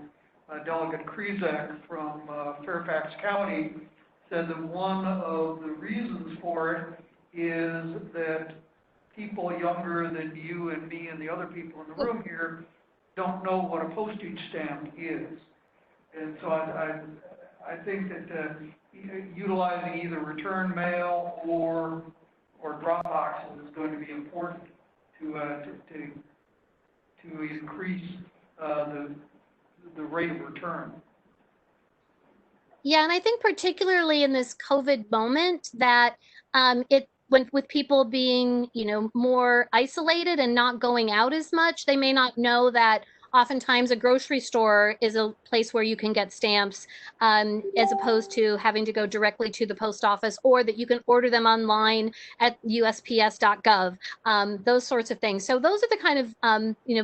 Delegate Krizak from Fairfax County, said that one of the reasons for it is that people younger than you and me and the other people in the room here don't know what a postage stamp is. And so I think that utilizing either return mail or drop boxes is going to be important to increase the rate of return. Yeah, and I think particularly in this COVID moment that with people being, more isolated and not going out as much, they may not know that oftentimes a grocery store is a place where you can get stamps as opposed to having to go directly to the post office, or that you can order them online at USPS.gov, those sorts of things. So those are the kind of,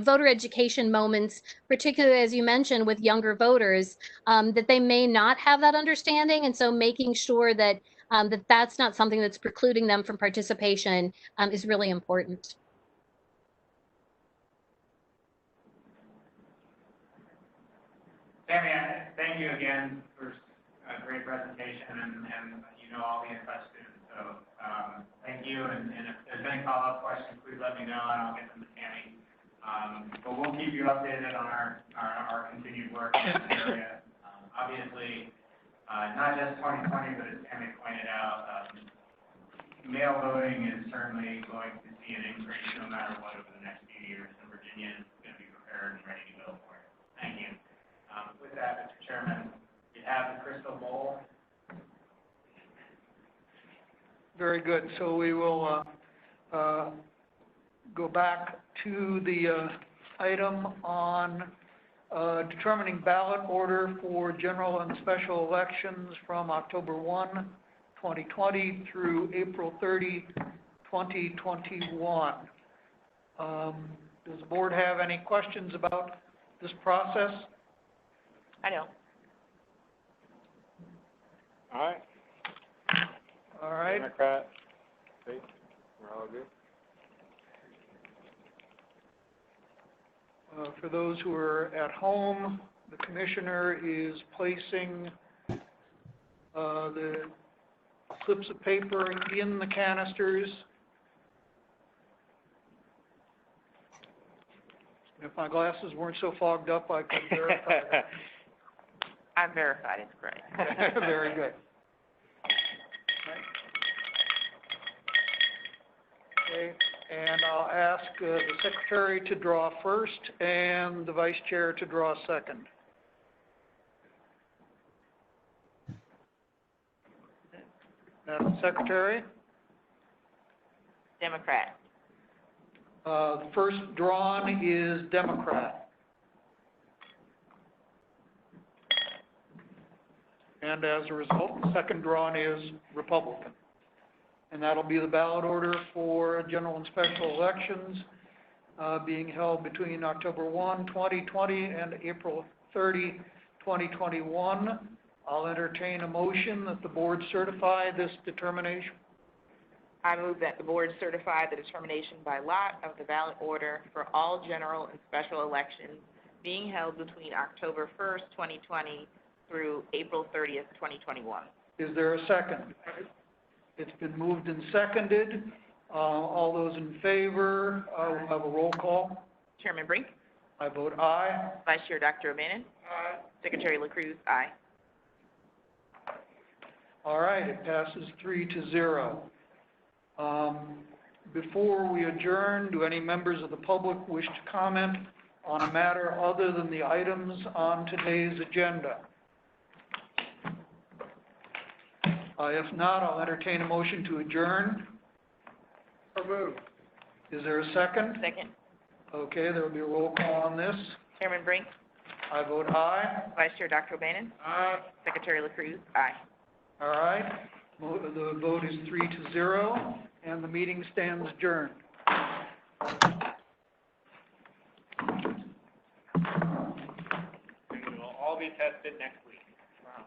voter education moments, particularly as you mentioned with younger voters, that they may not have that understanding. And so making sure that that's not something that's precluding them from participation is really important. Tammy, thank you again for a great presentation, and all the InTouch students. So thank you, and if there's any follow-up questions, please let me know, and I'll get them to Tammy. But we'll keep you updated on our continued work in this area. Obviously, not just 2020, but as Tammy pointed out, mail voting is certainly going to see an increase no matter what over the next few years, and Virginia is going to be prepared and ready to go for it. Thank you. With that, Mr. Chairman, you have the crystal ball. Very good. So we will go back to the item on determining ballot order for general and special elections from October 1, 2020 through April 30, 2021. Does the board have any questions about this process? I don't. All right. All right. Democrat. See, we're all good. For those who are at home, the commissioner is placing the slips of paper in the canisters. If my glasses weren't so fogged up, I could verify that. I'm verified, it's correct. Very good. Okay, and I'll ask the secretary to draw first and the vice chair to draw second. Madam Secretary? Democrat. The first drawn is Democrat. And as a result, the second drawn is Republican. And that'll be the ballot order for general and special elections being held between October 1, 2020 and April 30, 2021. I'll entertain a motion that the board certify this determination. I move that the board certify the determination by lot of the ballot order for all general and special elections being held between October 1st, 2020 through April 30th, 2021. Is there a second? It's been moved and seconded. All those in favor, we'll have a roll call. Chairman Brink? I vote aye. Vice Chair Dr. O'Bannon? Aye. Secretary LaCruz? Aye. All right, it passes 3-0. Before we adjourn, do any members of the public wish to comment on a matter other than the items on today's agenda? If not, I'll entertain a motion to adjourn. So moved. Is there a second? Second. Okay, there will be a roll call on this. Chairman Brink? I vote aye. Vice Chair Dr. O'Bannon? Aye. Secretary LaCruz? Aye. All right, the vote is 3-0, and the meeting stands adjourned. And we will all be tested next week. Wow.